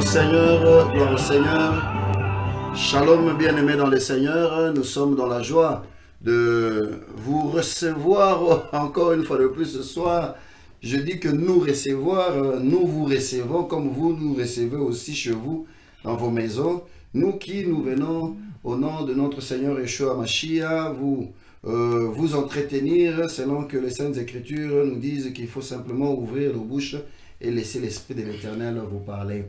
Seigneur, gloire au Seigneur. Shalom, bien-aimés dans le Seigneur. Nous sommes dans la joie de vous recevoir encore une fois de plus ce soir. Je dis que nous recevoir, nous vous recevons comme vous nous recevez aussi chez vous, dans vos maisons. Nous qui nous venons au nom de notre Seigneur Yeshua Mashiach, vous entretenir selon que les Saintes Écritures nous disent qu'il faut simplement ouvrir nos bouches et laisser l'Esprit de l'Éternel vous parler.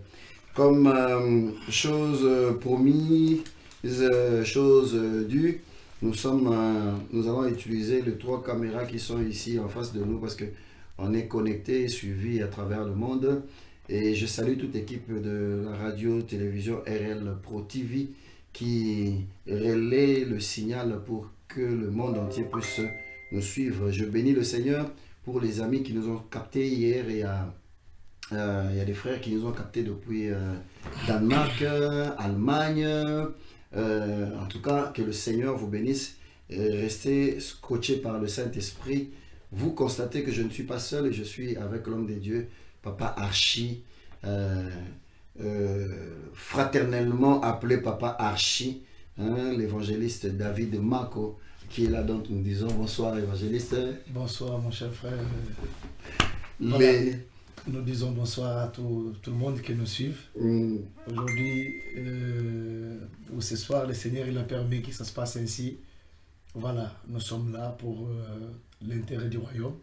Comme chose promise, chose due, nous allons utiliser les 3 caméras qui sont ici en face de nous parce qu'on est connecté et suivi à travers le monde. Et je salue toute l'équipe de la radio-télévision RL Pro TV qui relaie le signal pour que le monde entier puisse nous suivre. Je bénis le Seigneur pour les amis qui nous ont captés hier et il y a des frères qui nous ont captés depuis Danemark, Allemagne. En tout cas, que le Seigneur vous bénisse. Restez scotchés par le Saint-Esprit. Vous constatez que je ne suis pas seul et je suis avec l'homme de Dieu, Papa Archie, fraternellement appelé Papa Archie, l'évangéliste David Mako, qui est là, donc nous disons bonsoir évangéliste. Bonsoir mon cher frère. Les... Nous disons bonsoir à tout le monde qui nous suit. Aujourd'hui, ou ce soir, le Seigneur il a permis que ça se passe ainsi. Voilà, nous sommes là pour l'intérêt du royaume.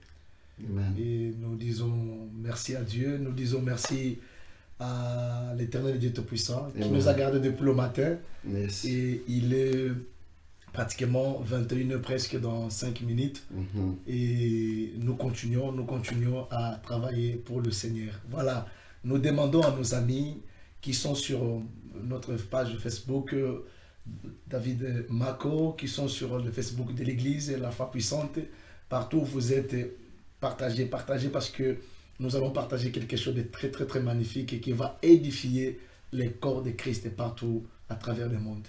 Amen. Et nous disons merci à Dieu, nous disons merci à l'Éternel Dieu Tout-Puissant qui nous a gardés depuis le matin. Yes. Et il est pratiquement 21h presque dans 5 minutes. Et nous continuons à travailler pour le Seigneur. Voilà, nous demandons à nos amis qui sont sur notre page Facebook, David Mako, qui sont sur le Facebook de l'Église, la foi puissante, partout où vous êtes, partagez parce que nous allons partager quelque chose de très très très magnifique et qui va édifier les corps de Christ partout à travers le monde.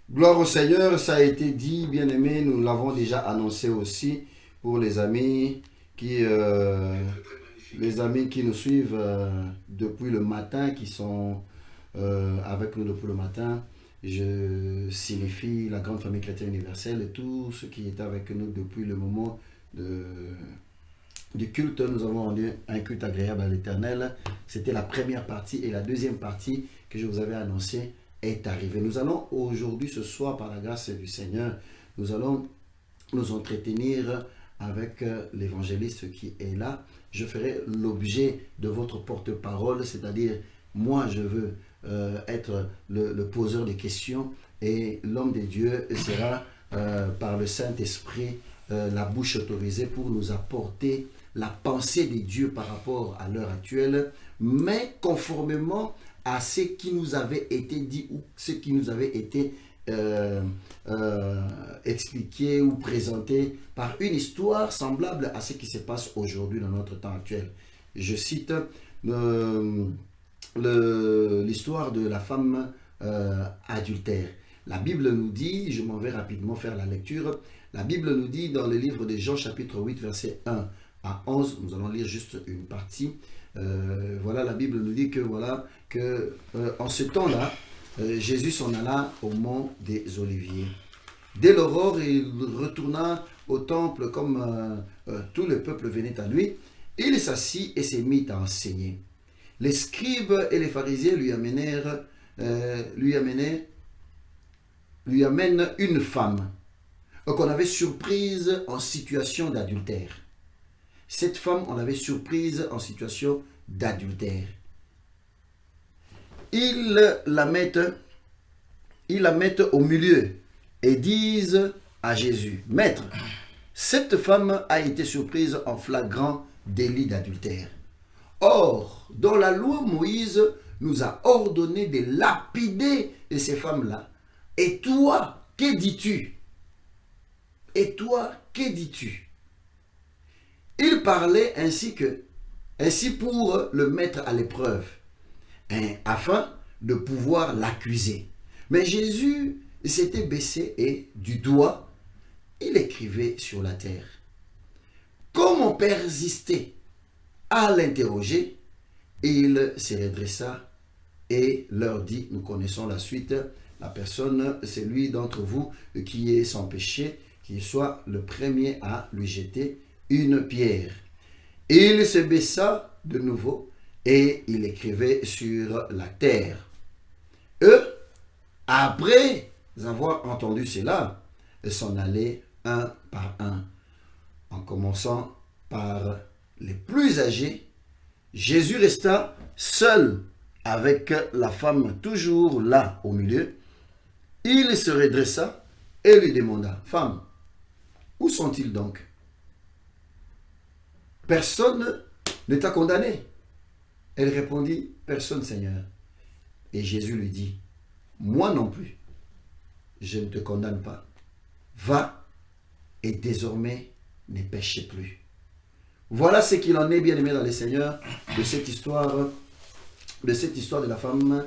Gloire au Seigneur, ça a été dit, bien-aimé, nous l'avons déjà annoncé aussi pour les amis qui nous suivent depuis le matin, qui sont avec nous depuis le matin. Je signifie la grande famille chrétienne universelle et tous ceux qui étaient avec nous depuis le moment du culte. Nous avons rendu un culte agréable à l'Éternel. C'était la première partie et la deuxième partie que je vous avais annoncée est arrivée. Nous allons aujourd'hui, ce soir, par la grâce du Seigneur, nous allons nous entretenir avec l'évangéliste qui est là. Je ferai l'objet de votre porte-parole, c'est-à-dire moi je veux être le poseur des questions et l'homme de Dieu sera par le Saint-Esprit la bouche autorisée pour nous apporter la pensée de Dieu par rapport à l'heure actuelle, mais conformément à ce qui nous avait été dit ou ce qui nous avait été expliqué ou présenté par une histoire semblable à ce qui se passe aujourd'hui dans notre temps actuel. Je cite l'histoire de la femme adultère. La Bible nous dit, je m'en vais rapidement faire la lecture, la Bible nous dit dans le livre de Jean chapitre 8 verset 1 à 11, nous allons lire juste une partie. Voilà, la Bible nous dit que en ce temps-là, Jésus s'en alla au mont des Oliviers. Dès l'aurore, il retourna au temple comme tout le peuple venait à lui. Il s'assit et s'est mis à enseigner. Les scribes et les pharisiens lui amènent une femme qu'on avait surprise en situation d'adultère. Cette femme, on l'avait surprise en situation d'adultère. Ils la mettent au milieu et disent à Jésus, « Maître, cette femme a été surprise en flagrant délit d'adultère. Or, dans la loi, Moïse nous a ordonné de lapider ces femmes-là. Et toi, que dis-tu? Et toi, que dis-tu » Il parlait ainsi pour le mettre à l'épreuve, afin de pouvoir l'accuser. Mais Jésus s'était baissé et du doigt, il écrivait sur la terre. Comme on persistait à l'interroger, il se redressa et leur dit, nous connaissons la suite, la personne, c'est lui d'entre vous qui est sans péché, qui soit le premier à lui jeter une pierre. Il se baissa de nouveau et il écrivait sur la terre. Eux, après avoir entendu cela, s'en allaient un par un, en commençant par les plus âgés. Jésus resta seul avec la femme toujours là au milieu. Il se redressa et lui demanda, « Femme, où sont-ils donc? Personne ne t'a condamné. » Elle répondit, « Personne, Seigneur. » Et Jésus lui dit, « Moi non plus, je ne te condamne pas. Va et désormais ne péchez plus. » Voilà ce qu'il en est, bien aimé dans les Seigneurs, de cette histoire de la femme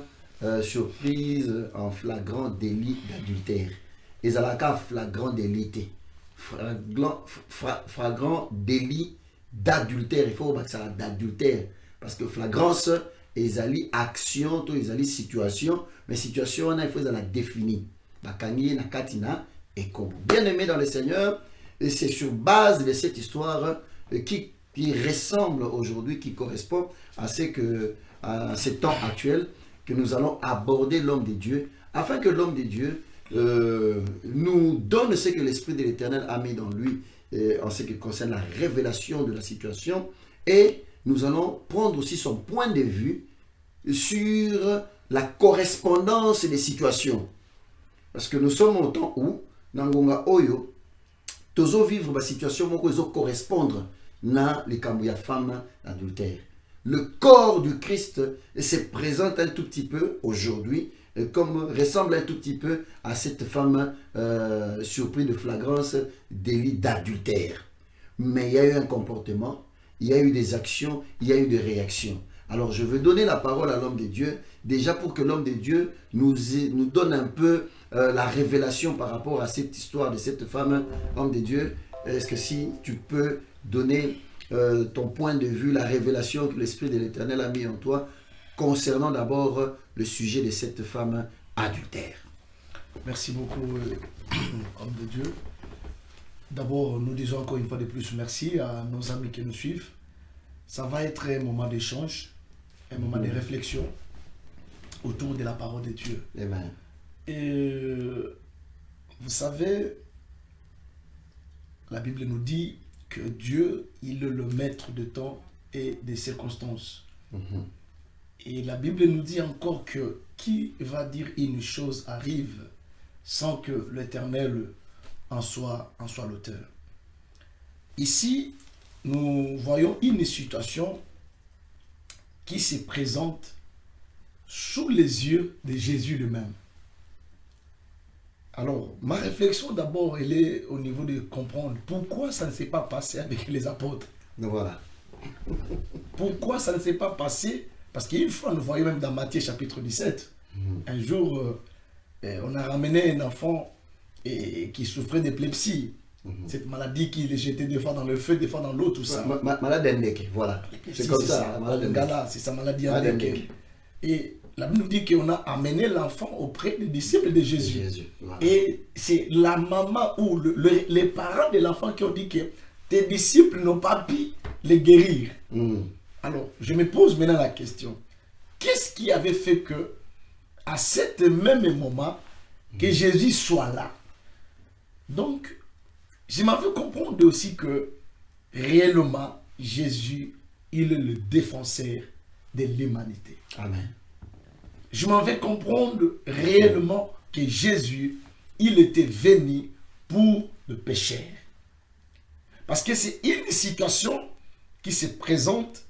surprise en flagrant délit d'adultère. Ezalaka flagrant délit. Flagrant délit d'adultère. Il faut que ça d'adultère. Parce que flagrance, ezali action, to ezali situation, mais situation, il faut la définir. Bakani na katina et comme. Bien aimé dans le Seigneur, et c'est sur base de cette histoire qui ressemble aujourd'hui, qui correspond à ce temps actuel, que nous allons aborder l'homme de Dieu, afin que l'homme de Dieu nous donne ce que l'Esprit de l'Éternel a mis dans lui, en ce qui concerne la révélation de la situation, et nous allons prendre aussi son point de vue sur la correspondance des situations. Parce que nous sommes au temps où, Nangonga Oyo, tozo vivre la situation qui correspondre na les Kambouya femmes adultères. Le corps du Christ se présente un tout petit peu aujourd'hui, comme ressemble un tout petit peu à cette femme surprise de flagrance délit d'adultère. Mais il y a eu un comportement, il y a eu des actions, il y a eu des réactions. Alors je veux donner la parole à l'homme de Dieu, déjà pour que l'homme de Dieu nous donne un peu la révélation par rapport à cette histoire de cette femme, homme de Dieu. Est-ce que si tu peux donner ton point de vue, la révélation que l'Esprit de l'Éternel a mis en toi, concernant d'abord le sujet de cette femme adultère. Merci beaucoup, homme de Dieu. D'abord, nous disons encore une fois de plus merci à nos amis qui nous suivent. Ça va être un moment d'échange, un moment de réflexion autour de la parole de Dieu. Amen. Et vous savez, la Bible nous dit que Dieu, il est le maître de temps et des circonstances. Et la Bible nous dit encore que qui va dire une chose arrive sans que l'Éternel en soit l'auteur. Ici, nous voyons une situation qui se présente sous les yeux de Jésus lui-même. Alors, ma réflexion d'abord, elle est au niveau de comprendre pourquoi ça ne s'est pas passé avec les apôtres. Voilà. Pourquoi ça ne s'est pas passé? Parce qu'une fois, nous voyons même dans Matthieu chapitre 17, un jour, on a ramené un enfant qui souffrait d'épilepsie. Cette maladie qui est jetée des fois dans le feu, des fois dans l'eau, tout ça. Maladie endémique, voilà. C'est comme ça. C'est sa maladie endémique. Et la Bible nous dit qu'on a amené l'enfant auprès des disciples de Jésus. Voilà. Et c'est la maman ou les parents de l'enfant qui ont dit que tes disciples n'ont pas pu les guérir. Alors, je me pose maintenant la question. Qu'est-ce qui avait fait que, à ce même moment, que Jésus soit là? Donc, je m'en veux comprendre aussi que, réellement, Jésus, il est le défenseur de l'humanité. Amen. Je m'en vais comprendre réellement que Jésus, il était venu pour le pécheur. Parce que c'est une situation qui se présente.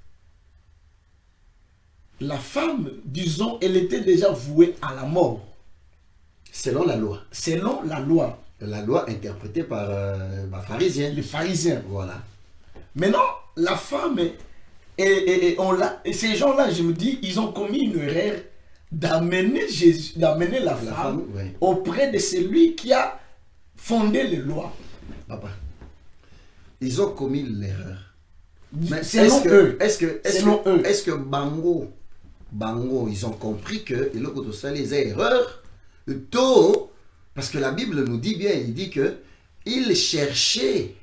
La femme, disons, elle était déjà vouée à la mort. Selon la loi. Selon la loi. La loi interprétée par les pharisiens. Les pharisiens. Voilà. Maintenant, la femme, et ces gens-là, je me dis, ils ont commis une erreur d'amener Jésus, d'amener la femme ouais, auprès de celui qui a fondé les lois. Papa, ils ont commis l'erreur. Mais selon eux. Est-ce que Bango, bango, ils ont compris que les erreurs, tôt, parce que la Bible nous dit bien, il dit que il cherchait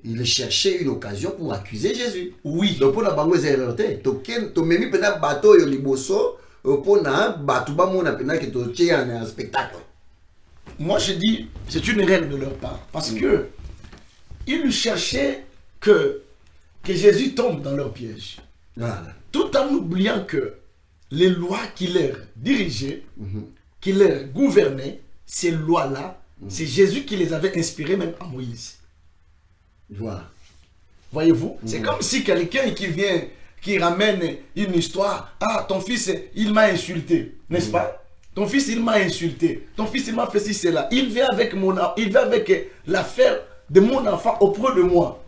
une occasion pour accuser Jésus. Oui. Donc pour la bango les erreurs, to memi pena bateau yo liboso, pour na batu ba mona pena que to tient un spectacle. Moi je dis, c'est une erreur de leur part, parce que ils cherchaient que Jésus tombe dans leur piège. Voilà. Tout en oubliant que les lois qui leur dirigeaient, qui leur gouvernaient, ces lois-là, c'est Jésus qui les avait inspirées même à Moïse. Voilà. Voyez-vous, c'est comme si quelqu'un qui vient, qui ramène une histoire, ah, ton fils, il m'a insulté, n'est-ce pas? Ton fils, il m'a insulté. Ton fils, il m'a fait ci, cela. Il vient avec l'affaire de mon enfant auprès de moi.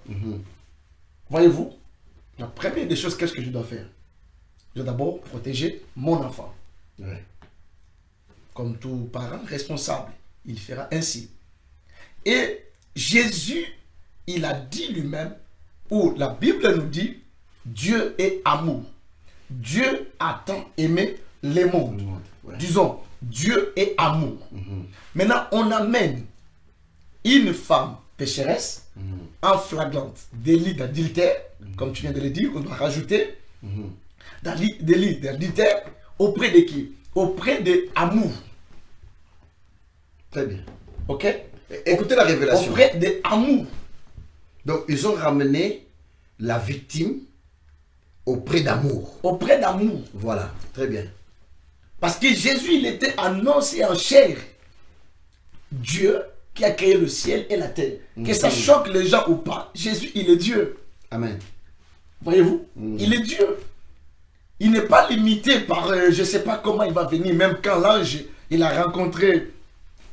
Voyez-vous, la première des choses, qu'est-ce que je dois faire? Je dois d'abord protéger mon enfant. Ouais. Comme tout parent responsable, il fera ainsi. Et Jésus, il a dit lui-même, ou la Bible nous dit, Dieu est amour. Dieu a tant aimé les mondes. Ouais. Disons, Dieu est amour. Maintenant, on amène une femme pécheresse en flagrante délit d'adultère, comme tu viens de le dire, on doit rajouter délit d'adultère auprès de qui? Auprès de amour. Très bien. Ok? Écoutez la révélation. Auprès de amour. Donc ils ont ramené la victime auprès d'amour. Auprès d'amour. Voilà, très bien. Parce que Jésus, il était annoncé en chair. Dieu qui a créé le ciel et la terre. Que ça choque les gens ou pas, Jésus, il est Dieu. Amen. Voyez-vous, il est Dieu. Il n'est pas limité par, je ne sais pas comment il va venir, même quand l'ange, il a rencontré,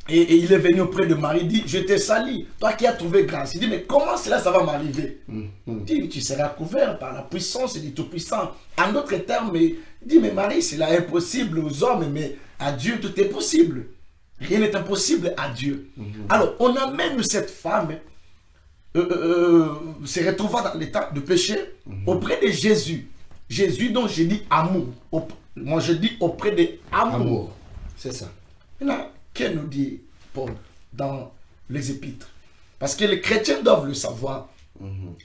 et il est venu auprès de Marie, il dit, je t'ai sali, toi qui as trouvé grâce. Il dit, mais comment cela, ça va m'arriver? Il dit, tu seras couvert par la puissance du Tout-Puissant. En d'autres termes, il dit, mais Marie, c'est là impossible aux hommes, mais à Dieu, tout est possible. Rien n'est impossible à Dieu. Alors, on amène cette femme, se retrouvant dans l'état de péché, auprès de Jésus. Jésus dont je dis amour. Moi je dis auprès de amour. C'est ça. Maintenant, qu'est-ce nous dit Paul dans les épîtres? Parce que les chrétiens doivent le savoir.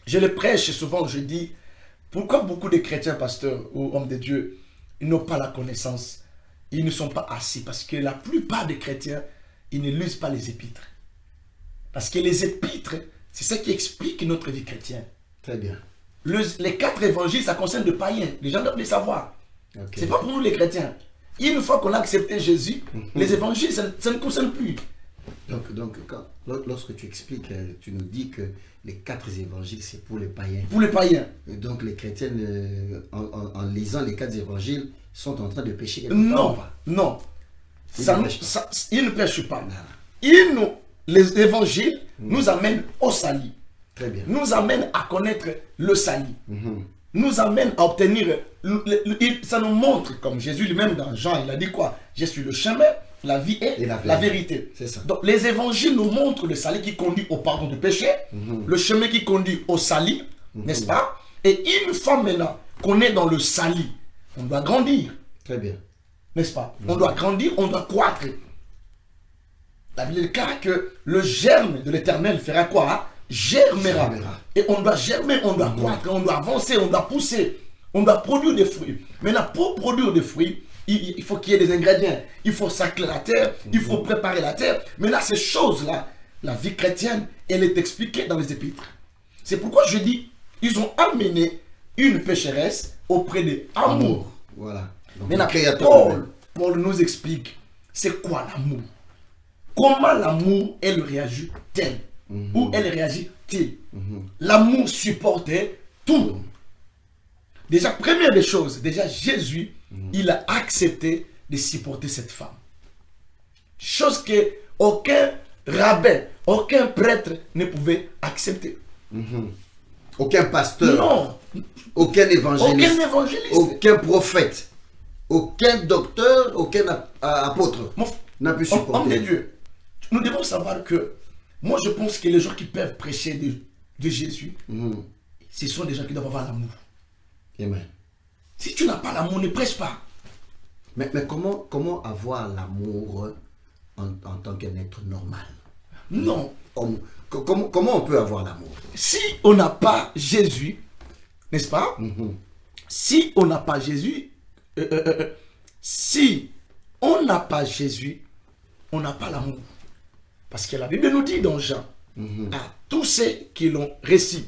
Je le prêche souvent, je dis, pourquoi beaucoup de chrétiens, pasteurs ou hommes de Dieu, ils n'ont pas la connaissance? Ils ne sont pas assis. Parce que la plupart des chrétiens, ils ne lisent pas les épîtres. Parce que les épîtres, c'est ce qui explique notre vie chrétienne. Très bien. Les 4 évangiles, ça concerne les païens. Les gens doivent les savoir. Okay. C'est pas pour nous les chrétiens. Une fois qu'on a accepté Jésus, les évangiles, ça ne concerne plus. Donc lorsque tu expliques, tu nous dis que les 4 évangiles, c'est pour les païens. Pour les païens. Et donc les chrétiens, en lisant les 4 évangiles, sont en train de pécher quelque Non, part. non. Ils ne pêchent pas. Les évangiles nous amènent au salut. Très bien. Nous amènent à connaître le salut. Nous amènent à obtenir. Ça nous montre, comme Jésus lui-même dans Jean, il a dit quoi? Je suis le chemin, la vie et la vérité. C'est ça. Donc les évangiles nous montrent le salut qui conduit au pardon du péché, le chemin qui conduit au salut, n'est-ce pas? Et une fois maintenant qu'on est dans le salut, on doit grandir. Très bien. N'est-ce pas? On doit grandir, on doit croître. La Bible déclare que le germe de l'éternel fera quoi? Germera. Et on doit germer, on doit croître, on doit avancer, on doit pousser, on doit produire des fruits. Maintenant, pour produire des fruits, il faut qu'il y ait des ingrédients. Il faut sacler la terre, il faut préparer la terre. Mais là, ces choses-là, la vie chrétienne, elle est expliquée dans les épîtres. C'est pourquoi je dis, ils ont amené une pécheresse auprès des amours. Voilà. Donc, maintenant, Paul nous explique, c'est quoi l'amour? Comment l'amour, elle réagit-elle? Où elle réagit-il? L'amour supportait tout. Déjà, première des choses, déjà Jésus, il a accepté de supporter cette femme. Chose que aucun rabbin, aucun prêtre ne pouvait accepter. Aucun pasteur, non, aucun évangéliste, aucun prophète, aucun docteur, aucun apôtre n'a pu supporter. Homme de Dieu, nous devons savoir que moi, je pense que les gens qui peuvent prêcher de Jésus, ce sont des gens qui doivent avoir l'amour. Amen. Si tu n'as pas l'amour, ne prêche pas. Mais comment avoir l'amour en tant qu'un être normal? Non. Comment on peut avoir l'amour? Si on n'a pas Jésus, n'est-ce pas? Si on n'a pas Jésus, si on n'a pas Jésus, on n'a pas l'amour. Parce que la Bible nous dit dans Jean, à tous ceux qui l'ont reçu,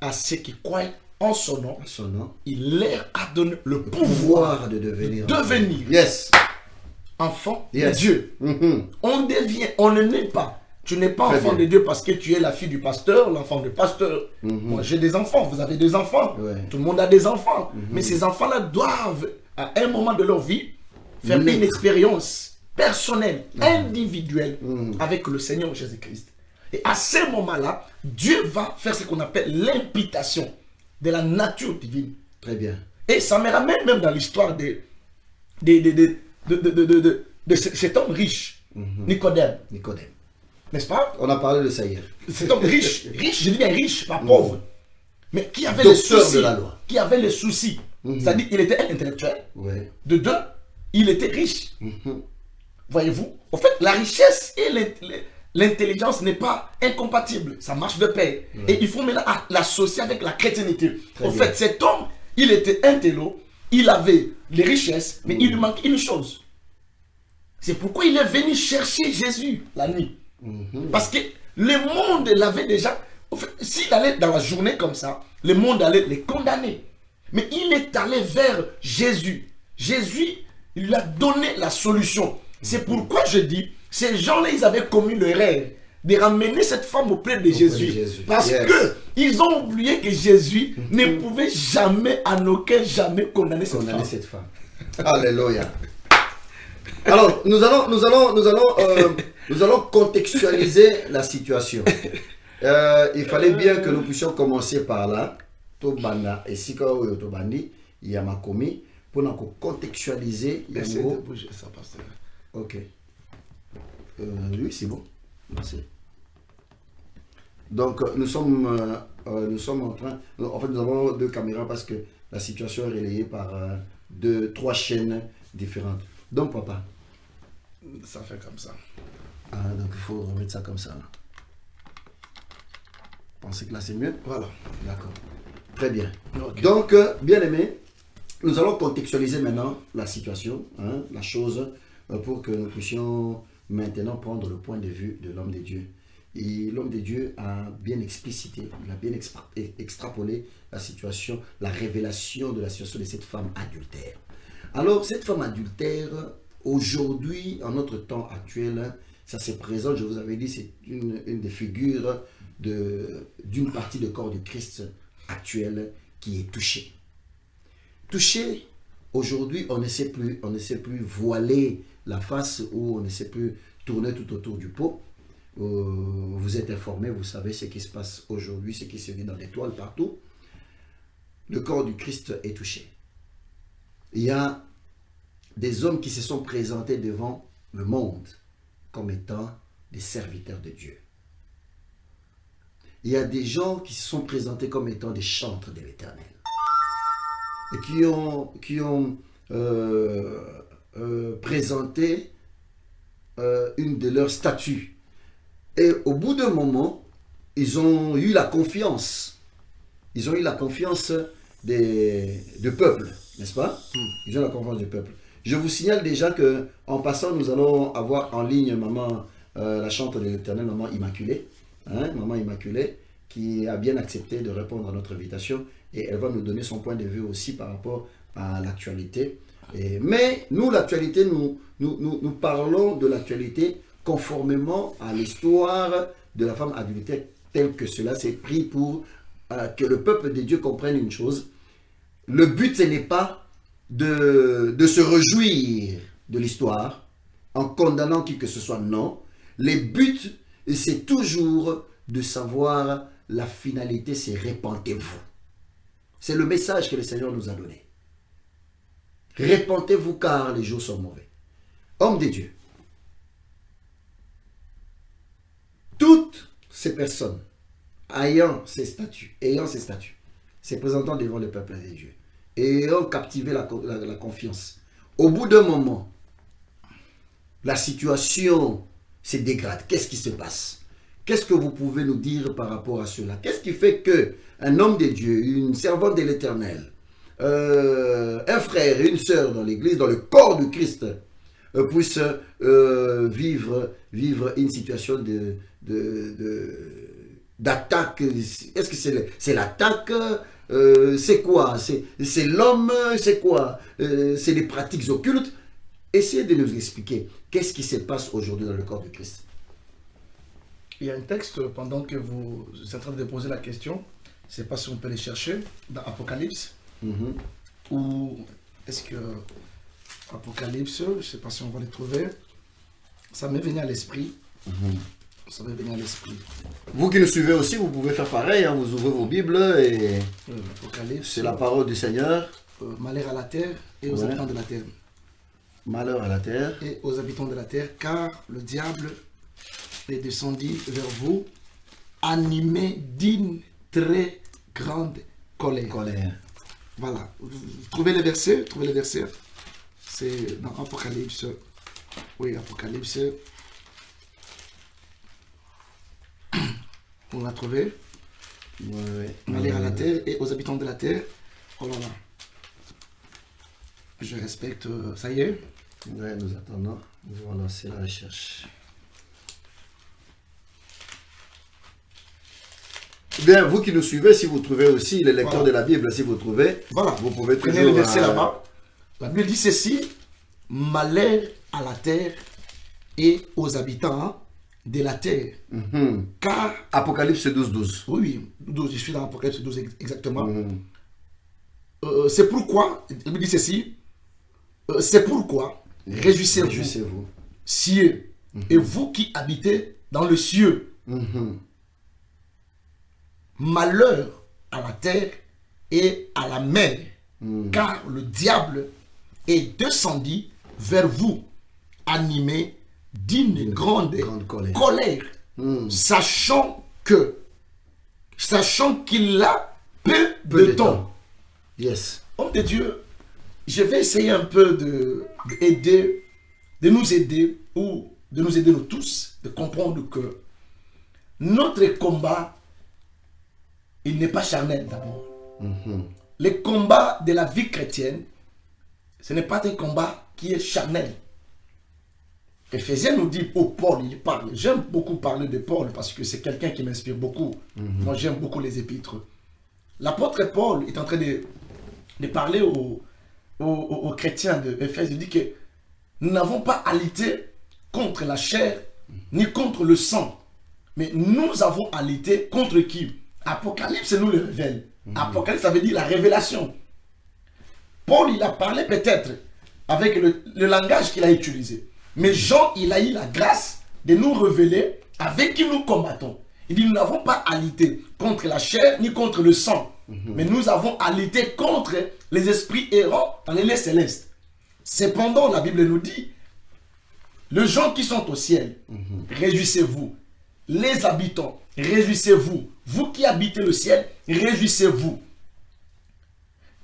à ceux qui croient en son nom, il leur a donné le pouvoir de devenir yes. Enfant de Dieu. On ne naît pas. Tu n'es pas enfant de Dieu parce que tu es la fille du pasteur, l'enfant du pasteur. Moi, j'ai des enfants, vous avez des enfants. Tout le monde a des enfants. Mais ces enfants-là doivent, à un moment de leur vie, faire une expérience personnelle, individuelle, avec le Seigneur Jésus-Christ. Et à ce moment-là, Dieu va faire ce qu'on appelle l'imputation de la nature divine. Très bien. Et ça me ramène même dans l'histoire de cet homme riche, Nicodème. N'est-ce pas? On a parlé de ça hier. Cet homme riche, je dis bien riche, pas pauvre, mais qui avait les soucis, de la loi. Qui avait les soucis. C'est-à-dire qu'il était un intellectuel. De deux, il était riche. Voyez-vous? En fait, la richesse et l'intelligence n'est pas incompatible. Ça marche de pair. Et il faut maintenant l'associer avec la chrétienté. En fait, cet homme, il était intello, il avait les richesses, mais il lui manque une chose. C'est pourquoi il est venu chercher Jésus la nuit. Parce que le monde l'avait déjà... En fait, s'il allait dans la journée comme ça, le monde allait les condamner. Mais il est allé vers Jésus. Jésus, il lui a donné la solution. C'est pourquoi je dis, ces gens-là, ils avaient commis l'erreur de ramener cette femme auprès de Jésus. Parce qu'ils ont oublié que Jésus ne pouvait jamais, en aucun jamais, condamner cette femme. Alléluia. Alors, nous allons contextualiser la situation. Il fallait bien que nous puissions commencer par là. Tobanda et Sikao Tobandi, Yamakomi, pour nous contextualiser. Essayez de bouger ça, pasteur. Ok. Oui, c'est bon. Merci. Donc, nous sommes en train... En fait, nous avons deux caméras parce que la situation est relayée par trois chaînes différentes. Donc, papa. Ça fait comme ça. Donc, il faut remettre ça comme ça. Là. Pensez que là, c'est mieux? Voilà. D'accord. Très bien. Okay. Donc, bien aimé, nous allons contextualiser maintenant la situation, la chose, pour que nous puissions maintenant prendre le point de vue de l'homme de Dieu. Et l'homme de Dieu a bien explicité, il a bien extrapolé la situation, la révélation de la situation de cette femme adultère. Alors, cette femme adultère, aujourd'hui, en notre temps actuel, ça se présente, je vous avais dit, c'est une des figures d'une partie du corps du Christ actuel qui est touchée. Touchée, aujourd'hui, on ne sait plus voiler la face ou on ne sait plus tourner tout autour du pot. Vous êtes informés, vous savez ce qui se passe aujourd'hui, ce qui se dit dans les toiles partout. Le corps du Christ est touché. Il y a des hommes qui se sont présentés devant le monde comme étant des serviteurs de Dieu. Il y a des gens qui se sont présentés comme étant des chantres de l'Éternel et qui ont présenté une de leurs statues. Et au bout d'un moment, ils ont eu la confiance. Ils ont eu la confiance du peuple, n'est-ce pas? Ils ont la confiance du peuple. Je vous signale déjà que en passant, nous allons avoir en ligne maman, la chantre de l'Éternel, maman Immaculée, maman Immaculée, qui a bien accepté de répondre à notre invitation et elle va nous donner son point de vue aussi par rapport à l'actualité. Mais nous, l'actualité, nous parlons de l'actualité conformément à l'histoire de la femme adultère telle que cela s'est pris pour que le peuple de Dieu comprenne une chose. Le but, ce n'est pas de se réjouir de l'histoire en condamnant qui que ce soit, non. Le but, c'est toujours de savoir la finalité, c'est répentez-vous. C'est le message que le Seigneur nous a donné. Répentez-vous car les jours sont mauvais. Homme de Dieu, toutes ces personnes ayant ces statuts, se présentant devant le peuple de Dieu, et ayant captivé la confiance, au bout d'un moment, la situation se dégrade. Qu'est-ce qui se passe? Qu'est-ce que vous pouvez nous dire par rapport à cela? Qu'est-ce qui fait qu'un homme de Dieu, une servante de l'Éternel, un frère et une sœur dans l'Église, dans le corps du Christ, puissent vivre une situation d'attaque? Est-ce que c'est l'attaque? C'est quoi? C'est l'homme? C'est quoi? C'est les pratiques occultes? Essayez de nous expliquer qu'est-ce qui se passe aujourd'hui dans le corps du Christ. Il y a un texte, pendant que vous êtes en train de poser la question, je ne sais pas si on peut les chercher, dans Apocalypse, ou est-ce que Apocalypse, je ne sais pas si on va les trouver, ça m'est venu à l'esprit. Ça m'est venu à l'esprit. Vous qui nous suivez aussi, vous pouvez faire pareil, hein, vous ouvrez vos Bibles et c'est la parole du Seigneur. Malheur à la terre et aux habitants de la terre. Malheur à la terre. Et aux habitants de la terre, car le diable est descendu vers vous, animé d'une très grande colère. Voilà. Vous trouvez les versets? C'est dans Apocalypse. Oui, Apocalypse. On l'a trouvé. Malheur à la terre et aux habitants de la terre. Oh là là. Je respecte. Ça y est? Oui, nous attendons. Nous allons lancer la recherche. Bien, vous qui nous suivez, si vous trouvez aussi, les lecteurs de la Bible, si vous trouvez, vous pouvez prenez le verset là-bas. La Bible dit ceci: malheur à la terre et aux habitants de la terre. Car Apocalypse 12. Oui, 12, je suis dans Apocalypse 12 exactement. C'est pourquoi, la Bible dit ceci: c'est pourquoi réjouissez-vous, cieux, et vous qui habitez dans le cieux. Malheur à la terre et à la mer, car le diable est descendu vers vous, animé d'une grande colère, sachant qu'il a peu de temps. Yes. Homme de Dieu, je vais essayer un peu de nous aider nous tous, de comprendre que notre combat, il n'est pas charnel d'abord. Le combat de la vie chrétienne, ce n'est pas un combat qui est charnel. Éphésiens nous dit, Paul, il parle. J'aime beaucoup parler de Paul parce que c'est quelqu'un qui m'inspire beaucoup. Moi, j'aime beaucoup les épîtres. L'apôtre Paul est en train de parler aux chrétiens d'Éphèse. Il dit que nous n'avons pas à lutter contre la chair ni contre le sang. Mais nous avons à lutter contre qui? Apocalypse nous le révèle. Apocalypse, ça veut dire la révélation. Paul, il a parlé peut-être avec le langage qu'il a utilisé. Mais Jean, il a eu la grâce de nous révéler avec qui nous combattons. Il dit, nous n'avons pas à lutter contre la chair ni contre le sang. Mais nous avons à lutter contre les esprits errants dans les lieux célestes. Cependant, la Bible nous dit, les gens qui sont au ciel, réjouissez-vous. Les habitants, réjouissez-vous. Vous qui habitez le ciel, réjouissez-vous.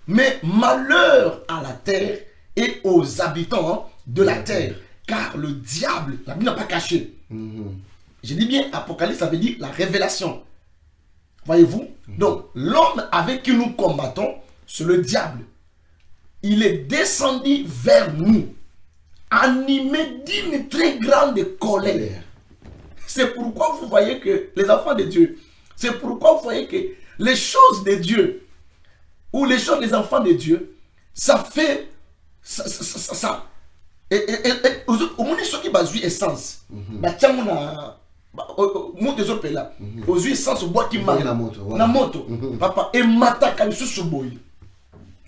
Mais malheur à la terre et aux habitants de la terre. Car le diable, la Bible n'a pas caché. Je dis bien Apocalypse, ça veut dire la révélation. Voyez-vous? Donc, l'homme avec qui nous combattons, c'est le diable. Il est descendu vers nous, animé d'une très grande colère. C'est pourquoi vous voyez que les enfants de Dieu, c'est pourquoi vous voyez que les choses de Dieu, ou les choses des enfants de Dieu, ça fait, ça au moins ceux qui basent essence, bah tiens on a, mon des autres là, aux essence au bois qui marche, na moto, papa et mata kalisu suboyi.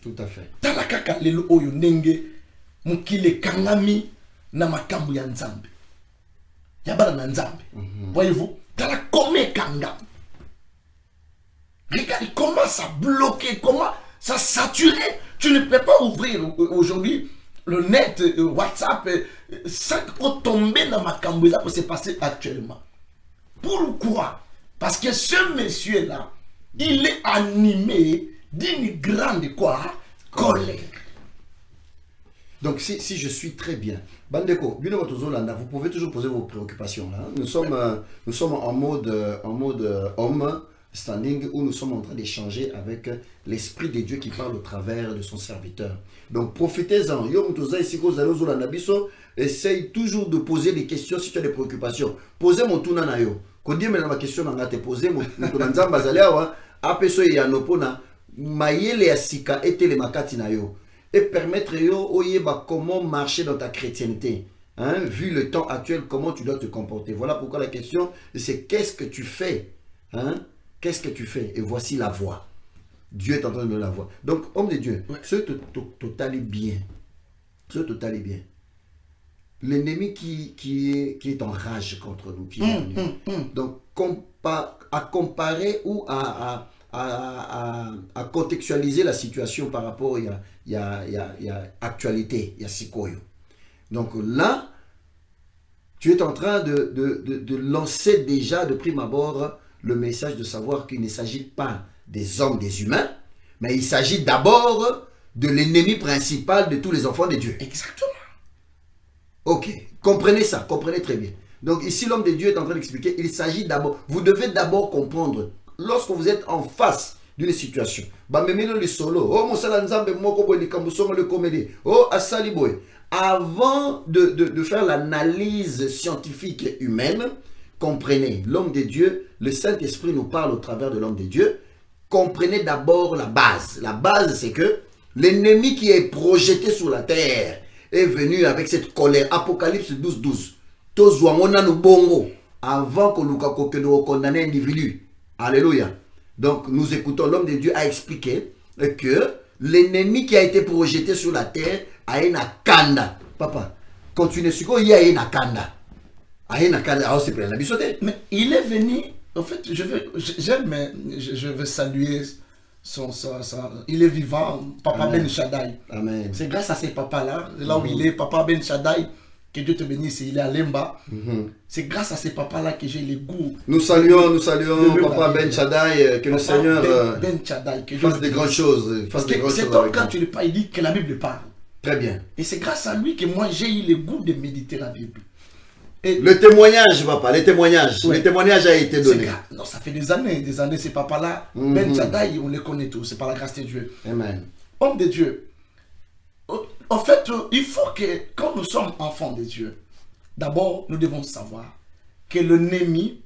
Tout à fait. Talaka kalelo oyo nenge mukile kangami na makambu ya nzambe. Yabana na nzambe. Voyez-vous, tala comme kanga. Regarde comment ça bloqué, comment ça saturé. Tu ne peux pas ouvrir aujourd'hui le net, WhatsApp, ça peut tomber dans ma cambouza pour se passer actuellement. Pourquoi? Parce que ce monsieur-là, il est animé d'une grande quoi? Colère. Donc, si je suis très bien, Bandeko, vous pouvez toujours poser vos préoccupations. Là. Nous sommes en mode homme standing où nous sommes en train d'échanger avec l'Esprit de Dieu qui parle au travers de son serviteur. Donc, profitez-en. Essaye toujours de poser des questions si tu as des préoccupations. Posez mon tour na yo. Kodie me ma question na te poser mon nzamba zalewa apeso ya nopona mayele ya sika etele makati na yo. Et permettre yo oyeba comment marcher dans ta chrétienté. Hein, vu le temps actuel, comment tu dois te comporter. Voilà pourquoi la question, c'est qu'est-ce que tu fais, hein? Qu'est-ce que tu fais? Et voici la voie. Dieu est en train de la voie. Donc, homme de Dieu, ce total est bien. Ce total est bien. L'ennemi qui est en rage contre nous. Donc, à comparer ou à contextualiser la situation par rapport il y a actualité, il y a Sikoyo. Donc là, tu es en train de lancer déjà de prime abord le message de savoir qu'il ne s'agit pas des hommes, des humains, mais il s'agit d'abord de l'ennemi principal de tous les enfants de Dieu. Exactement. Ok, comprenez ça, comprenez très bien. Donc ici, l'homme de Dieu est en train d'expliquer, il s'agit d'abord, vous devez d'abord comprendre, lorsque vous êtes en face d'une situation, avant de faire l'analyse scientifique et humaine, comprenez, l'homme de Dieu, le Saint-Esprit nous parle au travers de l'homme de Dieu, comprenez d'abord la base. La base, c'est que l'ennemi qui est projeté sur la terre est venu avec cette colère. Apocalypse 12, 12. Avant que nous condamnions un individu. Alléluia. Donc, nous écoutons, l'homme de Dieu a expliqué que l'ennemi qui a été projeté sur la terre a une kanda. Papa, continuez sur quoi il y a une kanda. Mais il est venu, en fait, je veux saluer il est vivant, Papa Amen. Ben Shaddai. Amen. C'est grâce à ces papas-là, là où il est, Papa Ben Shaddai, que Dieu te bénisse, il est à Lemba. C'est grâce à ces papas-là que j'ai les goûts. Nous saluons Papa Ben Shaddai, que le Seigneur Ben Shaddai, que fasse des grandes choses. Parce que cet homme, quand tu le parles, il dit que la Bible parle. Très bien. Et c'est grâce à lui que moi j'ai eu le goût de méditer la Bible. Et le témoignage, papa, le témoignage. Oui. Le témoignage a été donné. Non, ça fait des années, ces papas-là. Ben Shaddai, on les connaît tous, c'est par la grâce de Dieu. Amen. Homme de Dieu. En fait, il faut que, quand nous sommes enfants de Dieu, d'abord, nous devons savoir que l'ennemi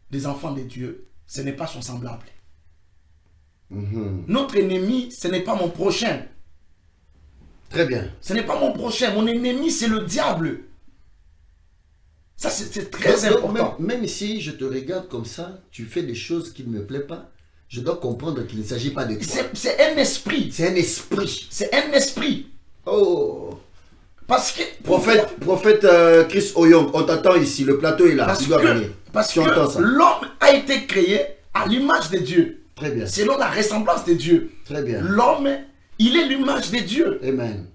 des enfants de Dieu, ce n'est pas son semblable. Notre ennemi, ce n'est pas mon prochain. Très bien. Ce n'est pas mon prochain. Mon ennemi, c'est le diable. Ça, c'est très important. Même si je te regarde comme ça, tu fais des choses qui ne me plaisent pas, je dois comprendre qu'il ne s'agit pas de toi. C'est un esprit. C'est un esprit. C'est un esprit. Oh. Parce que... Prophète Chris Oyong, on t'attend ici, le plateau est là. Parce que l'homme a été créé à l'image de Dieu. Très bien. Selon la ressemblance de Dieu. Très bien. L'homme, il est l'image de Dieu. Amen.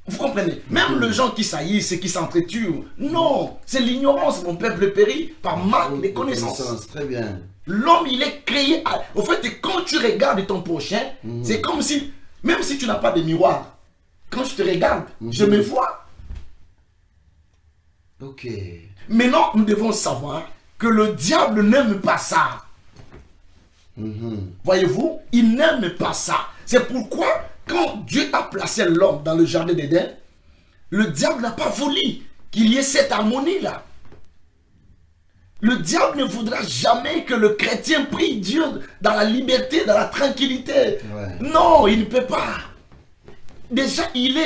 Vous comprenez? Même les gens qui saillissent, qui s'entretuent, non, c'est l'ignorance, mon peuple périt par manque de connaissances. Très bien. L'homme, il est créé. Au fait, quand tu regardes ton prochain, c'est comme si, même si tu n'as pas de miroir, quand je te regarde, je me vois. Ok. Maintenant, nous devons savoir que le diable n'aime pas ça. Voyez-vous, il n'aime pas ça. C'est pourquoi, quand Dieu a placé l'homme dans le jardin d'Éden, le diable n'a pas voulu qu'il y ait cette harmonie-là. Le diable ne voudra jamais que le chrétien prie Dieu dans la liberté, dans la tranquillité. Ouais. Non, il ne peut pas. Déjà, il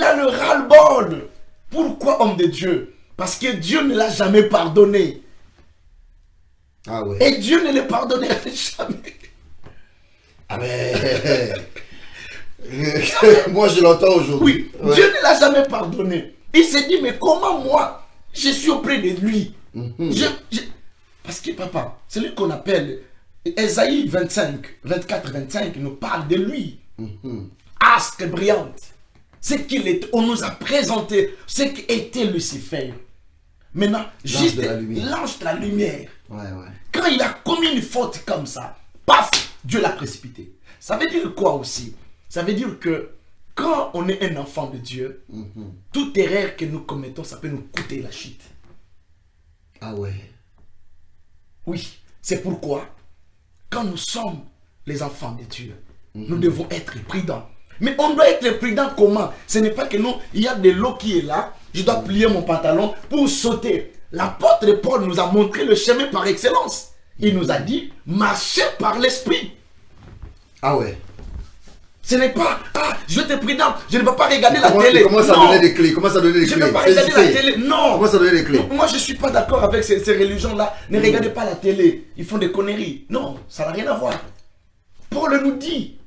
a le ras-le-bol. Pourquoi, homme de Dieu? Parce que Dieu ne l'a jamais pardonné. Ah ouais. Et Dieu ne le pardonnera jamais. Amen. Moi, je l'entends aujourd'hui. Oui, Dieu ne l'a jamais pardonné. Il s'est dit, mais comment moi, je suis auprès de lui? Parce que papa, c'est lui qu'on appelle Ésaïe 24-25 nous parle de lui. Astre brillante. C'est qu'il est. On nous a présenté ce qu'était Lucifer. Maintenant, juste l'ange de la lumière. Ouais. Quand il a commis une faute comme ça, paf, Dieu l'a précipité. Ça veut dire quoi aussi? Ça veut dire que quand on est un enfant de Dieu, toute erreur que nous commettons, ça peut nous coûter la chute. Ah ouais. Oui, c'est pourquoi, quand nous sommes les enfants de Dieu, nous devons être prudents. Mais on doit être prudent comment? Ce n'est pas que nous, il y a de l'eau qui est là, je dois plier mon pantalon pour sauter. L'apôtre Paul nous a montré le chemin par excellence. Il nous a dit, marchez par l'esprit. Ah ouais. Ce n'est pas, je vais être prudent, je ne vais pas regarder la télé. Comment ça donner des clés? Comment ça donner des Je clés? ne vais pas regarder la télé. Non. Comment ça donner des clés? Moi, je ne suis pas d'accord avec ces religions-là. Ne regardez pas la télé. Ils font des conneries. Non, ça n'a rien à voir. Paul nous dit,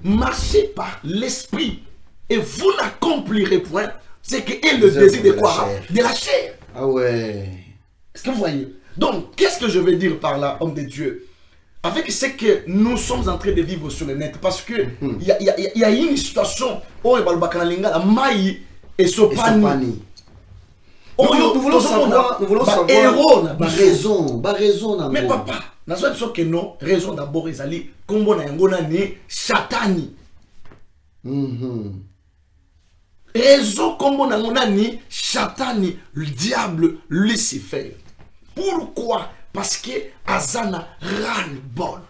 marchez par l'esprit et vous n'accomplirez point ce que est le désir de quoi? De la chair. Ah ouais. Est-ce que vous voyez? Donc, qu'est-ce que je veux dire par là, homme de Dieu? Avec ce que nous sommes en train de vivre sur le net, parce que il y a une situation où la maille et sopani. Nous voulons savoir raison. Mais papa, nous avons que non, raison d'abord ezali kombo na yango nani Satani. Raison kombo na yango nani Satani, le diable Lucifer. Pourquoi? Parce que Azana ras-le-bol.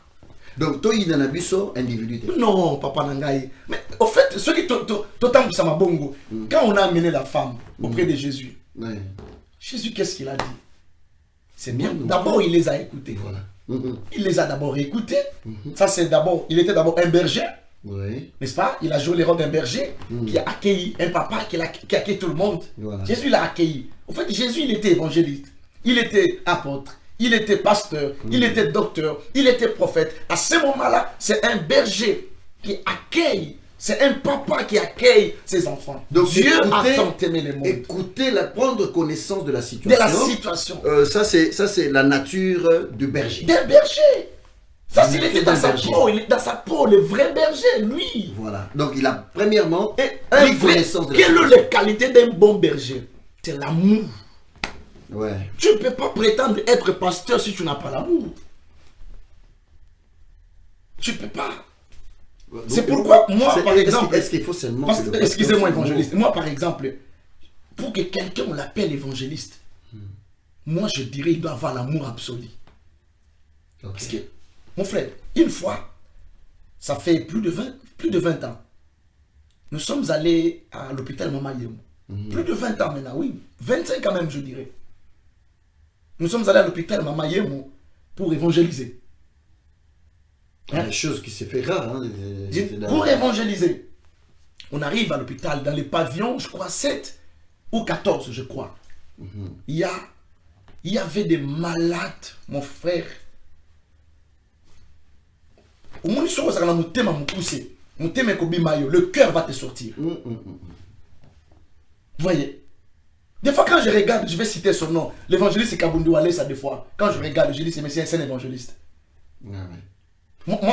Donc, toi, il y a un individu. Non, papa Nangaï. Mais au fait, ce qui t'entend ça m'a bongo. Quand on a amené la femme auprès de Jésus, Jésus, qu'est-ce qu'il a dit? C'est bien. D'abord, il les a écoutés. Voilà. Il les a d'abord écoutés. Ça, c'est d'abord. Il était d'abord un berger. Oui. N'est-ce pas? Il a joué le rôle d'un berger qui a accueilli un papa qui a accueilli tout le monde. Voilà. Jésus l'a accueilli. En fait, Jésus, il était évangéliste. Il était apôtre. Il était pasteur, il était docteur, il était prophète. À ce moment-là, c'est un berger qui accueille, c'est un papa qui accueille ses enfants. Donc Dieu a tant aimé le monde. Écoutez, prendre connaissance de la situation. De la situation. Ça, c'est la nature du berger. D'un berger. Ça, s'il était dans sa peau, il est dans sa peau, le vrai berger, lui. Voilà. Donc, il a premièrement pris connaissance de la situation. Quelle est la qualité d'un bon berger? C'est l'amour. Ouais. Tu ne peux pas prétendre être pasteur si tu n'as pas l'amour. Tu ne peux pas. C'est pourquoi moi, par exemple... Est-ce qu'il faut seulement... Excusez-moi, évangéliste. Moi, par exemple, pour que quelqu'un l'appelle évangéliste, moi, je dirais il doit avoir l'amour absolu. Okay. Parce que, mon frère, une fois, ça fait plus de 20 ans, nous sommes allés à l'hôpital Mama Yemo. Plus de 20 ans maintenant, oui. 25 ans même, je dirais. Nous sommes allés à l'hôpital Mama Yemo pour évangéliser. Hein? Des choses qui se fait rare. Hein, pour évangéliser. On arrive à l'hôpital dans les pavillons, je crois 7 ou 14, je crois. Il y avait des malades, mon frère. Au moins, le cœur va te sortir. Vous voyez? Des fois, quand je regarde, je vais citer son nom. L'évangéliste Kabundu Wale, ça des fois. Quand je regarde, je dis, c'est un évangéliste. Moi,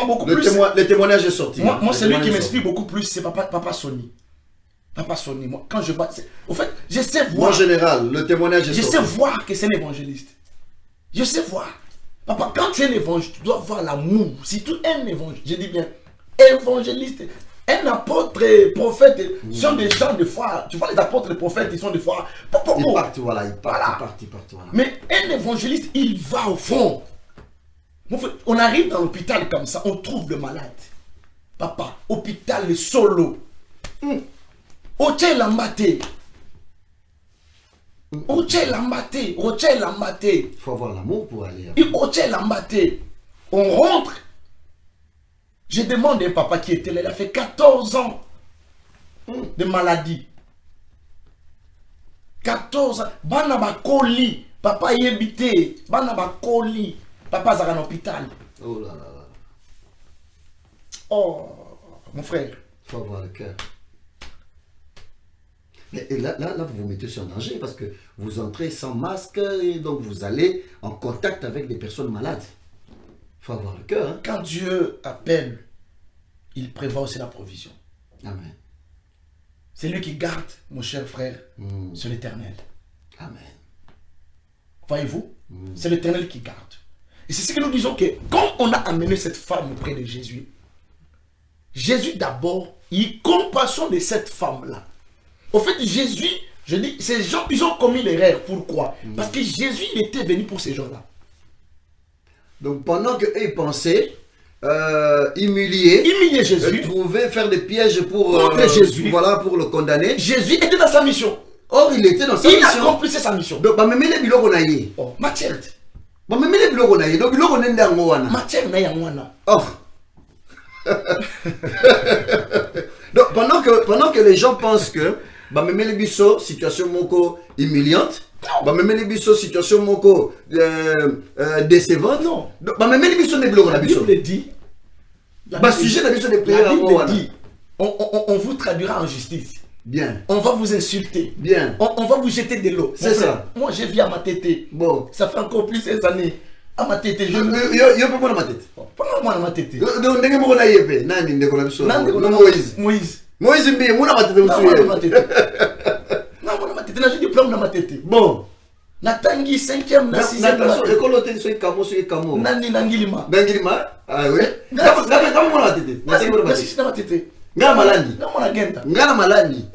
beaucoup plus. Le témoignage est sorti. Moi celui qui m'explique beaucoup plus, c'est Papa Sony. Papa Sony, moi, quand je vois. Au fait, je sais voir. En général, le témoignage est sorti. Je sais voir que c'est un évangéliste. Je sais voir. Papa, quand tu es un évangéliste, tu dois voir l'amour. Si tu es un évangéliste, je dis bien, évangéliste. Un apôtre prophète sont des gens de foi. Tu vois, les apôtres prophètes, ils sont des fois. Ils partent, voilà, ils partent. Voilà. Mais un évangéliste, il va au fond. On arrive dans l'hôpital comme ça, on trouve le malade. Papa, hôpital solo. Oche Lambate. Oche Lambate. Il faut avoir l'amour pour aller. Oche Lambate. On rentre. Je demande à un papa qui était là, il a fait 14 ans de maladie. 14 ans. Banaba Koli. Papa y habité. Banaba Koli. Papa est en hôpital. Oh là là. Oh, mon frère. Il faut avoir le cœur. Mais là, vous vous mettez sur danger parce que vous entrez sans masque et donc vous allez en contact avec des personnes malades. Il faut avoir le cœur. Hein? Quand Dieu appelle, il prévoit aussi la provision. Amen. C'est lui qui garde, mon cher frère, sur l'éternel. Amen. Voyez-vous, c'est l'éternel qui garde. Et c'est ce que nous disons que quand on a amené cette femme auprès de Jésus, Jésus d'abord, il compassion de cette femme-là. Au fait, Jésus, je dis, ces gens, ils ont commis l'erreur. Pourquoi? Parce que Jésus, il était venu pour ces gens-là. Donc pendant qu'ils pensaient humilier Jésus, trouver, faire des pièges pour, contre Jésus, voilà, pour le condamner, Jésus était dans sa mission. Or, il était dans sa Il mission. accomplissait sa mission. Donc, bah, même les biloko na ye. Oh, matière. Bah, même les biloko na ye. Donc, biloko nende yango wana. Matière na yangwana. Oh. Donc, pendant que les gens pensent que, bah, même les biso, situation moko humiliante, bah, même les biso, situation moko décevante. Non. Donc, bah, même les biso, ne biloko na La biso. Bible dit. Bah, sujet na biso de prière. La Bible dit. On vous traduira en justice. Bien. On va vous insulter. Bien. On va vous jeter de l'eau. C'est ça. Moi, j'ai vu à ma tête. Bon. Ça fait encore plusieurs années. À ma tête. Yo peux prendre ma tête. Pendant moi, à ma tête. Donc, ndenge moko na yepe. Nani ndeko na biso. Moïse. Moïse mbi, muna ma tête Non, moi, à ma musuye. tête. Non, moi, à ma tête. J'ai du plan dans ma tête. Bon. Natangi 5e, na 6e. École hôtel soy kamo soy kamo. Nani nangilima. Dangilima. Ah oui. Ngama muna ma tête. Na sengwe ma Na tête. 6 na ma tête. Ngama malandi. Non, moi, genta. Ngana malandi.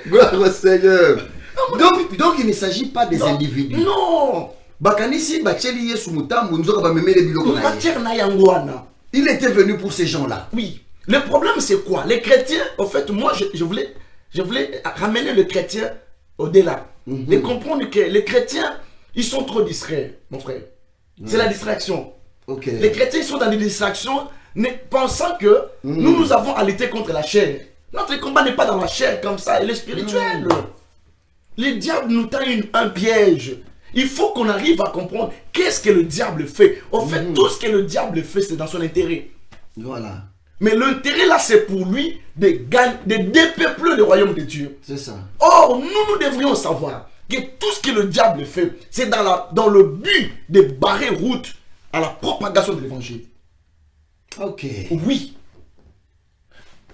Gloire au Seigneur. Donc il ne s'agit pas des individus. Non. Bakanisi bacheli yesu mutambu nzoka ba memele biloko na ye. Matière na yangwana. Il était venu pour ces gens-là. Oui. Le problème, c'est quoi? Les chrétiens, en fait, moi, je voulais ramener le chrétien au-delà. Et comprendre que les chrétiens, ils sont trop distraits, mon frère. C'est la distraction. Ok. Les chrétiens, ils sont dans des distractions, pensant que nous avons à lutter contre la chair. Notre combat n'est pas dans la chair comme ça, il est spirituel. Le diable nous tend un piège. Il faut qu'on arrive à comprendre qu'est-ce que le diable fait. En fait, tout ce que le diable fait, c'est dans son intérêt. Voilà. Mais l'intérêt là, c'est pour lui de dépeupler le royaume de Dieu. C'est ça. Or, nous devrions savoir que tout ce que le diable fait, c'est dans le but de barrer route à la propagation de l'évangile. Ok. Oui.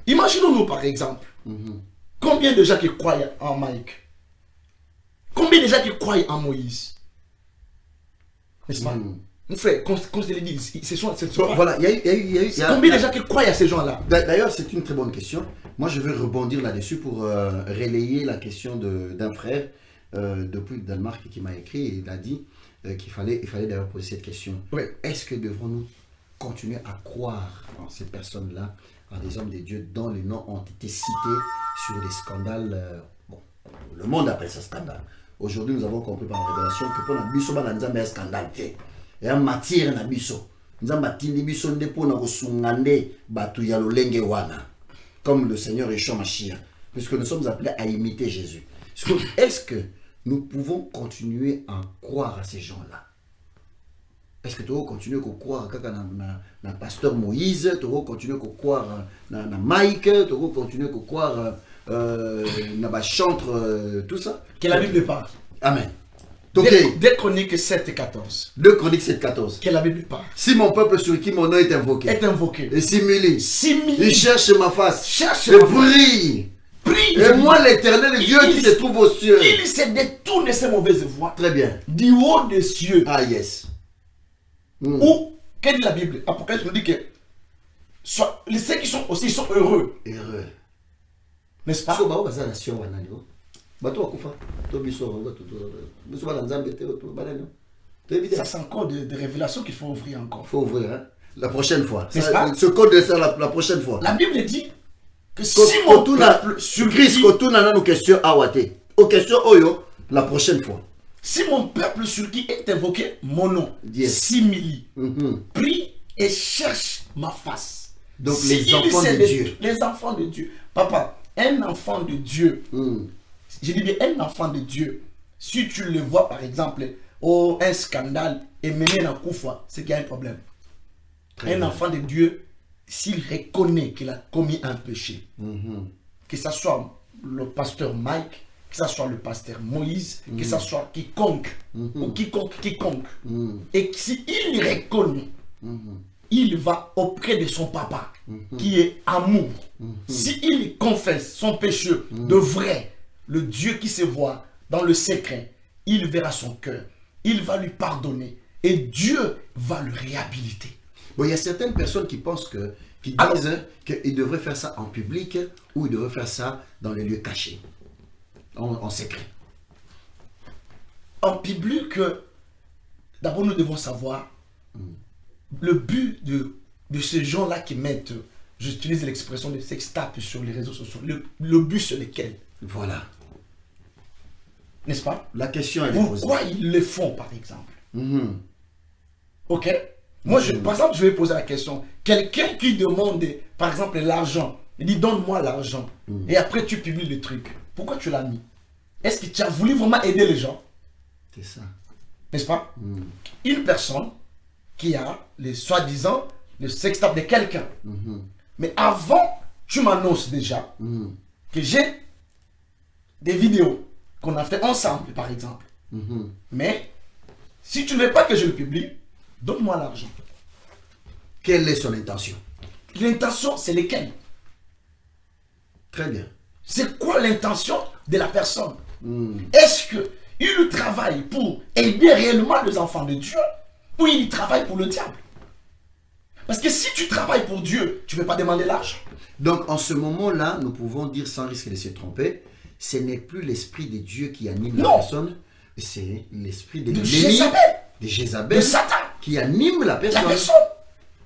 Imaginons-nous par exemple, combien de gens qui croient en Mike? Combien de gens qui croient en Moïse? N'est-ce pas? Mon frère, qu'on se le dise, Voilà, il y a combien de gens qui croient à ces gens-là? D'ailleurs, c'est une très bonne question. Moi, je vais rebondir là-dessus pour relayer la question d'un frère depuis le Danemark qui m'a écrit et il a dit qu'il fallait d'ailleurs poser cette question. Oui. Est-ce que devrons-nous continuer à croire en ces personnes-là, en des hommes de Dieu dont les noms ont été cités sur des scandales bon, le monde appelle ça scandale. Aujourd'hui, nous avons compris par la révélation que pour la biso, il y a un scandale. Il y a une matière na biso. Comme le Seigneur Yeshua Mashiach, puisque nous sommes appelés à imiter Jésus. Est-ce que nous pouvons continuer à croire à ces gens-là? Est-ce que tu vas continuer à croire à pasteur Moïse, tu vas continuer à croire à Mike, tu vas continuer à croire à chantre, tout ça? Que la Bible parle. Amen. Des Chroniques 7 et 14. 2 Chroniques 7 14. Que la Bible parle. Si mon peuple sur qui mon nom est invoqué. Et s'humilie. Il cherche ma face. Cherche et brille. Prie. Et moi l'éternel Dieu qui se trouve aux cieux. Il se détourne de ses mauvaises voies. Très bien. Du haut des cieux. Ah yes. Ou, qu'est-ce que la Bible? Apocalypse nous dit que ceux qui sont aussi sont heureux. Heureux. N'est-ce pas? Ça c'est encore des révélations qu'il faut ouvrir encore. Il faut ouvrir, hein? La prochaine fois. Ce code de ça la prochaine fois. La Bible dit que si mon peuple sur Christ, nos questions awate. Aux questions oyo, la prochaine fois. Si mon peuple sur qui est invoqué mon nom s'humilie, prie et cherche ma face. Donc les enfants de Dieu. Les enfants de Dieu. Papa, un enfant de Dieu. Je dis bien un enfant de Dieu. Si tu le vois par exemple, un scandale et mené dans Koufa, c'est qu'il y a un problème. Un enfant de Dieu, s'il reconnaît qu'il a commis un péché, que ce soit le pasteur Mike, que ce soit le pasteur Moïse, que ce soit quiconque, ou quiconque, et s'il reconnaît, il va auprès de son papa, qui est amour. S'il confesse son péché de vrai, le Dieu qui se voit dans le secret, il verra son cœur, il va lui pardonner, et Dieu va le réhabiliter. Bon, il y a certaines personnes qui pensent qui disent qu'ils devraient faire ça en public ou ils devraient faire ça dans les lieux cachés, en secret. En public, d'abord nous devons savoir le but de ces gens-là qui mettent, j'utilise l'expression de sextape sur les réseaux sociaux, le but c'est lequel? Voilà. N'est-ce pas? La question est posée. Pourquoi ils le font, par exemple? Ok? Moi, par exemple, je vais poser la question. Quelqu'un qui demande, par exemple, l'argent, il dit donne-moi l'argent. Et après, tu publies le truc. Pourquoi tu l'as mis? Est-ce que tu as voulu vraiment aider les gens? C'est ça. N'est-ce pas? Une personne qui a, soi-disant, le sextape de quelqu'un. Mais avant, tu m'annonces déjà que j'ai des vidéos qu'on a fait ensemble, par exemple. Mais, si tu ne veux pas que je le publie, donne-moi l'argent. Quelle est son intention? L'intention, c'est lesquelles? Très bien. C'est quoi l'intention de la personne? Est-ce qu'il travaille pour aider réellement les enfants de Dieu ou il travaille pour le diable? Parce que si tu travailles pour Dieu, tu ne peux pas demander l'argent. Donc, en ce moment-là, nous pouvons dire sans risque de se tromper, ce n'est plus l'esprit de Dieu qui anime la personne, c'est l'esprit de Jézabel, de Satan, qui anime la personne.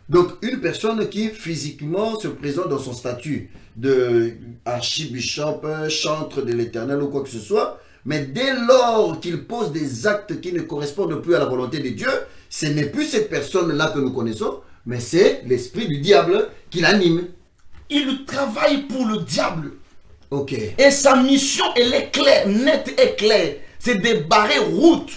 Donc, une personne qui physiquement se présente dans son statut de archibishop, chantre de l'Éternel ou quoi que ce soit, mais dès lors qu'il pose des actes qui ne correspondent plus à la volonté de Dieu, ce n'est plus cette personne-là que nous connaissons, mais c'est l'esprit du diable qui l'anime. Il travaille pour le diable. Ok. Et sa mission, elle est claire, nette et claire. C'est de barrer route,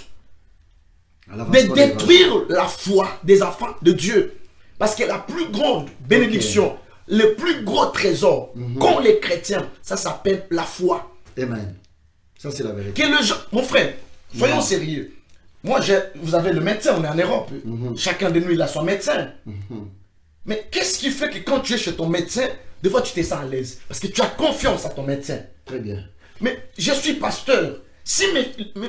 de détruire la foi des enfants de Dieu. Parce que la plus grande bénédiction, le plus gros trésor qu'ont les chrétiens, ça s'appelle la foi. Amen. Ça, c'est la vérité. Mon frère, soyons sérieux. Moi, vous avez le médecin, on est en Europe. Chacun de nous, il a son médecin. Mais qu'est-ce qui fait que quand tu es chez ton médecin, des fois tu te sens à l'aise? Parce que tu as confiance à ton médecin. Très bien. Mais je suis pasteur. Si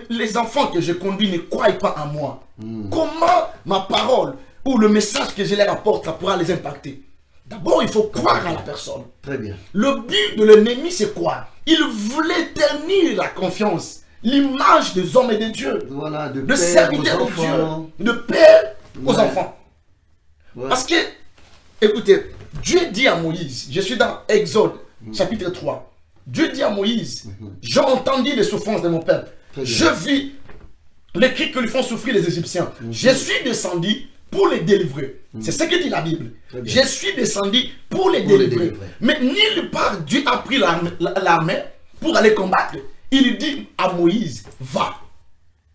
les enfants que je conduis ne croient pas en moi, comment ma parole ou le message que je leur apporte, ça pourra les impacter? D'abord, il faut croire à la personne. Très bien. Le but de l'ennemi, c'est quoi? Il voulait ternir la confiance, l'image des hommes et des dieux. Voilà, de serviteurs de Dieu, de père aux enfants. Parce que, écoutez, Dieu dit à Moïse, je suis dans Exode, chapitre 3. Dieu dit à Moïse, j'ai entendu les souffrances de mon peuple. Je vis les cris que lui font souffrir les Égyptiens. Je suis descendu pour les délivrer. C'est ce que dit la Bible. Je suis descendu pour les délivrer. Mais nulle part Dieu a pris l'armée pour aller combattre. Il dit à Moïse, va.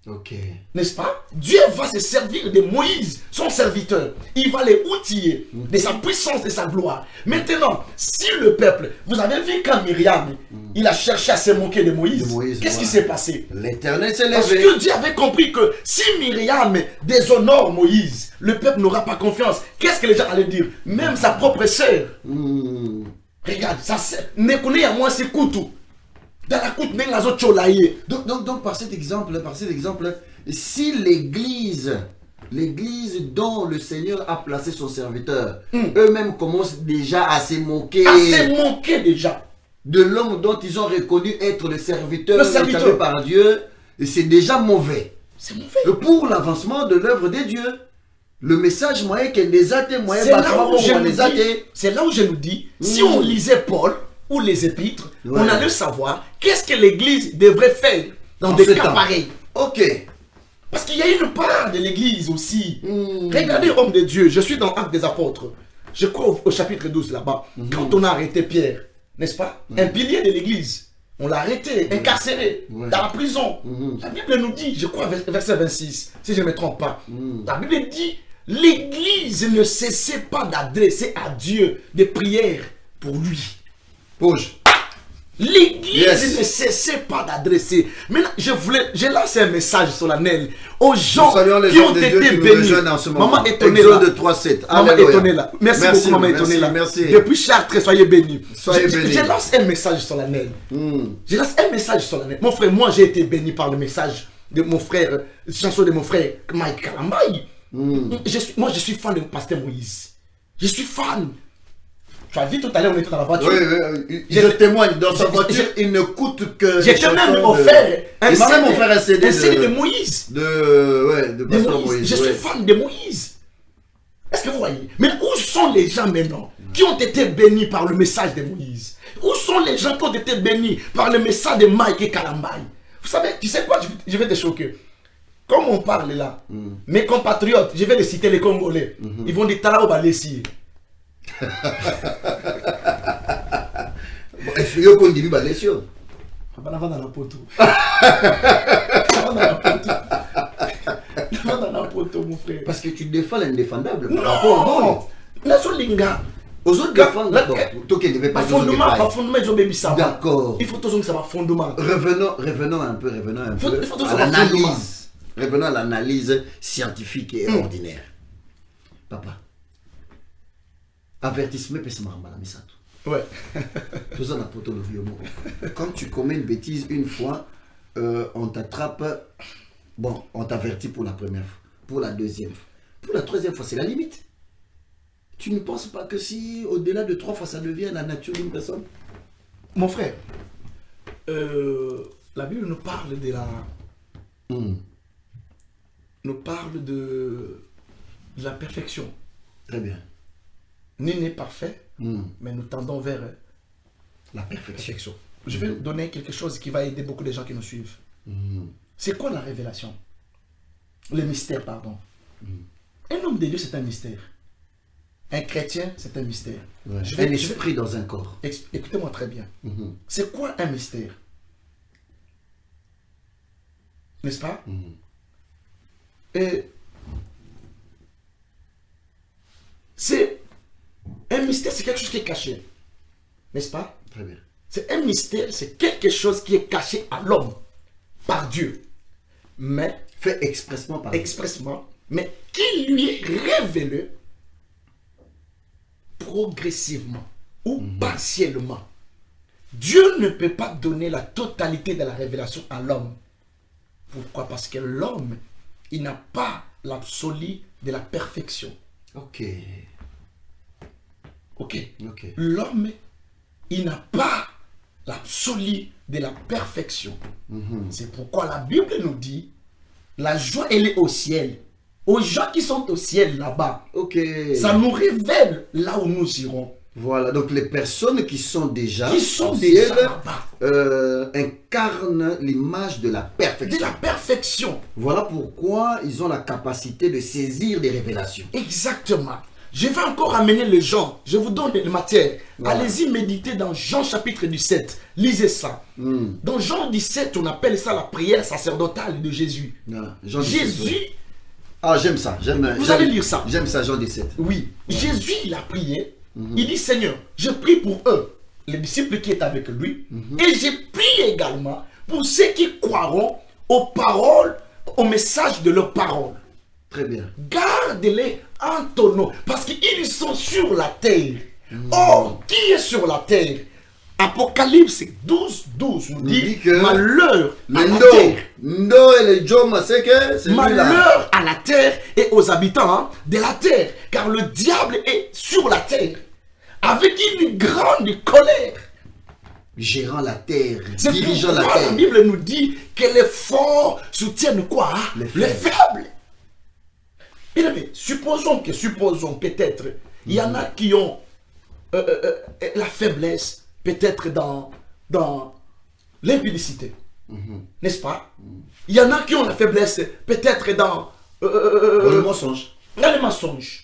Ok. N'est-ce pas? Dieu va se servir de Moïse, son serviteur. Il va les outiller de sa puissance, de sa gloire. Maintenant, si le peuple, vous avez vu quand Myriam, il a cherché à se moquer de Moïse, qu'est-ce qui s'est passé? L'Éternel s'est levé. Parce que Dieu avait compris que si Myriam déshonore Moïse, le peuple n'aura pas confiance. Qu'est-ce que les gens allaient dire? Même sa propre sœur. Regarde, ça ne connaît à moi ses couteaux. Dans la coute, même la autre donc par cet exemple, si l'église dont le Seigneur a placé son serviteur, eux-mêmes commencent déjà à se moquer. À se moquer déjà. De l'homme dont ils ont reconnu être le serviteur établi par Dieu, c'est déjà mauvais. C'est mauvais. Pour l'avancement de l'œuvre de Dieu. Le message moyen qu'elle les a été moyen. C'est là où je nous dis, si on lisait Paul, ou les épîtres, on allait savoir qu'est-ce que l'église devrait faire dans des cas pareils. Ok. Parce qu'il y a une part de l'église aussi. Regardez, homme de Dieu, je suis dans Actes des Apôtres. Je crois au chapitre 12 là-bas. Quand on a arrêté Pierre, n'est-ce pas? Un pilier de l'église. On l'a arrêté, incarcéré, dans la prison. La Bible nous dit, je crois, verset 26, si je ne me trompe pas. La Bible dit, l'église ne cessait pas d'adresser à Dieu des prières pour lui. L'église ne cessait pas d'adresser. Maintenant, je lance un message solennel aux gens qui ont été bénis. Maman étonnée là. Maman étonnée là. Merci beaucoup, maman étonnée là. Depuis Chartres, soyez bénis. Je lance un message solennel. Je lance un message solennel. Mon frère, moi j'ai été béni par le message de mon frère, chanson de mon frère Mike Kalambaï. Moi, je suis fan de pasteur Moïse. Je suis fan. Tu as dit tout à l'heure, on était dans la voiture. Oui. Je témoigne, dans sa voiture, il ne coûte que... J'ai même offert il m'a même offert un CD de Moïse. De pasteur Moïse. Je suis fan de Moïse. Est-ce que vous voyez? Mais où sont les gens maintenant qui ont été bénis par le message de Moïse? Où sont les gens qui ont été bénis par le message de Mike et Kalambaï? Vous savez, tu sais quoi? Je vais te choquer. Comme on parle là, mes compatriotes, je vais les citer les Congolais, ils vont dire Talao Balessi. Expliquez qu'on dit Balessi. Dans la poteau. Dans la poteau, mon frère. Parce que tu défends l'indéfendable. Non! Nazolinga. Aux autres défendent d'abord. Fondement, ils ont baby ça. D'accord. Il faut toujours que ça va fondement. Revenons un peu à l'analyse. Revenons à l'analyse scientifique et ordinaire. Papa, avertissement peut se marrer à la misato. Ouais. Quand tu commets une bêtise une fois, on t'attrape. Bon, on t'avertit pour la première fois, pour la deuxième fois. Pour la troisième fois, c'est la limite. Tu ne penses pas que si au-delà de 3 fois, ça devient la nature d'une personne? Mon frère, la Bible nous parle de la... nous parle de la perfection. Très bien. Nul n'est parfait, mais nous tendons vers la perfection. Je vais donner quelque chose qui va aider beaucoup de gens qui nous suivent. C'est quoi la révélation? Le mystère, pardon. Un homme de Dieu, c'est un mystère. Un chrétien, c'est un mystère. Ouais. Un esprit dans un corps. Écoutez-moi très bien. C'est quoi un mystère? N'est-ce pas? Et c'est un mystère, c'est quelque chose qui est caché. N'est-ce pas? Très bien. C'est un mystère, c'est quelque chose qui est caché à l'homme par Dieu. Mais fait expressement par expressement, mais qui lui est révélé progressivement ou partiellement. Dieu ne peut pas donner la totalité de la révélation à l'homme. Pourquoi? Parce que l'homme, il n'a pas l'absolu de la perfection. Ok. L'homme, il n'a pas l'absolu de la perfection. C'est pourquoi la Bible nous dit, la joie, elle est au ciel. Aux gens qui sont au ciel là-bas. Ça nous révèle là où nous irons. Voilà, donc les personnes qui sont déjà là-bas incarnent l'image de la perfection. De la perfection. Voilà pourquoi ils ont la capacité de saisir des révélations. Exactement. Je vais encore amener les gens. Je vous donne la matière. Voilà. Allez-y méditer dans Jean chapitre 17. Lisez ça. Dans Jean 17, on appelle ça la prière sacerdotale de Jésus. Jésus... Ah, j'aime ça. Vous allez lire ça. J'aime ça, Jean 17. Oui. Jésus, il a prié. Il dit, Seigneur, je prie pour eux, les disciples qui étaient avec lui. Et je prie également pour ceux qui croiront aux paroles, au message de leurs paroles. Très bien. Garde-les en ton nom. Parce qu'ils sont sur la terre. Or, qui est sur la terre? Apocalypse 12 nous dit que malheur à la terre. Malheur à la terre et aux habitants de la terre. Car le diable est sur la terre. Avec une grande colère. Gérant la terre, c'est dirigeant la terre. La Bible nous dit que les forts soutiennent quoi? Les faibles. Bien, mais supposons peut-être, il y en a qui ont la faiblesse, peut-être dans l'impudicité. N'est-ce pas? Il y en a qui ont la faiblesse, peut-être dans le mensonge. Dans le mensonge.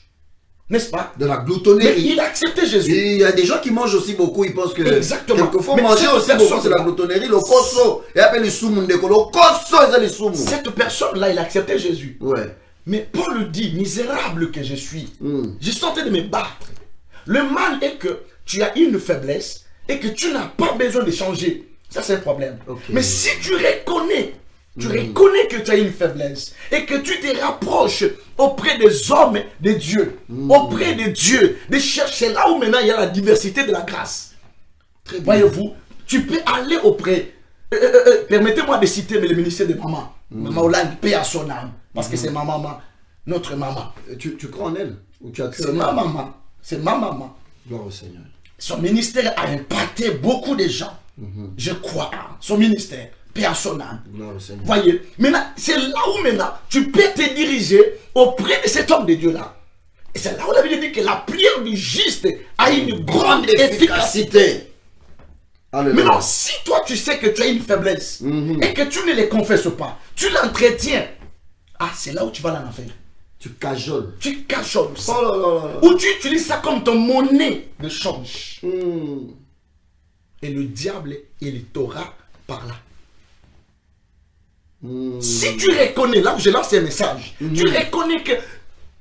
N'est-ce pas? De la gloutonnerie. Mais il a accepté Jésus. Et il y a des gens qui mangent aussi beaucoup, ils pensent que... Exactement. Quelquefois, manger aussi beaucoup, c'est la gloutonnerie. Le koso, et appelle le soumundeko. Le koso, c'est le soumou. Cette personne-là, il a accepté Jésus. Ouais. Mais Paul dit, misérable que je suis, je suis en train de me battre. Le mal est que tu as une faiblesse et que tu n'as pas besoin de changer. Ça, c'est un problème. Mais si tu reconnais que tu as une faiblesse et que tu te rapproches auprès des hommes de Dieu, auprès de Dieu, de chercher là où maintenant il y a la diversité de la grâce. Voyez-vous, tu peux aller auprès. Permettez-moi de citer le ministère de maman. Maman Hollande, paix à son âme. Parce que c'est ma maman. notre maman. Tu crois en elle? Ou tu as cru C'est en ma elle? maman. C'est ma maman. Gloire au Seigneur. Son ministère a impacté beaucoup de gens. Je crois en son ministère personnel. Gloire au Seigneur. Voyez, maintenant, c'est là où maintenant tu peux te diriger auprès de cet homme de Dieu-là. Et c'est là où la Bible dit que la prière du juste a une grande efficacité. Alléluia. Maintenant, si toi tu sais que tu as une faiblesse et que tu ne les confesses pas, tu l'entretiens, c'est là où tu vas en enfer. Tu cajoles. Tu cacholes ça. Oh là là là. Ou tu utilises ça comme ton monnaie de change. Hmm. Et le diable, il t'aura par là. Hmm. Si tu reconnais, là où je lance un message, tu reconnais que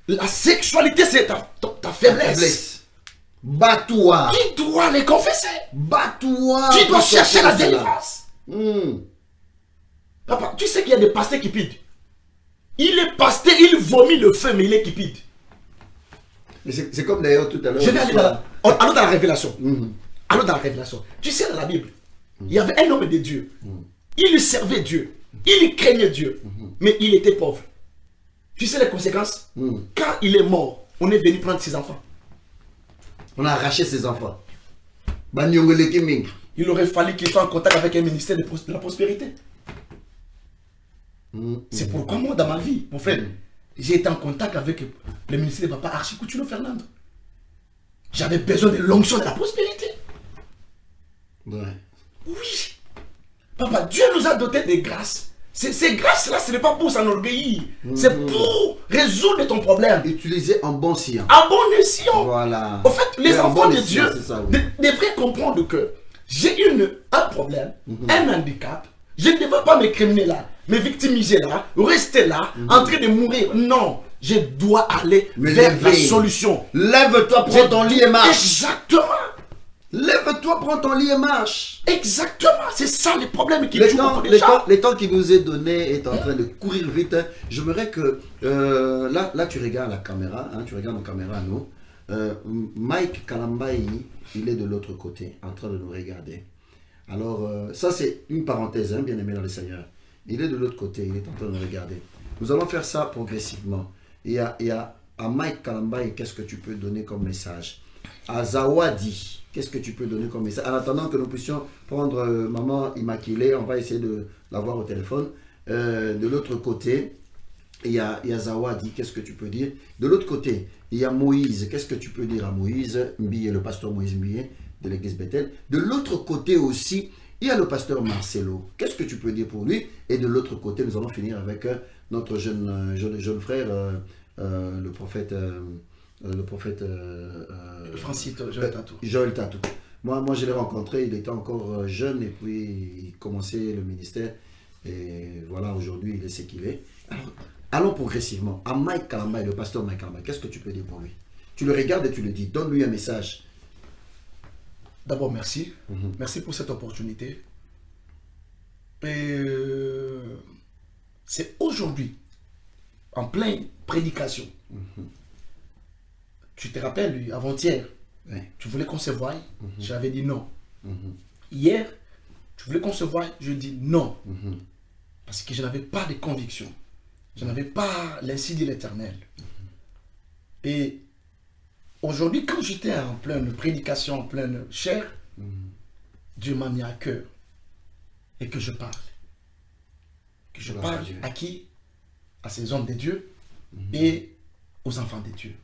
la sexualité c'est ta faiblesse. Bats-toi. Tu dois les confesser. Bats-toi. Tu dois pour chercher la sortir de cela. délivrance. Hmm. Papa, tu sais qu'il y a des pasteurs qui pident. Il est pasteur, il vomit le feu, mais il est cupide. Mais c'est comme d'ailleurs tout à l'heure. Je vais aller allons dans la révélation. Mhm. Allons dans la révélation. Tu sais, dans la Bible, il y avait un homme de Dieu. Il servait Dieu. Il craignait Dieu. Mais il était pauvre. Tu sais les conséquences? Quand il est mort, on est venu prendre ses enfants. On a arraché ses enfants. Banyongole Kiming. Il aurait fallu qu'il soit en contact avec un ministère de la prospérité. C'est pourquoi moi, dans ma vie, mon frère, j'ai été en contact avec le ministère de Papa Archie Coutinho Fernando. J'avais besoin de l'onction de la prospérité. Ouais. Oui. Papa, Dieu nous a doté des grâces. Ces grâces-là, ce n'est pas pour s'enorgueillir. C'est pour résoudre ton problème. Utilisé en bon sillon. À bon escient. Voilà. En fait, les Oui, en enfants bon de escient, Dieu c'est ça, oui. devraient comprendre que j'ai un problème, un handicap. Je ne devrais pas m'écriminer là, me victimiser là, rester là, en train de mourir. Non, je dois aller Me vers la lever. solution. Lève-toi, prends ton lit et marche. Exactement. Lève-toi, prends ton lit et marche. Exactement. C'est ça le problème qui Le tue temps, beaucoup de gens. le temps qui nous est donné est en train de courir vite. J'aimerais que, là tu regardes la caméra, hein, tu regardes nos caméras, nous. Mike Kalambayi, il est de l'autre côté, en train de nous regarder. Alors, ça c'est une parenthèse, hein, bien aimé dans le Seigneur. Il est de l'autre côté, il est en train de nous regarder. Nous allons faire ça progressivement. Et à Mike Kalambayi, qu'est-ce que tu peux donner comme message? À Zawadi, qu'est-ce que tu peux donner comme message? En attendant que nous puissions prendre Maman Immaculée, on va essayer de l'avoir au téléphone. De l'autre côté, il y a Zawadi, qu'est-ce que tu peux dire? De l'autre côté, il y a Moïse, qu'est-ce que tu peux dire à Moïse Mbiye, le pasteur Moïse Mbiye de l'église Bethel. De l'autre côté aussi, il y a le pasteur Marcelo. Qu'est-ce que tu peux dire pour lui? Et de l'autre côté, nous allons finir avec notre jeune frère, le prophète Francis Joël Tatou. Joël Tatou. Moi, je l'ai rencontré, il était encore jeune et puis il commençait le ministère. Et voilà, aujourd'hui, il est ce qu'il est. Alors, allons progressivement. À Mike Kalambayi, le pasteur Mike Kalambayi, qu'est-ce que tu peux dire pour lui? Tu le regardes et tu le dis. Donne-lui un message. D'abord, merci. Merci pour cette opportunité. Et c'est aujourd'hui, en pleine prédication. Tu te rappelles, lui, avant-hier, tu voulais qu'on se voie. J'avais dit non. Hier, tu voulais qu'on se voie. Je dis non. Parce que je n'avais pas de conviction. Je n'avais pas l'ainsi dit l'Éternel. Et aujourd'hui, quand j'étais en pleine prédication, en pleine chair, Dieu m'a mis à cœur et que je parle. Que je parle à qui? À ces hommes de Dieu et aux enfants de Dieu.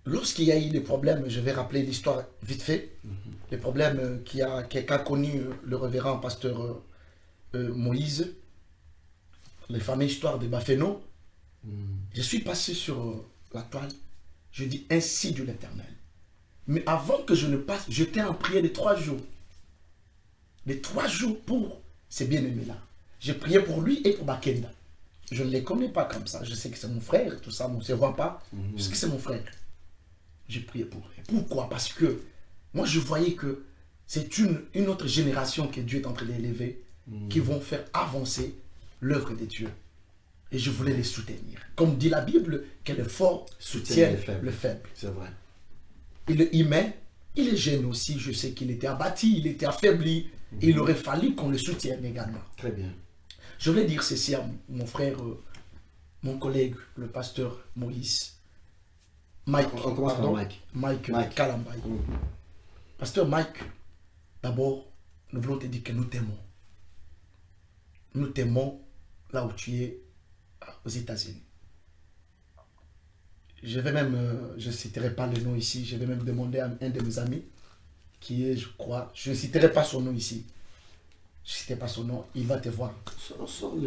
Lorsqu'il y a eu des problèmes, je vais rappeler l'histoire vite fait, les problèmes qu'a connu le révérend pasteur Moïse, les fameuses histoires de Baféno. Je suis passé sur la toile, je dis ainsi Dieu l'Éternel. Mais avant que je ne passe, j'étais en prière de 3 jours. Les 3 jours pour ces bien-aimés-là. J'ai prié pour lui et pour Bakenda. Je ne les connais pas comme ça. Je sais que c'est mon frère, tout ça, on ne se voit pas. Je sais que c'est mon frère. J'ai prié pour eux. Pourquoi? Parce que moi, je voyais que c'est une autre génération que Dieu est en train d'élever, qui vont faire avancer l'œuvre de Dieu. Et je voulais les soutenir. Comme dit la Bible, que le fort soutient le faible. C'est vrai. Il est humain, il est jeune aussi. Je sais qu'il était abattu, il était affaibli. Il aurait fallu qu'on le soutienne également. Très bien. Je voulais dire ceci à mon frère mon collègue, le pasteur Moïse. Mike. On commence par Mike. Mike Kalambay. Pasteur Mike, d'abord, nous voulons te dire que nous t'aimons. Nous t'aimons là où tu es, aux États-Unis. Je vais même, je ne citerai pas le nom ici, je vais même demander à un de mes amis, qui est, je crois, je ne citerai pas son nom ici. Je ne citerai pas son nom, il va te voir.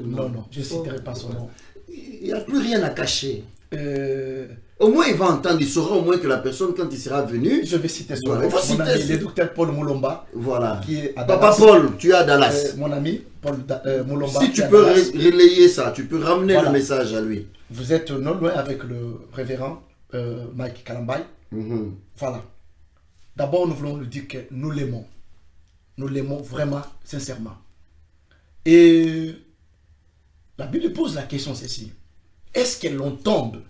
Non, je ne citerai pas son nom. Il n'y a plus rien à cacher. Au moins, il va entendre, il saura au moins que la personne, quand il sera venu... Je vais citer son nom. Mon ami, le docteur Paul Moulomba. Voilà. Qui est à Papa Paul, tu es à Dallas. Mon ami, Paul Moulomba. Si tu peux relayer ça, tu peux ramener le message à lui. Vous êtes non loin avec le révérend Mike Kalambay. Voilà. D'abord, nous voulons lui dire que nous l'aimons. Nous l'aimons vraiment, sincèrement. Et la Bible pose la question ceci. Est-ce que l'on tombe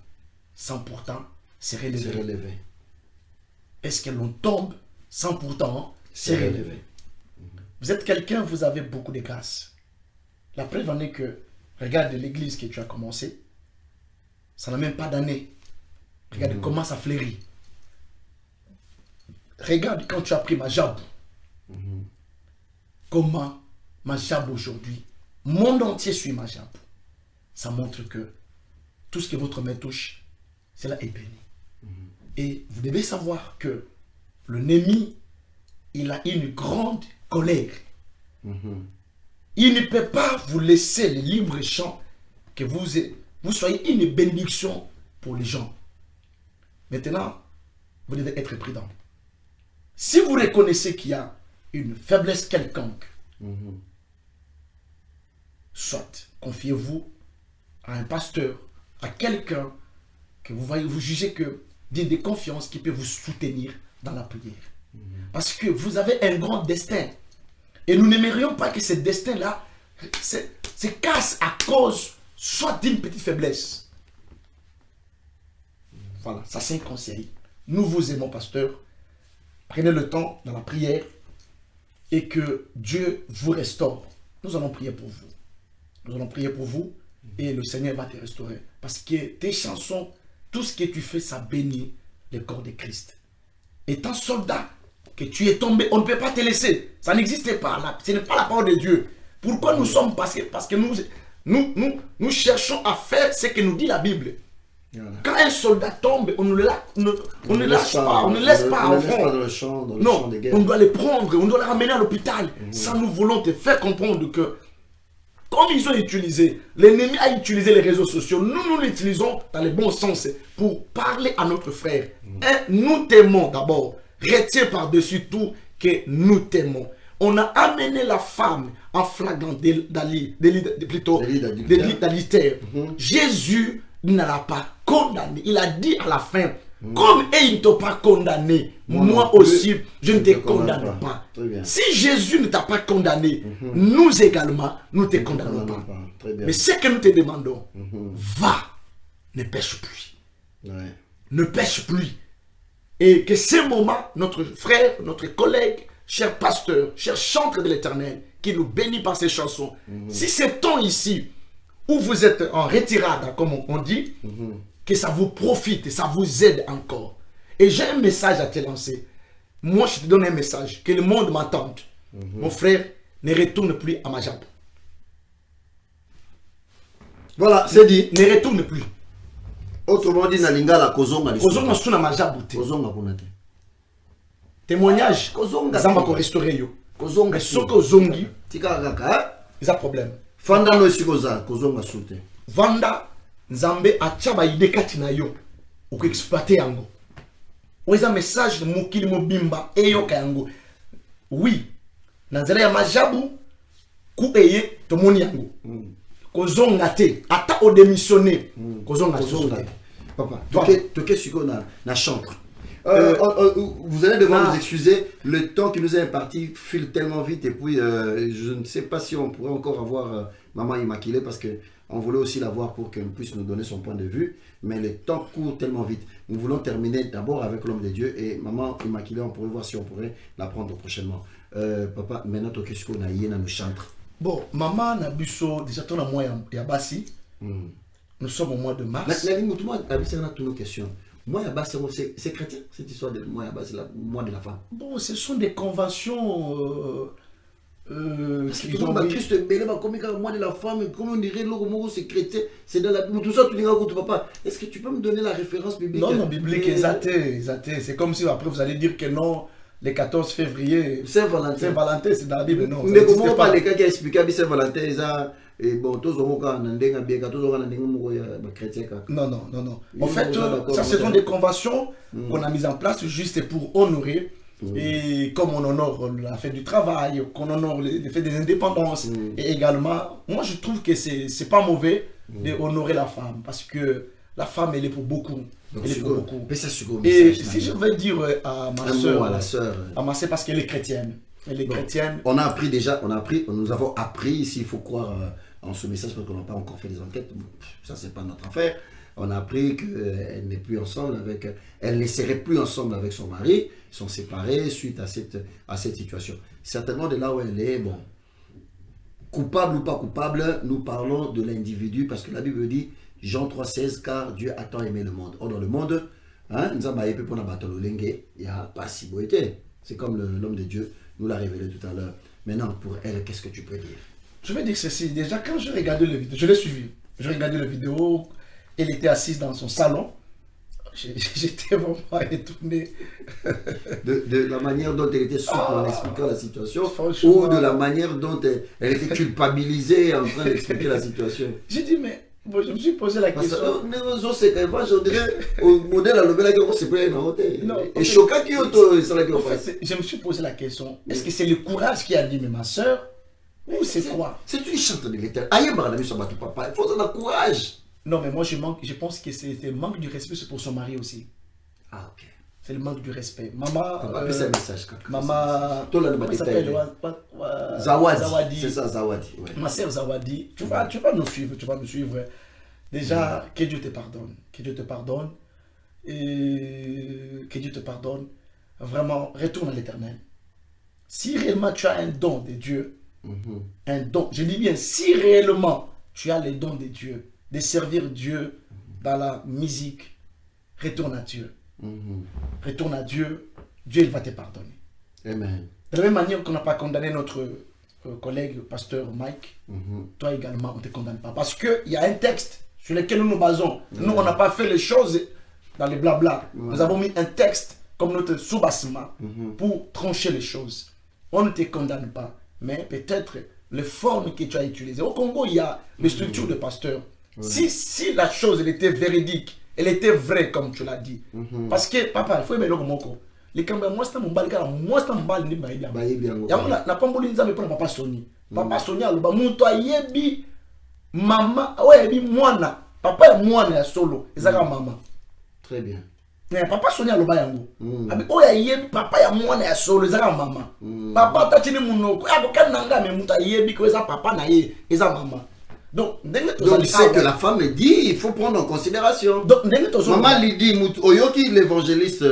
sans pourtant se relever? Est-ce que l'on tombe sans pourtant se relever? Vous êtes quelqu'un, vous avez beaucoup de grâce. La preuve en est que, regarde l'église que tu as commencé, ça n'a même pas d'année. Regarde comment ça fleurit. Regarde quand tu as pris ma jambe. Comment ma jambe aujourd'hui, monde entier suit ma jambe. Ça montre que tout ce que votre main touche, cela est béni. Et vous devez savoir que l'ennemi, il a une grande colère. Il ne peut pas vous laisser le libre champ que vous soyez une bénédiction pour les gens. Maintenant, vous devez être prudent. Si vous reconnaissez qu'il y a une faiblesse quelconque, soit confiez-vous à un pasteur, à quelqu'un que vous jugez que digne de confiance qui peut vous soutenir dans la prière. Parce que vous avez un grand destin. Et nous n'aimerions pas que ce destin-là se casse à cause soit d'une petite faiblesse. Voilà, ça c'est un conseil. Nous vous aimons, pasteur. Prenez le temps dans la prière et que Dieu vous restaure. Nous allons prier pour vous. Nous allons prier pour vous et le Seigneur va te restaurer. Parce que tes chansons, tout ce que tu fais, ça bénit le corps de Christ. Étant soldat, que tu es tombé, on ne peut pas te laisser. Ça n'existe pas là. Ce n'est pas la parole de Dieu. Pourquoi nous sommes passés? Parce que nous cherchons à faire ce que nous dit la Bible. Voilà. Quand un soldat tombe, on ne le lâche pas, on ne laisse pas au fond. Non, on doit les prendre, on doit les ramener à l'hôpital. Ça, nous voulons te faire comprendre que, comme ils ont utilisé, l'ennemi a utilisé les réseaux sociaux, nous l'utilisons dans le bon sens pour parler à notre frère. Et nous t'aimons d'abord. Retiens par-dessus tout que nous t'aimons. On a amené la femme en flagrant délit d'adultère. Jésus ne l'a pas condamné. Il a dit à la fin, comme ils ne t'ont pas condamné, moi aussi, je ne te condamne pas. Si Jésus ne t'a pas condamné, nous également, nous ne te condamnons pas. Mais ce que nous te demandons, va, ne pêche plus. Ne pêche plus. Et que ce moment, notre frère, notre collègue, cher pasteur, cher chanteur de l'Éternel, qui nous bénit par ses chansons, si c'est temps ici, où vous êtes en retirade, comme on dit, que ça vous profite et ça vous aide encore. Et j'ai un message à te lancer. Moi, je te donne un message, que le monde m'entende. Mon frère, ne retourne plus à ma jambe. Voilà, c'est dit. Ne retourne plus. Autrement dit, Nalinga la kozonga. Kozonga suna ma jambe. Kozonga kunate. Témoignage. Kozonga. Zamba ko restaurer yo. Kozonga. Soko zongi. Tika kaka. Ils ont problème. Fanda no sikoza kozonga sute. Vanda Nzambe achaba ide kati na yo. Uko exploiter yango. Oza message mukili mobimba eyo kayango. Oui. Nanzela ya majabu ku eye tomoni yango. Kozonga te ata o démissionner. Kozonga zonga. Papa, toke siko na chantre. Vous allez devoir nous excuser, le temps qui nous est imparti file tellement vite et puis je ne sais pas si on pourrait encore avoir Maman Immaculée parce qu'on voulait aussi la voir pour qu'elle puisse nous donner son point de vue, mais le temps court tellement vite. Nous voulons terminer d'abord avec l'homme de Dieu et Maman Immaculée, on pourrait voir si on pourrait la prendre prochainement. Papa, maintenant, qu'est-ce qu'on a yé dans le chantre? Bon, Maman Nabuso, déjà ton amour ya basi, Nous sommes au mois de mars. Moi, toutes nos questions. Moi, c'est chrétien, cette histoire de moi, c'est le mois de la femme. Bon, ce sont des conventions. Parce que tout le monde Christ, comme le mois de la femme, comme on dirait, c'est chrétien, c'est dans la Bible. Tout ça, tu dis, papa, est-ce que tu peux me donner la référence biblique? Non, biblique, athée. C'est comme si après vous allez dire que non, le 14 février. Saint-Valentin. Saint-Valentin, c'est dans la Bible, non. Mais comment pas les cas qui expliquent Saint-Valentin, et bon, tous les chrétiens. Non. En fait, ça, ce sont des conventions qu'on a mises en place juste pour honorer. Et comme on honore la fête du travail, qu'on honore les fêtes des indépendances, et également, moi je trouve que c'est pas mauvais d'honorer la femme, parce que la femme elle est pour beaucoup. Elle est pour beaucoup. Et si je vais dire à ma soeur, parce qu'elle est chrétienne, On a appris déjà, nous avons appris, ici il faut croire en ce message parce qu'on n'a pas encore fait des enquêtes, ça c'est pas notre affaire. On a appris qu'elle n'est plus ensemble elle ne serait plus ensemble avec son mari. Ils sont séparés suite à cette situation. Certainement de là où elle est, bon, coupable ou pas coupable, nous parlons de l'individu parce que la Bible dit, Jean 3,16, car Dieu a tant aimé le monde. Or dans le monde, il n'y a pas si beau été. C'est comme l'homme de Dieu nous l'a révélé tout à l'heure. Maintenant, pour elle, qu'est-ce que tu peux dire? Je vais dire ceci. Déjà, quand je regardais le vidéo, je l'ai suivi. Je regardais la vidéo. Elle était assise dans son salon. J'étais vraiment étonné. De la manière dont elle était souple en expliquant la situation, ou de la manière dont elle était culpabilisée en train d'expliquer la situation. J'ai dit, mais bon, je me suis posé la question. Je me suis posé la question, est-ce que c'est le courage qui a dit, mais ma soeur, ou c'est quoi? C'est une chante de l'éternel. Il faut avoir courage. Non, mais moi je pense que c'est le manque du respect pour son mari aussi. Ah, ok. C'est le manque du respect. Maman. C'est un message. Maman. Comment s'appelle Zawadi. C'est ça, Zawadi. Ouais. Ma sœur Zawadi. Tu vas nous suivre. Déjà, que Dieu te pardonne. Que Dieu te pardonne. Et que Dieu te pardonne. Vraiment, retourne à l'éternel. Si réellement tu as un don de Dieu, un don, je dis bien, si réellement tu as les dons de Dieu, de servir Dieu dans la musique, retourne à Dieu. Retourne à Dieu, Dieu il va te pardonner. Amen. De la même manière qu'on n'a pas condamné notre collègue, pasteur Mike, toi également on ne te condamne pas. Parce qu'il y a un texte sur lequel nous nous basons. Nous on n'a pas fait les choses dans les blabla. Nous avons mis un texte comme notre soubassement pour trancher les choses. On ne te condamne pas, mais peut-être les formes que tu as utilisées. Au Congo, il y a les structures de pasteurs. Si la chose elle était véridique, elle était vraie comme tu l'as dit. Parce que, papa, il faut aimer le moko. Les caméras, moi, c'est mon bal, moi, c'est mon bal, ni baïbia. Y'a n'a pas voulu dire pour papa Sony. Papa Sony, alors, bah, mon toi, yebi, maman, ouais, yebi, moana. Papa, moana, solo. Et ça, maman. Très bien. Mais papa Sony, alors, bah, yango. Abi, oh, yebi, papa, ya moana, solo, et ça, maman. Papa, t'as tenu mon nom. Ah, quand nanga, mais mon toi, yebi, que ça, papa, na ye, et ça, maman. Donc, c'est que la femme dit, il faut prendre en considération. Maman Lydie, Oyoki, l'évangéliste,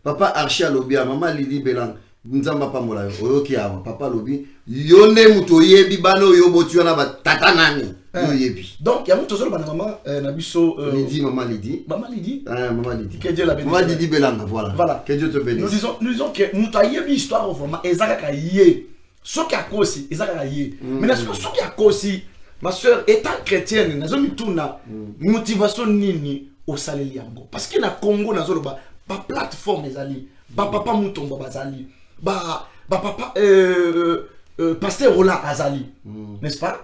papa Archie Alobia, maman Lydie Belang, Nzamba Pamola, Oyoki Ava, papa Lobi, Yone Mutoyebi, Bano Yobotuana, Tatanani, Yoyebi. Donc, il y a beaucoup de maman, Nabiso. Lydie, maman Lydie. Maman Lydie. Maman Lydie. Que Dieu la bénisse. Maman Lydie Belang, voilà. Que Dieu te bénisse. Nous disons que Mutoyebi, histoire, vraiment, Ezaka Yé. Ce qui a causé, ils ont gagné. Mais ce qui a causé, ma soeur, étant chrétienne, nous avons une motivation nini au salaire yango. Parce que na Congo, nous avons une plateforme les alliés, papa Moutomba bazali, papa pasteur Roland Azali, n'est-ce pas?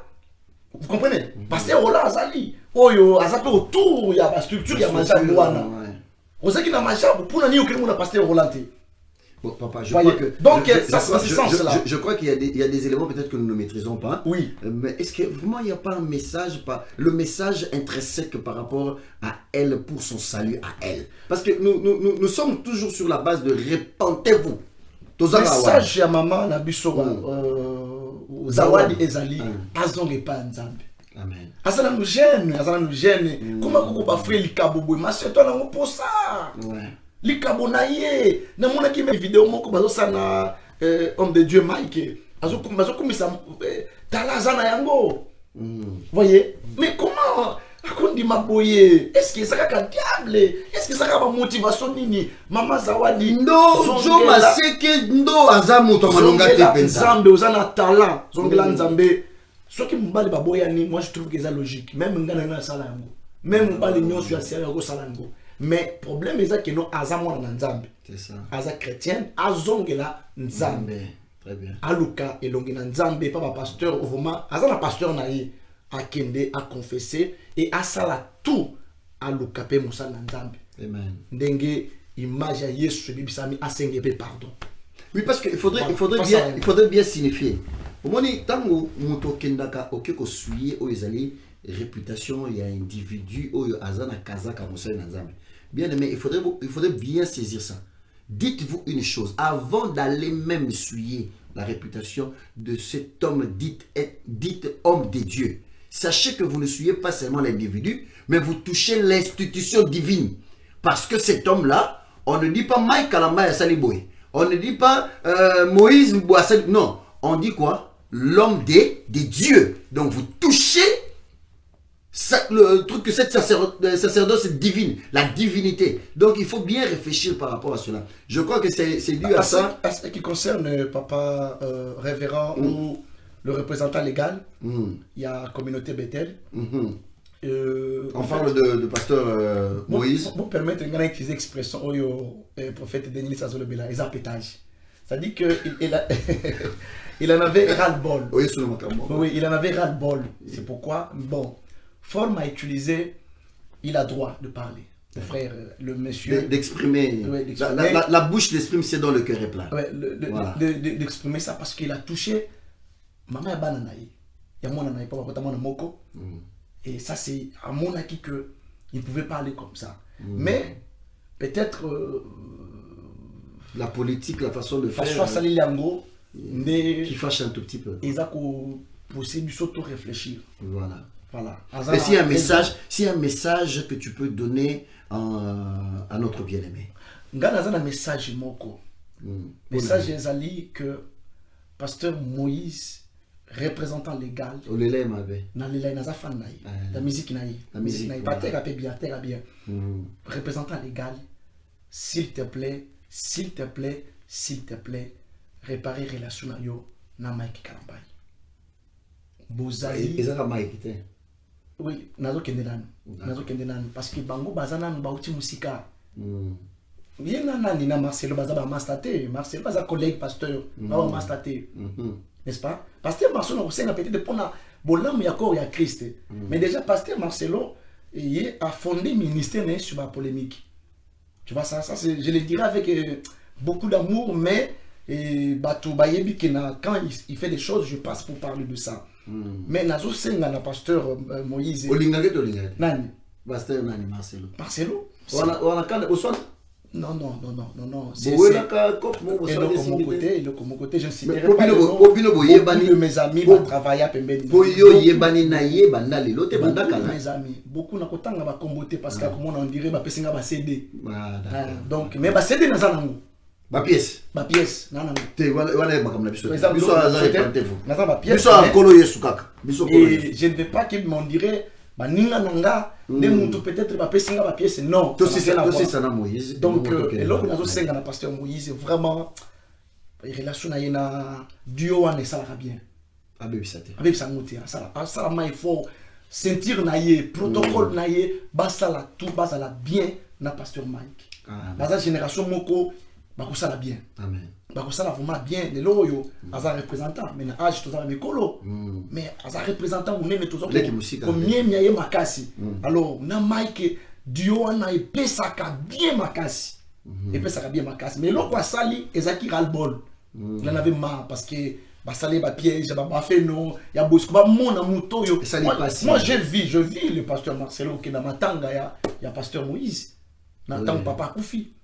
Vous comprenez? Pasteur Roland Azali, oyo azape autour, il y a la structure, il y a majab wana. Vous savez qu'il y a majab pour l'année auquel on a pasteur Roland. Bon, papa, je crois que donc, je crois qu'il y a des éléments peut-être que nous ne maîtrisons pas. Oui. Mais est-ce que vraiment il n'y a pas un message, le message intrinsèque par rapport à elle pour son salut à elle? Parce que nous sommes toujours sur la base de repentez-vous. Message à maman Nabiso Zawadi Ezali, Azonge pa Nzambe. Amen. Azana nous gêne. Comment vous pouvez faire le kabobo? Ma soeur, toi, on pour ça. Ouais. Likabonaye na mona ki me vidéo moko bazo sana homme de Dieu Mike bazo kumisa talazana yango Voyez? Mais comment Akundi Maboye, est-ce que ça a un diable? Est-ce que ça a une motivation nini? Maman Zawadi. Non, je maseke ndo azamu to malonga te pensa. Zambe ozana talent. Zongela nzambe. Ce qui m'bali baboya ni, moi je trouve que c'est logique. Même ngana na sala yango. Même m'bali nyonso ya sérieux ko sala yango. Mais problème est que non azamu na nzambe. C'est ça. Aza chrétien, azongela nzambe. Très bien. Aluka elongena nzambe papa pasteur vraiment azana pasteur na ye. A kende, à confesser et à sala tout à l'okapé moussa nzambe. Amen. Ndenge image ya Yesu bibisami asengepe pardon. Oui, parce qu'il faudrait bien signifier. Au moment où tango muto kendaka okeko suye o ezali réputation il y a individu o azana kazaka moussa nzambe. Bien aimé, il faudrait bien saisir ça. Dites-vous une chose, avant d'aller même suyer la réputation de cet homme dit homme de Dieu. Sachez que vous ne suivez pas seulement l'individu, mais vous touchez l'institution divine. Parce que cet homme-là, on ne dit pas Mike Kalamba Saliboy. On ne dit pas Moïse Mbouassel. Non, on dit quoi? L'homme des dieux. Donc vous touchez le truc que cette sacerdoce divine, la divinité. Donc il faut bien réfléchir par rapport à cela. Je crois que c'est dû à ça. À ce qui concerne papa révérend ou le représentant légal, il y a la communauté Bethel. On parle de pasteur Moïse. Pour permettre de utiliser l'expression au prophète Denis Sazolobela, les appétages. C'est-à-dire qu'il en avait ras-le-bol. Oui, il en avait ras-le-bol. C'est pourquoi, bon, forme à utiliser, il a droit de parler. Le frère, le monsieur. D'exprimer. La bouche l'exprime, c'est dans le cœur est plein. D'exprimer ça parce qu'il a touché. Maman ya bana naï, ya mona naï papa kota mona moko. Et ça c'est à mon acquis que il pouvait parler comme ça. Mais peut-être la politique, la façon de faire qui fâche un tout petit peu. Ils ont possible s'auto-réfléchir. Voilà. Mais s'il y a un message que tu peux donner à notre bien-aimé. Ngana un message moko. Message ezali que pasteur Moïse représentant légal la musique représentant légal, s'il te plaît réparer relation na yo na Mike Kalamba bozali ezaka Mike te oui nazo kende nan parce que bango bazana bauti musika yena nani na Marcelo bazaba mastaté Marcelo baza collègue pasteur ba mastaté n'est-ce pas? Pasteur Marcelo, on a peut-être pour bolam ya corps ya Christ. Mais déjà pasteur Marcelo il a fondé le ministère sur la polémique. Tu vois ça je le dirais avec beaucoup d'amour, mais quand il fait des choses, je passe pour parler de ça. Mais nazo senga na pasteur Moïse. Nani? Pasteur nani Marcelo. Marcelo? Non. C'est mon côté, je ne citerai pas beaucoup de mes amis vont travailler à Pembeni. Mes amis, beaucoup n'a pas de comboté parce que comme on dirait, on va CD. Donc, mais CD n'a pas ma pièce. Je ne veux pas qu'il m'en dirait. Peut-être ma pièce non. Donc là on a senga na pasteur Moïse vraiment relation na duo ane ça va bien. Avec ça monter ça il faut sentir na yé protocole na yé basala tout basala bien na pasteur Mike. La génération moko bakosala bien. Amen. Bakosala vraiment bien les loyo as un représentant mais na âge tout ça mikolo mais as un représentant on est toujours comme miemia ye makasi. Alors na Mike duo na epesaka bien makasi. Epesaka bien makasi mais loko asali ezaki ras-le-bol. Il en avait marre parce que basale ba piège ba fait non ya bosco ba mona muto yo. Moi je vis le pasteur Marcelo qui na matanga ya pasteur Moïse. Natang papa kufi.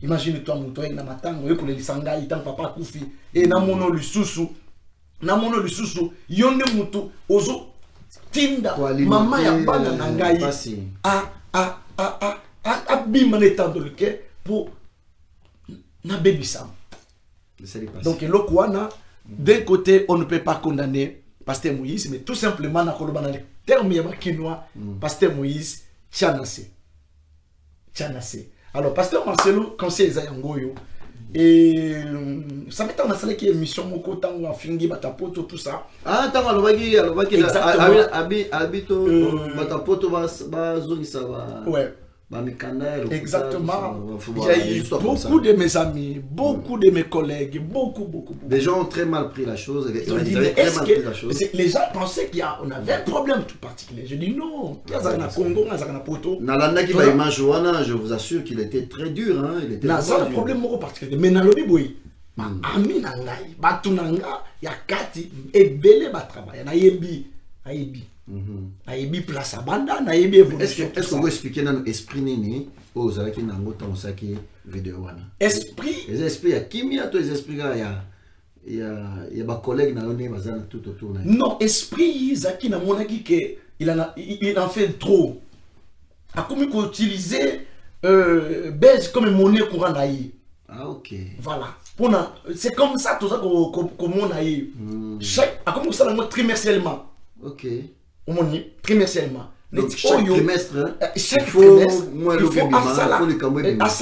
Imagine toi muto na matanga yo koleli sangai tant papa kufi et na mono lisusu yonde muto ozo tinda mama ya bana na ngai bima n'étant dans le cœur pour na baby sam. Donc l'okwana d'un côté on ne peut pas condamner Pasteur Moïse, mais tout simplement, dans le terme quinois, Pasteur Moïse, Tchanase. Alors, Pasteur Marcelo, conseil Zayangoyo, et ça m'étonne dans cette émission, mon côté, on a fini, batapoto, tout ça. Ah, t'as alobaki, Exactement. habito, batapoto, bazoni, ça va. Ouais. Exactement. Il y a eu beaucoup de mes amis, beaucoup de mes collègues, beaucoup. Les gens ont très mal pris la chose. Ils ont dit, mais est-ce que les gens pensaient qu'on avait un problème tout particulier? Je dis non. Il y a un Congo, il y a un Poto. Nalanda qui va imaginer, je vous assure qu'il était très dur. Il était un problème particulier. Mais dans le biboui, ami nangai, batunanga, ya kati, ebele ba travail, na yebi. Ayebi place à banda, na yebi évolution. Est-ce que vous expliquez dans l'esprit nini aux alaki nango tansaki vidéo wana? Esprit. Les esprits ya kimia to les esprits il y a ba collègue na yone bazana tout autour na. Non, esprit zaki na monaki que il en fait trop. A comme qu'on utilisait base comme monnaie courante naïe. Ah OK. Voilà. C'est comme ça tout ça comme on a eu. Chaque a comme ça le trimestriellement. OK. Trimestriellement. Donc, chaque trimestre, chaque il faut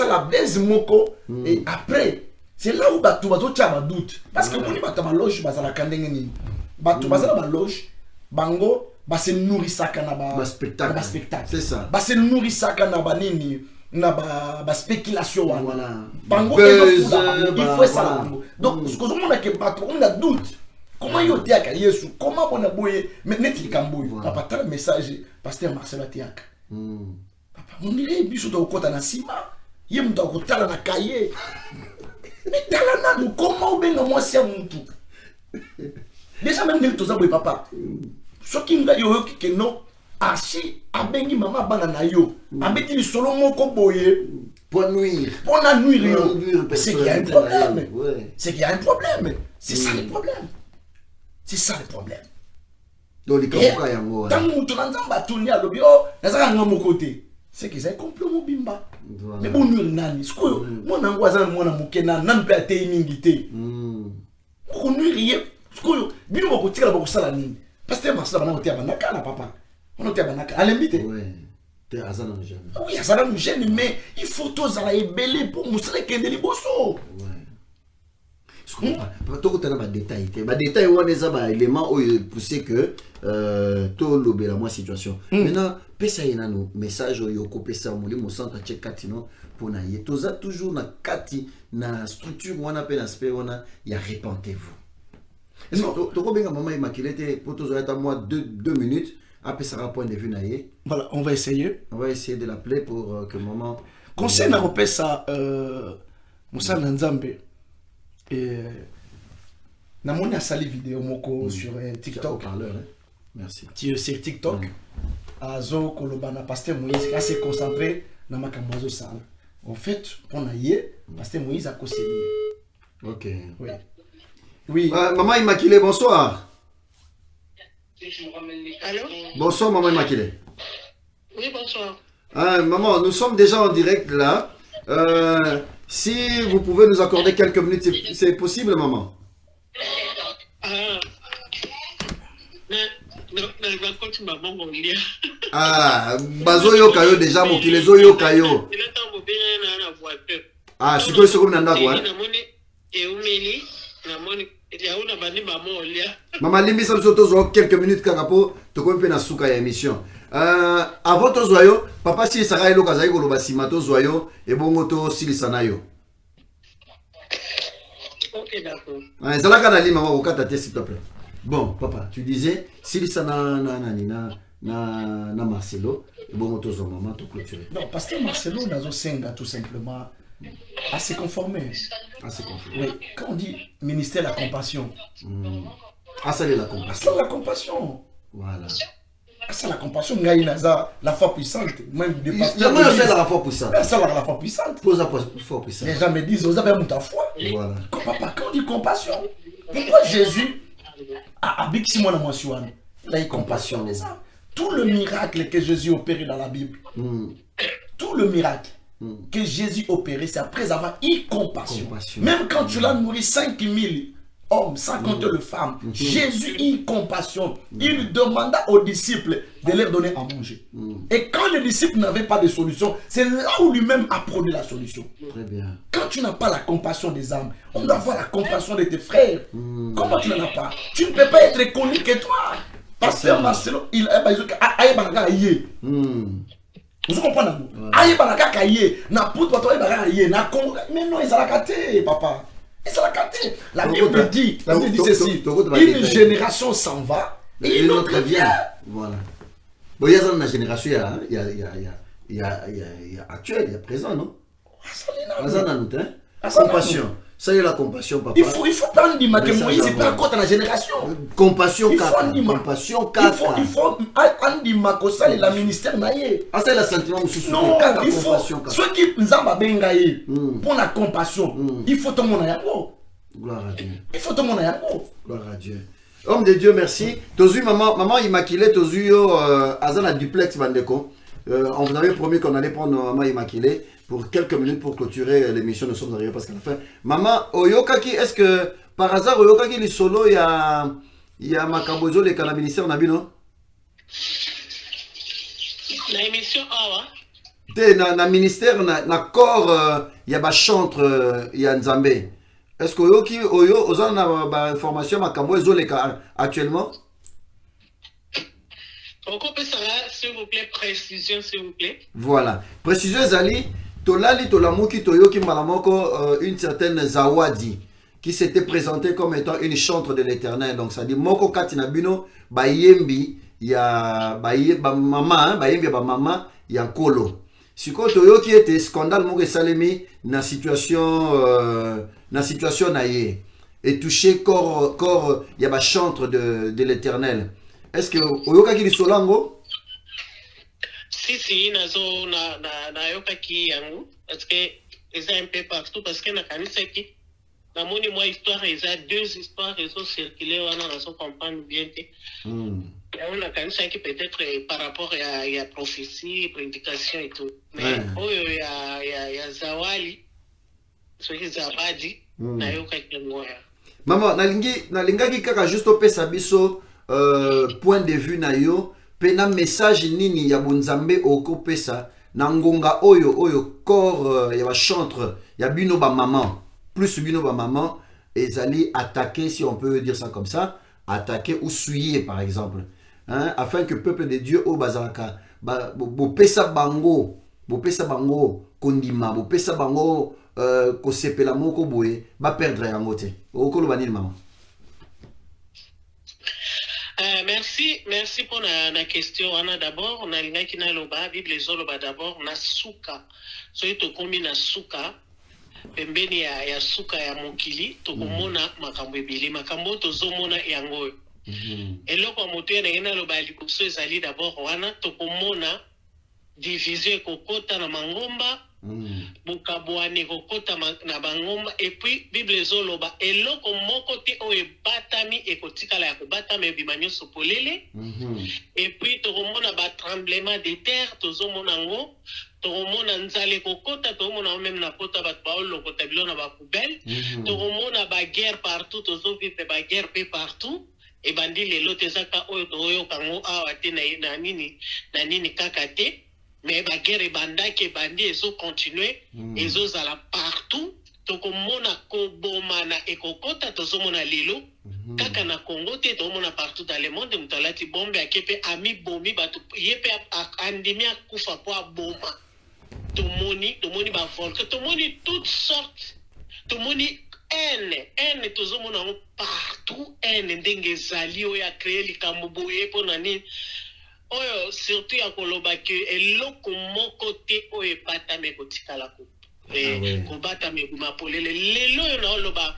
la baisse moko et après c'est là où tu vas te doute parce que quand tu vas loge tu vas la kandengeni tu vas la loge bango va se nourrir ça kana ba spectacle c'est ça va se nourrir ça kana ba nini na ba spéculation voilà bango il faut ça donc ce que on a que on a doute. Comment yo tiaka Yesu? Comment on a boyé? Mais net il camboy. Papa t'as le message pasteur Marcelo tiaka. Papa on dirait biso to kota na sima. Ye mtu akotala na kaye. Mais tala na comment benga moi sia muntu. Déjà même nil toza boy papa. Soki nga yo ki no ashi abengi mama bana na yo. Abeti li solo moko boyé. Pour nuire. Pour la nuire. C'est qu'il y a un problème. C'est qu'il y a un problème. C'est ça le problème. C'est ça le problème. Donc, les campagnes, tant que tu as tourné à l'obio, tu as un côté. C'est qu'ils ont compris mon bimba. Mais bon, nous, nani. Ce que moi, je suis un peu nan pe ate imingité. On nous rien. Ce que bino mo kotira ba kusala nini. Parce que Marcelo bana otia banaka na papa. On otia banaka. Alembite. Ouais. T'es azana no jeune. Oui, azana no jeune mais il faut tous ala ebele pour mousser kende liboso. Ouais. Tout le détail. Les détails, on est un élément où il poussé que tout le la moi situation. Maintenant, pesa ina no message au yoko pesa muli mo centre check katino pour na yé. Toza toujours na kati na structure on appelle aspect on a ya répentez-vous. Est-ce que tu bien maman immaculée pour tous à moi 2 minutes après ça point de vue na yé. Voilà, on va essayer. On va essayer de l'appeler pour que maman conseil na repesa Moussa Nzambe. Et na moni a sali vidéo moko sur TikTok parleur hein? Merci sur TikTok azo kolobana pasteur Moïse a se concentré na makambo azo sala en fait pour na yé pasteur Moïse a conseillé. OK oui maman Immaculée bonsoir. Allô? Bonsoir maman Immaculée. Oui bonsoir. Maman nous sommes déjà en direct là. Si vous pouvez nous accorder quelques minutes, c'est possible, maman? Bazoyo kayo déjà, mokilezo yo kayo. C'est quoi ce que vous n'avez pas? Maman, limbi ça nous quelques minutes kakapo, to ko mpe na suka ya émission. Avant to zoyo, papa si saka elo kazai ko loba sima to zoyo e bongo to silisana yo. OK d'accord. Zalaka na lima ko kata s'il te plaît. Bon, papa, tu disais silisana na Marcelo e bongo to zo maman to clôturer. Non, parce que Marcelo nazo senga tout simplement à se conformer. Oui, quand on dit ministère de la compassion. Ça c'est la compassion. C'est la compassion. Voilà. C'est la compassion. La foi puissante. Même des pasteurs. C'est la foi puissante. C'est la foi puissante. Pose la foi puissante. Les gens me disent, vous avez ta foi. Voilà. Papa, quand on dit compassion, pourquoi Jésus a habité mon amour? Il a eu compassion les gens. Tout le miracle que Jésus opérait dans la Bible, tout le miracle que Jésus opérait, c'est après avoir eu compassion. Même quand tu l'as nourri 5000, hommes, 50 le femmes. Jésus eut compassion. Il demanda aux disciples de leur donner à manger. Et quand les disciples n'avaient pas de solution, c'est là où lui-même a produit la solution. Très bien. Quand tu n'as pas la compassion des âmes, on doit avoir la compassion de tes frères. Comment tu n'en as pas? Tu ne peux pas être connu que toi. Pasteur Marcelo, il a dit vous comprenez? Aïe banaka kaye na poutre toi banaka kaye na Congo mais non ils ont la caté papa ils ont la caté la Bible dit ceci une génération s'en va et une autre vient voilà bon il y a une génération il y a actuel il y a présent non compassion ça y est la compassion papa il faut prendre du matin Moïse c'est pas encore dans la génération compassion 4 compassion 4 il faut andi makosala la ministère naie c'est le sentiment non il faut ceux qui nzamba bengaye pour la compassion il faut tout mon yango gloire à Dieu il faut tout mon yango gloire à Dieu homme de Dieu merci tozu maman immaculée tozu yo azana duplex bandeko on vous avait promis qu'on allait prendre maman immaculée pour quelques minutes pour clôturer l'émission. Nous sommes arrivés presque à la fin. Maman, Oyokaki, est-ce que par hasard, Oyokaki, les solos, il y a Makabozo, les ministère Nabino? La émission Awa? Na ministère, na corps, il y a chantre, il y a Nzambe. Est-ce que Oyoki, Oyo, Ozan a information Makabozo, les actuellement? On peut savoir, s'il vous plaît, précision, s'il vous plaît. Voilà. Précision, Zali. Tolali Tolamuki Toyoki Malamoko, une certaine Zawadi, qui s'était présentée comme étant une chantre de l'Éternel. Donc ça dit Moko Katinabino, Bayembi, il y a maman, Bayembi, maman, il y a Kolo. Si Toyoki était scandale, Moko Salemi, na situation naïe, et touché corps, il y a chantre de l'Éternel. Est-ce que Oyoka qui solango? Si na yoka ki yangu parce que ils un peu partout parce que na kanisa ki na moni moi histoire ils a deux histoires ils ont circulé on a comprendre bien que on a kanisa qui peut-être par rapport à prophétie prédication et tout mais il y a zawali ce qui zawadi na yoka ki ngoya maman nalingaki kaka juste opesa biso point de vue na yo pena message nini ya bonzambe oko pesa na ngonga oyo corps ya ba chantre ya bino ba maman plus bino ba maman ezali attaquer si on peut dire ça comme ça attaquer ou souiller par exemple hein, afin que peuple de Dieu au bazalaka bo pesa bango kondima bo pesa bango ko sepela moko boye ba perdre yango te okolo banini maman. Merci pour la question. On a d'abord, on a l'ingé qui n'a l'oba, Bible les oloba d'abord, na suka. So to komi na suka, pembeni ya suka ya mokili, to komona makambo ebele, makambo to zomona yango. Eloko moto ya ngena loba likoso ezali d'abord wana to komona division kokota na mangomba. Bukabwane kokota na bangomba et puis Bible zoloba eloko moko te o ebatami ekotikala ya kobatama ebimanyo sopolele et puis tokomona ba tremblement de terre tozomona ngo tokomona nzale kokota tokomona même na kota ba baolokota bilona ba poubelle tokomona ba guerre partout tozovivre ba guerre pe partout et bandi lelo tezaka oyo toyo kango awa te na nini kaka te. Mais la guerre est bandaki et bandi ils ont continué ils ont à partout tokomona kobomana ekokota tozomona lelo kaka na Congo te tomona partout dans le monde mutalati bombe akepe ami bomi batu yepe andimi akufa po aboma tomoni ba volcan tomoni toutes sortes tomoni haine tozomona partout haine ndenge zali oyo a créé likambo boye po nani oyo surtout ya koloba ke eloko moko te oyo epatame kotikala ko kobatame mapolele lelo oyo na oloba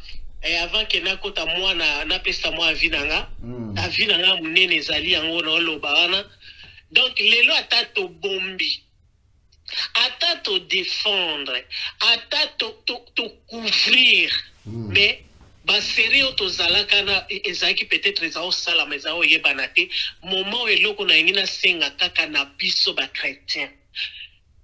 avant ke nakota mwana napesa mwa avi nanga monene ezali yango na oloba wana donc lelo ata tobombi ata todéfendre ata tocouvrir mais baseri oyo tozalaka na ezalaki peut-être eza osalama eza oyebana te moment oyo eloko na yengi nasenga kaka na biso bachrétien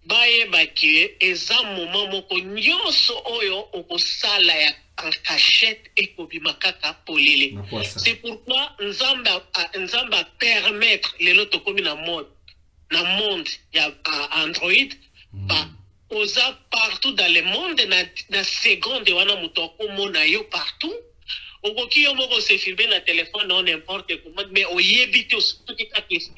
bayeba ke eza moment moko nyonso oyo okosala ya en cachette et kobimakaka polele. C'est pourquoi Nzamba permettre les lots comme na monde y a Android bah osa partout dans le monde na seconde wana mutoko mona yo partout. Okoki yo moko se filmer na téléphone non n'importe comment mais oyebi te tout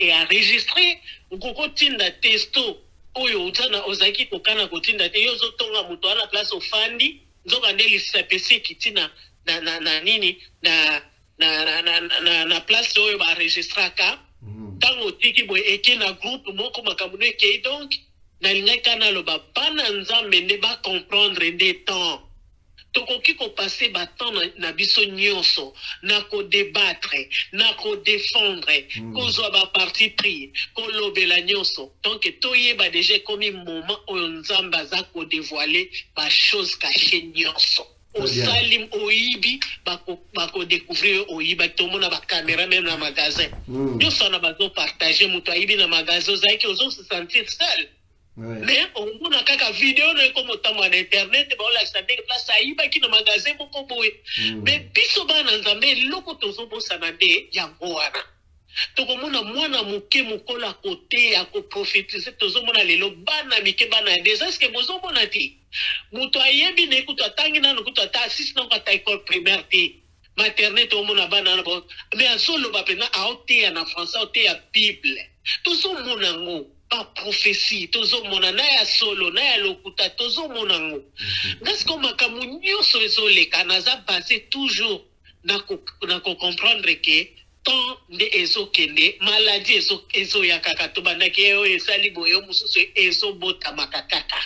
est enregistré okoko tinda testo oyo utana ozaki kokana kotinda te yo zotonga muto ana place ofandi nzoka ndeli sapesi kitina na nini na place oyo ba registraka tango tiki boy eke na groupe moko makambo eke donc na lingaka na loba bana nzambe ne ba comprendre des temps tokoki ko passer baton na biso nyonso na ko débattre na ko défendre ko zo ba parti pris ko lobela nyonso donc toyeba déjà comme moment oyo nzamba za ko dévoiler ba chose cachée nyonso au salim oyibi bako découvrir oyiba tout monde ba caméra même na magasin nyonso na bazo partager muto ayibi na magasin zaki ozo se sentir seul. Mais on a kaka vidéo comme autant en internet ba la santé place ayiba ki na magasin boko boy mais biso bana nzambe loko tozo bosana de yango wana tokomona mwana muke mukola côté ya ko prophétiser tozo mona lelo bana mike bana déjà est-ce que bozo mona ti muto ayebi ne kuto atangi na kuto ata 6 na ko ta école primaire ti maternelle to mona bana na bo mais azolo ba pena aote ya na français aote ya bible tozo mona ngo pas prophétie tozo mona na ya solo na ya lokuta tozo mona ngo parce que makamu nyonso ezole kanaza basé toujours na ko comprendre que tant de ezokende maladie ezo ya kaka to bandaki yo esali boyo mususu ezo bota makakaka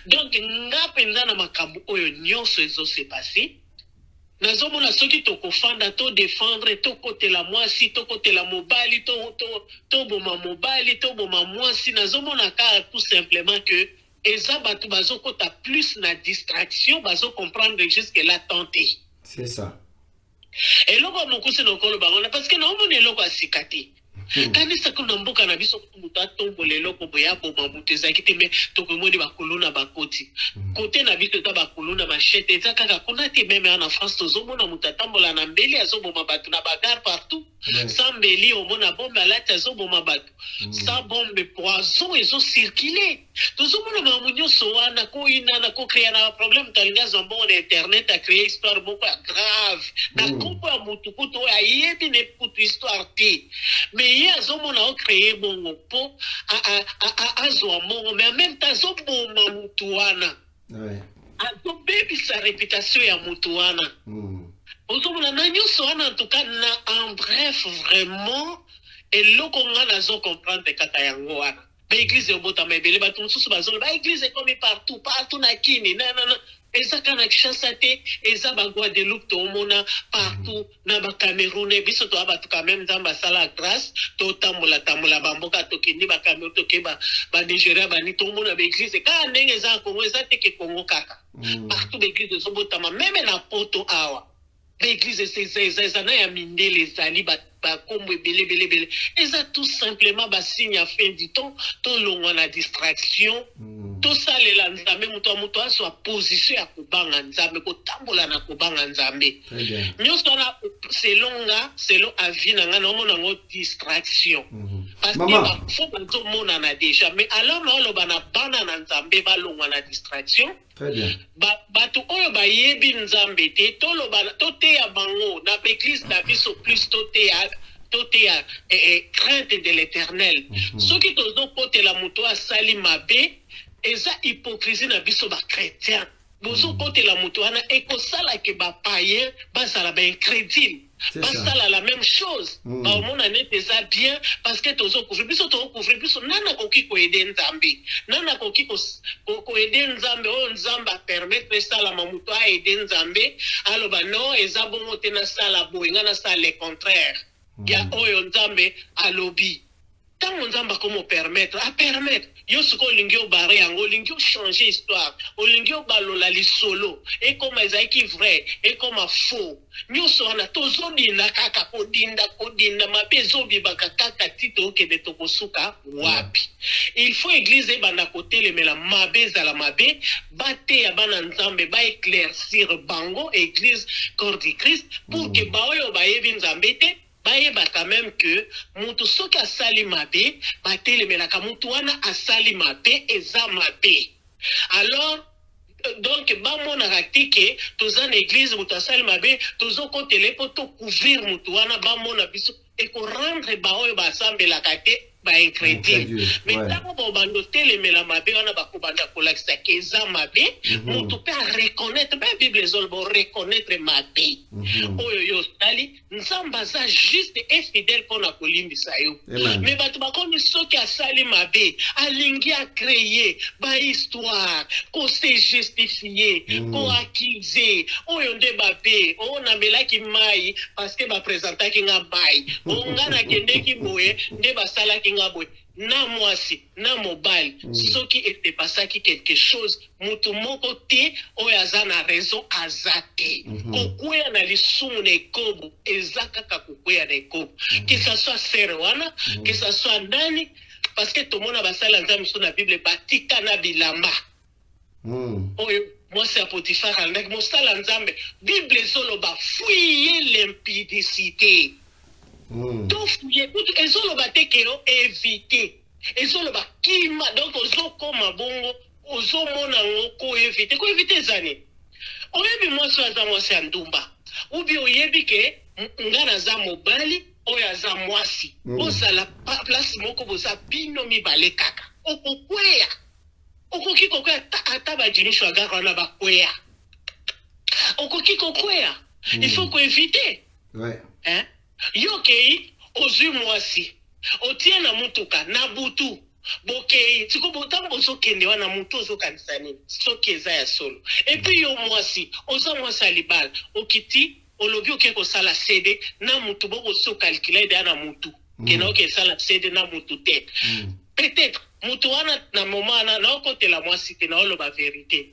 donc ngapenza na makambo oyo nyonso ezo se passer nazomona soki tokofanda to défendre to kotela mwasi to kotela mobali to boma mobali to boma mwasi nazomona ka tout simplement que eza batu bazokota plus na distraction bazo comprendre jusque là tenté c'est ça et loko mokusi nokolo bango parce que non mona eloko asikati kanisa kuna mboka na biso muta tombole loko boya boma mutu ezaki te me tokomoni bakolona bakoti kote na biso ta bakolona machete ezaka kuna te même en France tozomona mutu atambola na mbeli azoboma batu na bagarre partout sans mbeli omona bombe alati azoboma batu sans bombe poison ezo circuler tozomona mamunyo soana ko ina na ko créer na problème talinga zombo na internet a créer histoire beaucoup grave na kompo ya mutu kuto ayebi ne putu histoire te mais il y a zomona o créer bongo po azwa mongo mais en même temps zoboma mutu wana azobebi sa réputation ya mutu wana ozomona na nyonso wana en tout cas na en bref vraiment eloko nga nazo comprendre kata yango wana ba église obota mebele batu mosusu bazolo ba église comme partout na kini na ezaka na Kinshasa te eza ba Guadeloupe to mona partout na ba Cameroun biso to abatu quand même nzamba sala grâce to tambola bamboka to kindi ba Cameroun to keba ba Nigeria ba ni to mona ba église ka ndenge za Congo eza te ke Congo kaka partout ba église zobota même na poto awa ba église c'est na ya mindele zali ba kombo belé eza tout simplement ba signe à fin du temps to longwa na distraction to salela nzambe muto aso position ya kubanga nzambe ko tambola na kubanga nzambe nyonso na selon avis na nga na mona ngo distraction parce que faut pas mona na déjà mais alors na lo bana bana na nzambe ba longwa na distraction très bien bato oyo bayebi nzambe te to lo bana to te ya bango na église na biso plus to te ya crainte de l'éternel ce qui tozo kotela muto asali mabe eza hypocrisie na biso ba chrétien bozo kotela muto wana ekosala ke ba païen bazala ba incrédule basala la même chose ba omona nete eza bien parce que tozo couvrir biso nana koki ko aider nzambe nana koki ko aider nzambe o nzamba permettre sala muto a aider nzambe aloba non eza bongo te na sala boyinga na sala le contraire ya oyo nzambe alobi tango nzamba komo permettre yo siko olingi obare yango olingi changer histoire olingi obalola lisolo ekoma ezalaki vrai ekoma faux nyonso wana tozodinda kaka kodinda mabe ezobibaka kaka tito okende tokosuka wapi il faut église ebanda kotelemela mabe ezala mabe bateya bana nzambe baéclaircir bango église corps du Christ pour que baoyo bayebi nzambe te bayeba quand même que mutu soki asali mabe batelemelaka mutu wana asali mabe eza mabe alors donc bamonaka ti ke toza na église mutu asali mabe tozokotele mpo tocouvrir mutu wana bamona biso ekorendre baoyo basambelaka te baingrédient mais ntango bobanda otelemela mabe wana bakobanda kolakisa ke eza mabe mutu mpe areconnaître mpe bible ezoloba oreconnaître mabe oyo yo osali nzambe aza juste et fidèle mpona kolimbisa yo mais bato bakomi soki asali mabe alingi acréer bahistoire kose justifie koakize oyo nde babe oyo namelaki mai parce que bapresentaki nga mai onga nakendeki boye nde basalaki nga boye na mwasi na mobali soki etepasaki quelque chose mutu moko te oyo aza na raison aza te kokweya na lisumu na ekobo eza kaka kokweya na ekobo que ça soit sere wana que ça soit nani parce que tomona basala nzambe so na bible batika na bilamba oyo mwasi ya Potifar alandaki mosala nzambe bible ezoloba fuye l'impudicité tofuye kutu ezoloba te kero éviter ezoloba kima donc ozokoma bongo ozomona ngo koéviter ezani oyebi mwasi aza mwasi ya ndumba ubi oyebi ke nga naza mobali oyo aza mwasi ozala place moko boza bino mibale kaka okokweya okoki kokweya ata bajinisho agara wana bakweya okoki kokweya il faut koéviter yo kei ozwi mwasi otie na mutuka na butu bokei tiko botambo ozokende wana mutu ozokanisa nini soki eza ya solo epuis yo mwasi oza mwasi ya libala okiti olobi oke kosala cd na mutu bokosokalkila ede na mutu kena oke esala cd na mutu te peut-être mutu wana na moma wana naokotela mwasi te naoloba verité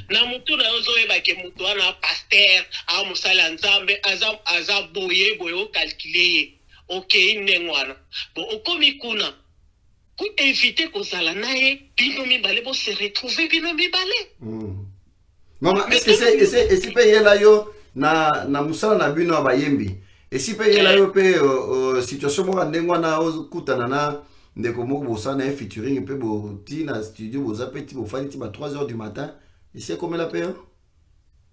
na mutu na ozoyebake mutu wana paster a mosala nzambe aza boye okalkile ye okei ndenge wana bon okomi kuna ku éviter kozala naye bino mibale se retrouver bino mibale mama est-ce pe yela yo na musala na bino abayembi est-ce pe yela yo pe situation moko ndenge wana okutana na ndeko moko bosana featuring pe boti na studio bozapeti bofali ti ba 3h du matin ici comme la paix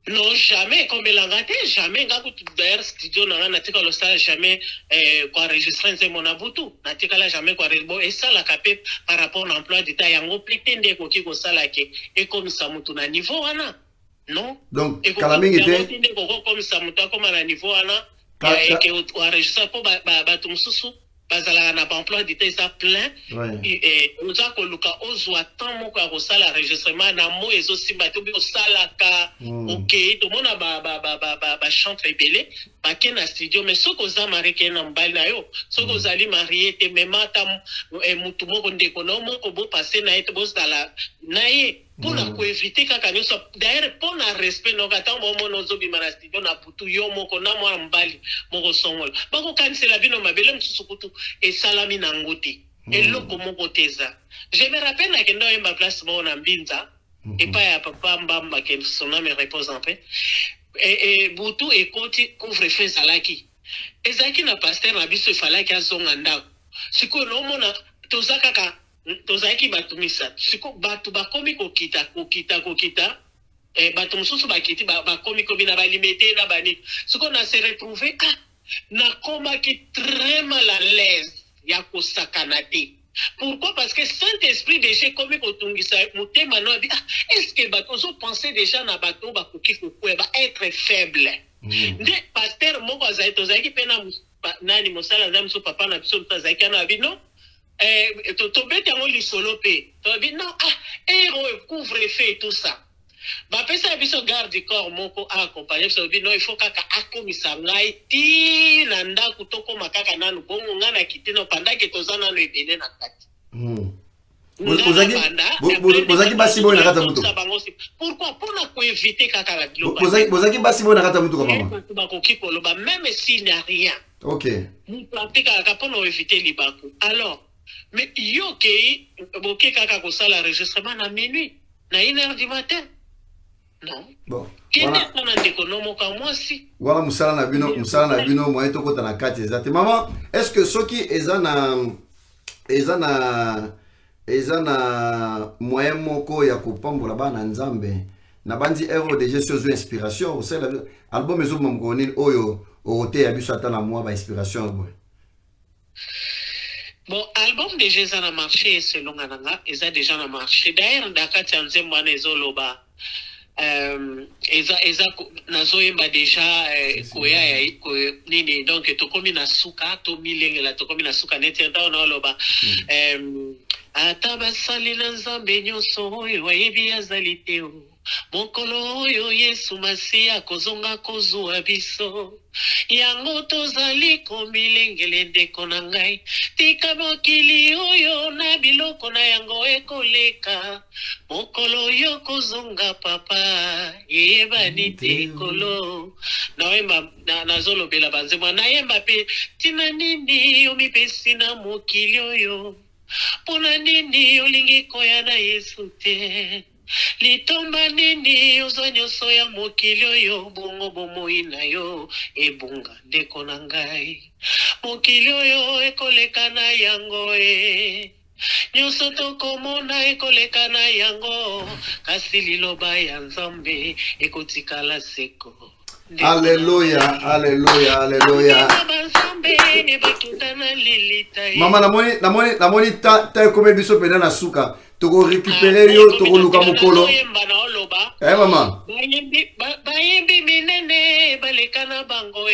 non jamais comme la te jamais ngaku d'ailleurs studio na na tika lo sala jamais quoi enregistrer nze mona butu na tika la jamais quoi bon et ça la capé par rapport à l'emploi d'état yango pretende ko ki ko sala ke et comme ça mutu na niveau wana non donc kala mingi te comme ça mutu comme na niveau wana et que enregistrer po ba tumsusu bazala na emploi d'état ça plein et nous a koluka ozwa temps moko ya kosala enregistrement na mo ezo simba to bi osala ka OK to mona ba chante ebele ba ke na studio mais soko za mareke na mbali na yo soko zali marié te memata mutu moko ndeko na moko bo passer na ete bo sala na ye pour la éviter kaka nyoso d'ailleurs pour na respect no kata mo mono zo bi na studio na putu yo moko na mwa mbali moko songol bako kanisela bino mabele msusu kutu et salami na ngoti eloko moko teza je me rappelle na kendo yemba place mo na mbinza et pas ya papa mbamba que son nom me repose en paix et butu et koti couvre-feu salaki ezaki na pasteur na biso falaki azonga ndako siko no mona tozakaka tozaki batumisa siko batu bakomi kokita bato mosusu bakiti bakomi komi na balimete na bani siko na se retrouver na komaki très mal à l'aise ya kosakana te pourquoi parce que Saint-Esprit déjà komi kotungisa motema no bi est-ce que bato zo penser déjà na bato bakoki kokweba être faible nde pasteur moko azali tozaki pena nani mosala nzambe so papa na biso tozaki na bino tobete yango lisolo pe tobi non couvre-feu et tout ça bapesa biso garde du corps moko accompagner biso bi non il faut kaka akomisa ngai ti na ndako tokoma kaka nanu bongo nga na kiti no pendant que toza nanu ebele na kati bozaki basi boy na kata mutu. Pourquoi? Pour éviter kaka la global. Bozaki basi boy na kata mutu maman. Même s'il n'y a rien. OK. Vous plantez kaka pour éviter les bakou. Alors, mais yo ke boké kaka ko sala enregistrement à minuit, na 1h du matin. Non. Bon. Voilà musala na bino moyen to kota na kati ezate. Maman, est-ce que soki eza na moyen moko ya kopambola bana nzambe na bandi ero de gestion zo inspiration au sein album ezo mongoni oyo ote ya biso ata na moi ba inspiration boy. Bon, album déjà ça a marché selon Ananga, ils a déjà marché. D'ailleurs, Dakati Anzembo Nezoloba, eza nazoyemba déjà koya ya nini donc tokomi na suka to milenge la tokomi na suka neti nda na loba ata basali na nzambe nyonso oyo wayebi azali te mokolo oyo Yesu Masiya kozonga kozwa biso yango tozali komilengele ndeko na ngai tika mokili oyo na biloko na yango ekoleka mokolo oyo kozonga papa yebani te kolo naemba nazolobela banzemwa nayemba pe tina nini omipesi na mokili oyo pona nini olingi koya na Yesu te litomba nini ozwa nyonso ya mokili oyo bongo bomoi na yo ebunga ndeko na ngai mokili oyo ekoleka na yango nyonso tokomona ekoleka na yango kasi liloba ya Nzambe ekotikala seko. Alléluia, alléluia, alléluia. Mama namoni ta comme biso pena na suka. Toko récupérer yo toko luka mukolo. Mama. Bayembi minene balekana bango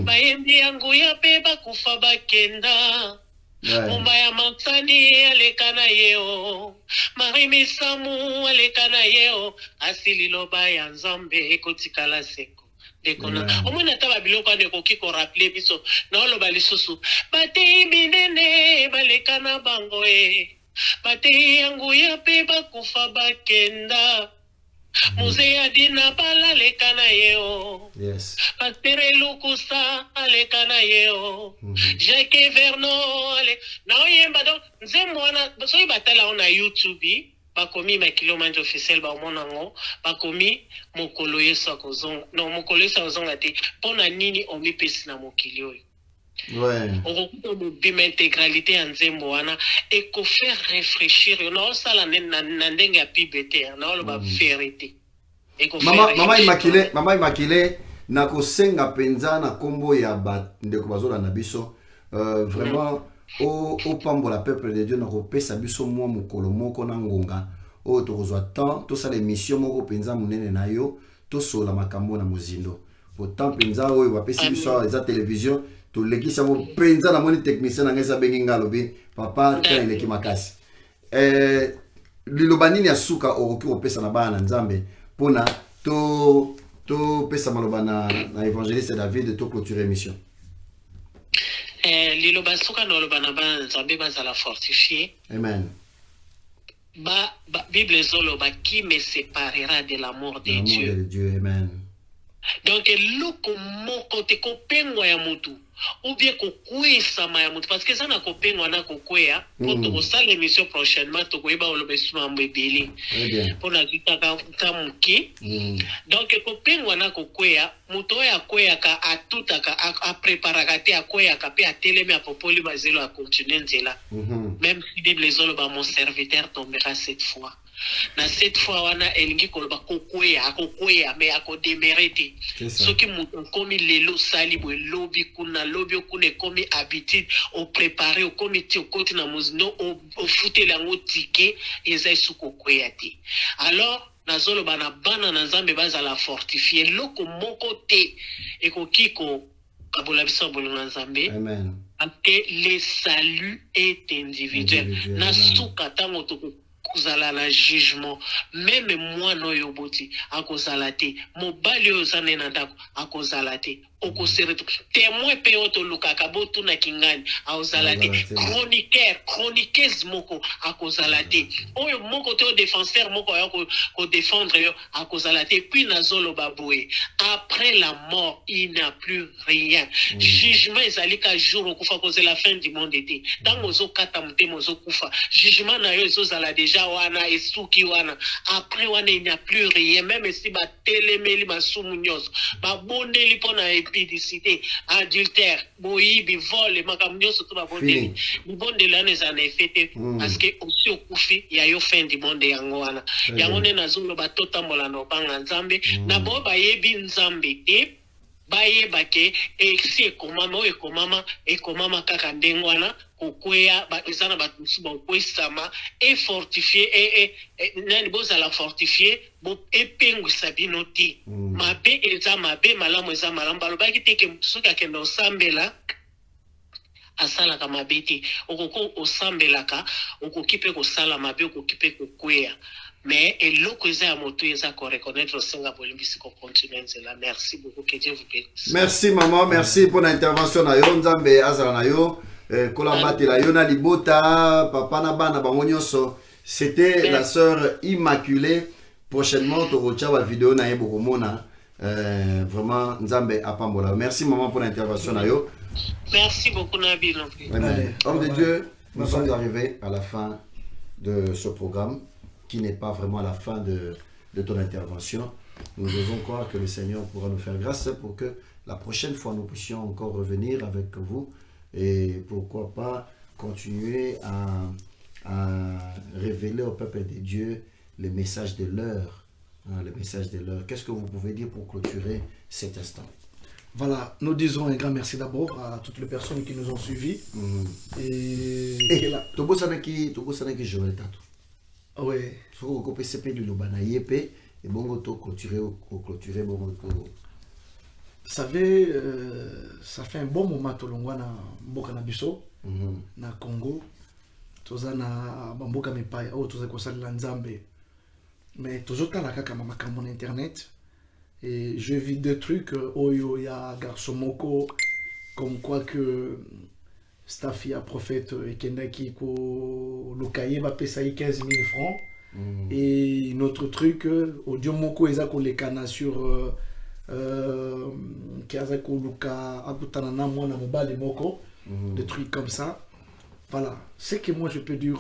bayembi yangu ya pe bakufa bakenda. Mumba ya matsani alekana yeo Marimi Samu alekana yeo asili loba ya Nzambe ekotikala seko. Dekona omona taba biloko ndeko kiko rappeler biso na oloba lisusu bate minene balekana bango bate yangu ya pe bakufa bakenda Muse ya dina pala lekana yeo. Yes. Pastere lukusa alekana yeo. Jacques Verno ale. Na oyemba donc nzemwana soyi batala on a YouTube bakomi makilo manje officiel ba omona ngo bakomi mokolo Yesu akozonga. Non mokolo Yesu akozonga te pona nini omipesi na mokili oyo. Ouais. On peut intégralité en Zemboana et qu'on fait réfléchir. On a ça la n'endenga pibete, on a le vérité. Mama Immaculée na kosenga penza na kombo ya ba ndeko bazola na biso vraiment au pambo la peuple de Dieu na kopesa biso mwa mokolo moko na ngonga o to kozwa temps to sala émission moko penza munene na yo to sola makambo na mozindo. Pourtant penza oyo bapesi biso za télévision to lekisa mo penza na moni technicien na ngesa bengi ngalobi papa tele ki makasi lilobanini ya suka okoki opesa na bana nzambe pona to pesa maloba na évangéliste David to clôturer émission liloba suka no loba na bana nzambe bazala fortifier. Amen. Bible zoloba qui me séparera de l'amour de Dieu. L'amour de Dieu, amen. Donc loko moko te kopengwa ya mutu ou bien kokwesa ya mutu parce que ça na kopengwa na kokwea pour to sala émission prochainement to koyeba olobesu mambo ebele pour na kitaka tamuki. Donc kopengwa na kokwea mutu ya kwea ka atutaka a préparaka te akwea ka pe atelemi apopoli bazelo a continuer nzela. Même si Bible zoloba mon serviteur tombera cette fois. Na cette fois wana elingi koloba kokwea me akodemerete soki mutu komi lelo sali bo lobi kuna komi habitude au préparer au comité au côté na muzino au fute lango tike eza su kokwea te. Alors nazolo bana na nzambe baza la fortifier loko moko te ekokiko kabola biso bolonga nzambe. Amen. Parce que le salut est individuel. Na suka tango toko kozala na jugement même moi no yoboti akozala te mobali oyo zane na ndako akozala te okosereto témoin pe oto lukaka botu na kingani aozalate chroniqueuse moko akozalate oyo moko to défenseur moko ya ko défendre yo akozalate puis nazolo baboué après la mort il n'y a plus rien jugement ezalika jour okufa cause la fin du monde était dans ozo kata mutemo ozo kufa jugement na yo ezozala déjà wana esuki wana après wana il n'y a plus rien même si ba telemeli masumu nyos ba bondeli pona épidicité, adultère, boyibi, vol, makamnyo surtout ba bondeli. Ni bondeli ane zana effecté parce que aussi au koufi ya yo fin du monde yango wana. Yango ne nazulo ba tota molano banga nzambe na bo ba yebi nzambe te bayeba ke exi ekomama kaka ndenge wana kokwea ezana batusu bakwesama e fortifier nani bozala fortifier bo epengwisa bino te mabe eza mabe malamu eza malamu balobaki te ke soki akende osambela asalaka mabe te okoko osambelaka okoki mpe kosala mabe okoki mpe kokwea mais eloko eza ya moto eza ko reconnaître osenga bolimbisi ko continuer nzela. Merci beaucoup, que Dieu vous bénisse. Merci maman, merci pour l'intervention na yo nzambe azala na yo kolambate la yo na libota papa na bana bango nyonso. C'était la sœur Immaculée. Prochainement tokocha wa vidéo na ye bokomona vraiment nzambe apambola. Merci maman pour l'intervention na yo. Merci beaucoup Nabil. Homme de Dieu, nous sommes arrivés à la fin de ce programme, qui n'est pas vraiment la fin de ton intervention. Nous devons croire que le Seigneur pourra nous faire grâce pour que la prochaine fois nous puissions encore revenir avec vous et pourquoi pas continuer à révéler au peuple de Dieu le message de l'heure. Le message de l'heure. Qu'est-ce que vous pouvez dire pour clôturer cet instant? Voilà, nous disons un grand merci d'abord à toutes les personnes qui nous ont suivis. Et Togo Sanaki Joël Tato. Oui. Vous savez, ça fait un bon moment que l'on na mboka na biso na Congo. Toza na mboka mepai o toza ko salela nzambe. Mais toujours la kaka makambo na internet et je vis des trucs oyo ya garçon moko comme quoi que Stafia prophète Kendaki ko lokaye va payer 15 000 francs. Et notre truc audio moko ezako le kana sur kiazako luka akutana na mwana mobali moko des trucs comme ça. Voilà, c'est que moi je peux dire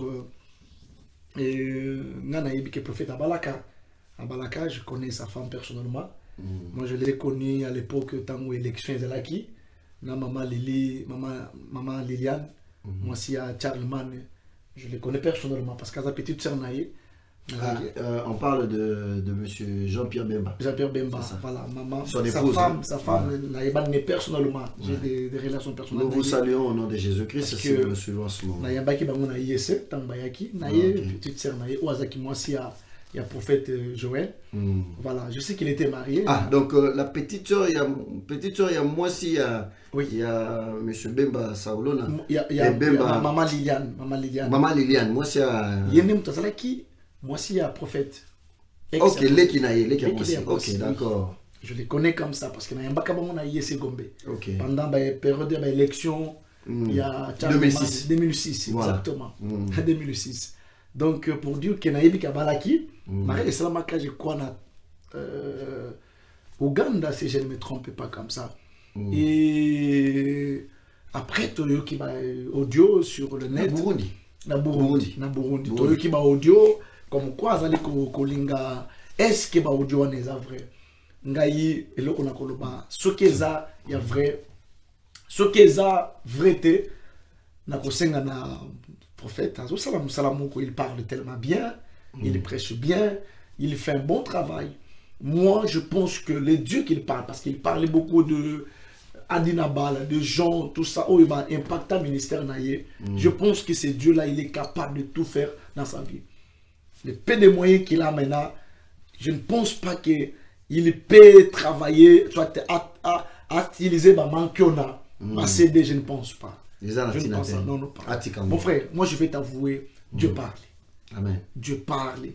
ngana yebi que prophète Abalaka je connais sa femme personnellement. Moi je l'ai connu à l'époque tant élection ezalaki na maman Lili, maman Liliane, moi si à Charlemagne, je les connais personnellement parce qu'à sa petite sœur naïe. On parle de monsieur Jean-Pierre Bemba. Jean-Pierre Bemba, voilà, maman. Sa femme, naïe personnellement. J'ai des relations personnelles. Nous vous saluons au nom de Jésus-Christ, si nous suivons en ce moment. Naïe baki bango naïe ese, tambayaki, naïe petite sœur naïe, oazaki moi si il y a prophète Joël. Voilà, je sais qu'il était marié. Ah, donc la petite soeur, il y a moi aussi, il y a monsieur Bemba Saoulona. Il y a Bemba, maman Liliane. Maman Liliane, moi c'est il y a même qui moi aussi il y a prophète. Ok, ok, d'accord. Je les connais comme ça parce que na yamba kabamo na yese gombe. Ok. Pendant la période de l'élection, il y a 2006 exactement. 2006. Donc pour dire que na yebi kabalaki, Marie Salama ka je crois na Ouganda si je ne me trompe pas comme ça. Et après Toyo qui va audio sur le net. Na Burundi. Toyo qui va audio comme quoi azali kolinga est-ce que ba audio on est vrai. Ngai eloko na koloba sokeza ya vrai. Sokeza vérité na kosenga na prophète azo salam il parle tellement bien, il prêche bien, il fait un bon travail. Moi, je pense que les dieux qu'il parle, parce qu'il parlait beaucoup de Adinabal, de gens, tout ça, il va impacter le ministère naïe. Je pense que ce Dieu-là, il est capable de tout faire dans sa vie. Le peu de moyens qu'il a maintenant, je ne pense pas qu'il peut travailler, soit à utiliser ma manque qu'on a. À CD, je ne pense pas. Je ne pense pas. Non, pas. Mon frère, moi je vais t'avouer, Dieu parle. Amen. Dieu parle.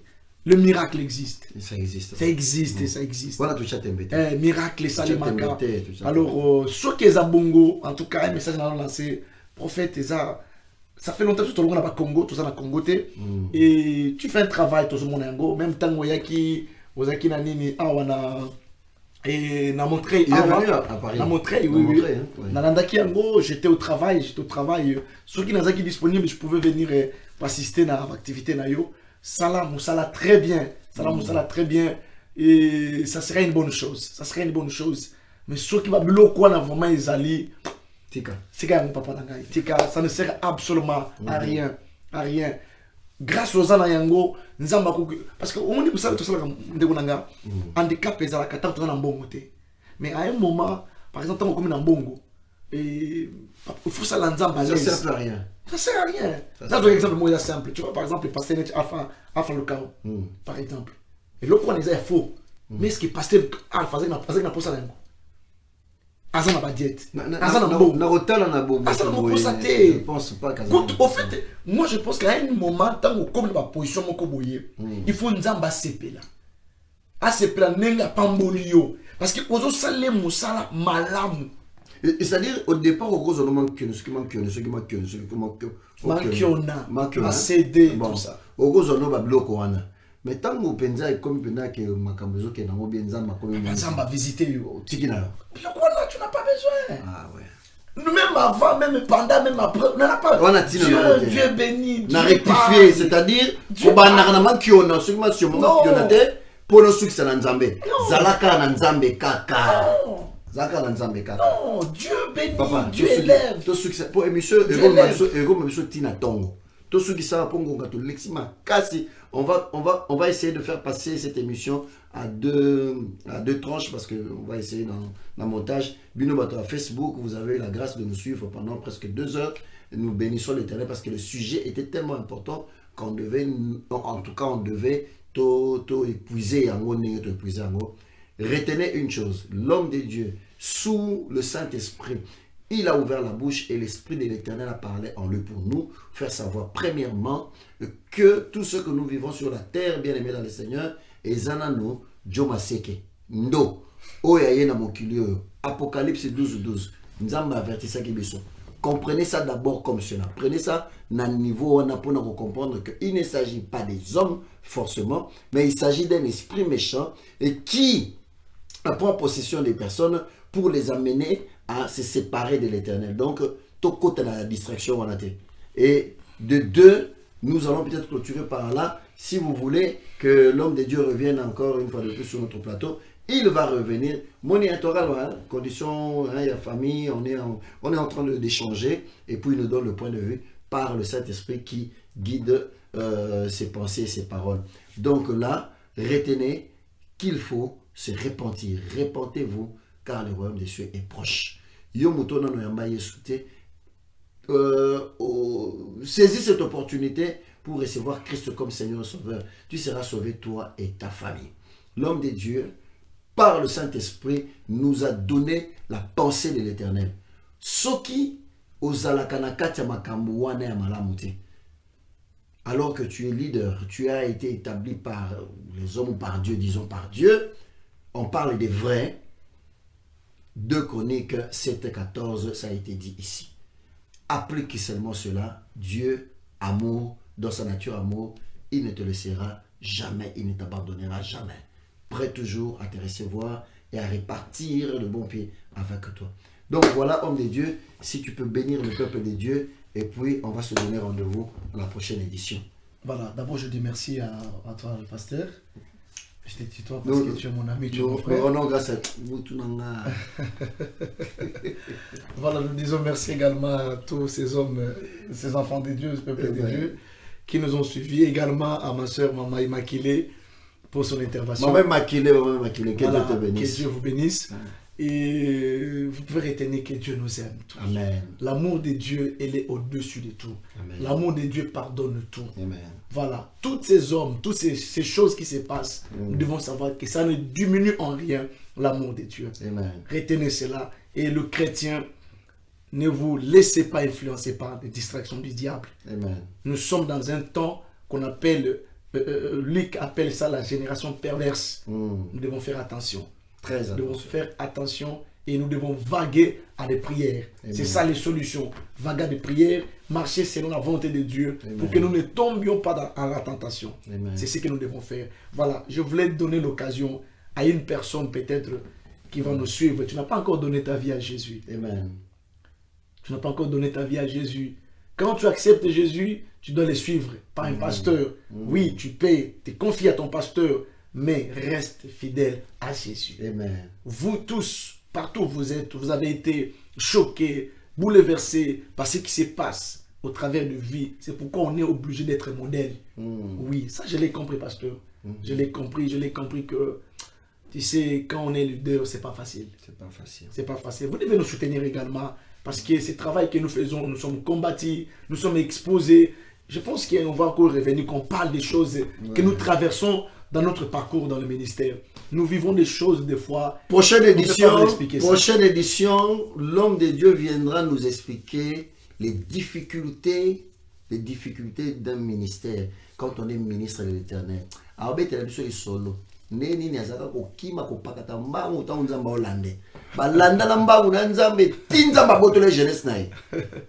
Le miracle existe. Et ça existe. Ça existe et ça existe. Voilà, tout ça t'embêté. Miracle, ça les manque. Alors, Alors, ceux qui sont bongo, en tout cas, un message dans lancé, prophète, ça fait longtemps que tu es au Congo, tout ça dans le Congo. Et tu fais un travail, tout ce monde en même temps, il y a qui nani, et na Montreuil, il est venu à Paris. Na Montreuil, oui. Na Landaki Ango, j'étais au travail. Ceux qui n'ont pas disponible, je pouvais venir assister à l'activité. Salam Moussala très bien. Salam Moussala très bien. Et ça serait une bonne chose. Mais ceux qui vont bloquer quoi, vraiment, ils allaient. Tika, ça ne sert absolument à rien. Grâce aux gens yango nzamba parce que on dit que ça tout ça ndekunanga handicap les ala kata tona mbongo te mais à un moment par exemple tant comme na mbongo et il faut ça nzamba ça sert à rien. Ça doit exemple moi simple tu vois par exemple le pasteur net afa le chaos par exemple et le point est faux mais ce qui pasteur faisait na posa yango azana ba diète azana mbongo na hôtel na bo je pense pas qu'à au fait moi je pense qu'à un moment tant comme la position moko boyer il faut nzamba sepela a sepela nenga pambolio parce que ozo salé musala malamu et c'est-à-dire au départ au gros on manque ce qui manque CD tout ça au gros on ba bloco wana mais tant que penza et comme pena que makambezo ke na mo bien nzamba comme nzamba visiter yo tikina bloco wana tu n'as pas besoin ah ouais même avant, même pendant, même après, on n'a pas. Dieu béni, Dieu rectifié, c'est-à-dire, on a qui on a seulement sur le moment qui on a été pour le succès dans Nzambe. Zalaka dans Nzambe kaka. Zalaka dans Nzambe kaka. Non, Dieu béni, Dieu élève. Tout succès pour émission, émission Tina Tongo. Tout ce qui ça pour qu'on gagne l'exima. Kasi, on va essayer de faire passer cette émission à deux tranches parce que on va essayer dans le montage. Bino Bato à Facebook, vous avez la grâce de nous suivre pendant presque 2 heures. Nous bénissons l'Éternel parce que le sujet était tellement important qu'on devait, en tout cas, on devait tout épuiser en haut, tout épuiser en haut. Retenez une chose, l'homme de Dieu, sous le Saint-Esprit, il a ouvert la bouche et l'Esprit de l'Éternel a parlé en lui pour nous faire savoir premièrement que tout ce que nous vivons sur la terre, bien aimé dans le Seigneur, et Zanano, Djomaseke, Ndo, Oyaye na mokili. Apocalypse 12:12. Nzamba avertissait qui besoin. Comprenez ça d'abord comme cela. Prenez ça dans le niveau où on a pour comprendre qu'il ne s'agit pas des hommes forcément, mais il s'agit d'un esprit méchant et qui prend possession des personnes pour les amener à se séparer de l'Éternel. Donc, tout côté de la distraction, on a été. Et de deux, nous allons peut-être clôturer par là. Si vous voulez que l'homme de Dieu revienne encore une fois de plus sur notre plateau, il va revenir. Moniatoral, condition, il y a famille, on est en train d'échanger et puis il nous donne le point de vue par le Saint-Esprit qui guide ses pensées et ses paroles. Donc là, retenez qu'il faut se repentir. Repentez-vous car le royaume des cieux est proche. Saisis cette opportunité pour recevoir Christ comme Seigneur et Sauveur. Tu seras sauvé, toi et ta famille. L'homme de Dieu, par le Saint-Esprit, nous a donné la pensée de l'Éternel. Soki ozalakanakati makambo wana ya malamu te. Alors que tu es leader, tu as été établi par les hommes ou par Dieu, disons par Dieu, on parle des vrais. 2 Chroniques 7:14, ça a été dit ici. Applique seulement cela. Dieu, amour, dans sa nature amour, il ne te laissera jamais, il ne t'abandonnera jamais. Prêt toujours à te recevoir et à répartir le bon pied avec toi. Donc voilà, homme de Dieu, si tu peux bénir le peuple de Dieu, et puis on va se donner rendez-vous à la prochaine édition. Voilà, d'abord je dis merci à toi le pasteur. Je te tutoie parce que tu es mon ami, tu es mon frère. Non, grâce à Voilà, nous disons merci également à tous ces hommes, ces enfants de Dieu, ce peuple de Dieu, qui nous ont suivis, également à ma soeur Maman Immaculée pour son intervention. Maman Immaculée, que voilà, Dieu te bénisse. Que Dieu vous bénisse. Et vous pouvez retenir que Dieu nous aime tous. Amen. L'amour de Dieu, il est au-dessus de tout. L'amour de Dieu pardonne tout. Amen. Voilà, tous ces hommes, toutes ces choses qui se passent, nous devons savoir que ça ne diminue en rien l'amour de Dieu. Amen. Retenez cela. Et le chrétien, ne vous laissez pas influencer par les distractions du diable. Amen. Nous sommes dans un temps qu'on appelle Luc appelle ça la génération perverse. Nous devons faire attention. Très Nous devons attention. faire attention et nous devons vaguer à des prières. Amen. C'est ça les solutions. Vaguer à des prières, marcher selon la volonté de Dieu Amen. pour que nous ne tombions pas dans la tentation. Amen. C'est ce que nous devons faire. Voilà, je voulais donner l'occasion à une personne peut-être qui va nous suivre. Tu n'as pas encore donné ta vie à Jésus. Amen. Tu n'as pas encore donné ta vie à Jésus. Quand tu acceptes Jésus, tu dois le suivre, pas un pasteur. Oui, tu payes, tu es confié à ton pasteur, mais reste fidèle à Jésus. Amen. Vous tous, partout où vous êtes, vous avez été choqués, bouleversés par ce qui se passe au travers de vie. C'est pourquoi on est obligé d'être modèle. Oui, ça je l'ai compris, pasteur. Je l'ai compris que, tu sais, quand on est leader, c'est pas facile. C'est pas facile. C'est pas facile. Vous devez nous soutenir également, parce que ce travail que nous faisons, nous sommes combattus, nous sommes exposés. Je pense qu'on va encore revenir, qu'on parle des choses que nous traversons dans notre parcours dans le ministère. Nous vivons des choses des fois. Prochaine on peut pas vous expliquer ça. prochaine édition, l'homme de Dieu viendra nous expliquer les difficultés d'un ministère quand on est ministre de l'Éternel. Alors, il solo. Neni ni azaka kokima kopakata mbangu ta nzamba olande. Balanda na mbangu na nzambe tinzamba botole jeunesse na ye.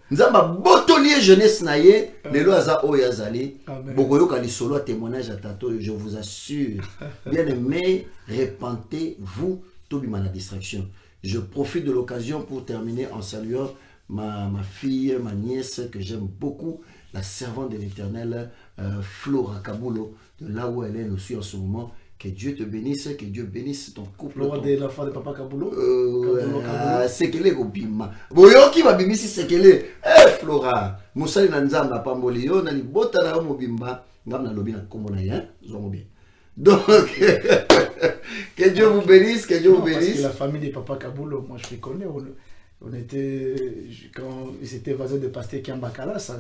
Nzamba botoli jeunesse na ye, lelo aza oyo azali. Bokoyoka lisolo témoignage à tato, je vous assure. Bien-aimés, repentez-vous tobima na distraction. Je profite de l'occasion pour terminer en saluant ma fille, ma nièce que j'aime beaucoup, la servante de l'Éternel, Flora Kabulo, de là où elle est, nous suit en ce moment. Que Dieu te bénisse, que Dieu bénisse ton couple. Flora de l'enfant de Papa Kabulo. Sekele Gobima. Boyoki babimisi sekele. Flora. Musali na nzamba pamboli yo na libota na mobimba. Ngam na lobi na kombo na ya. Zongo bien. Donc, que Dieu vous bénisse, que Dieu vous bénisse. Parce que la famille de Papa Kabulo, moi je les connais. On était, quand ils étaient voisins de Pasteur Kiambakala, ça,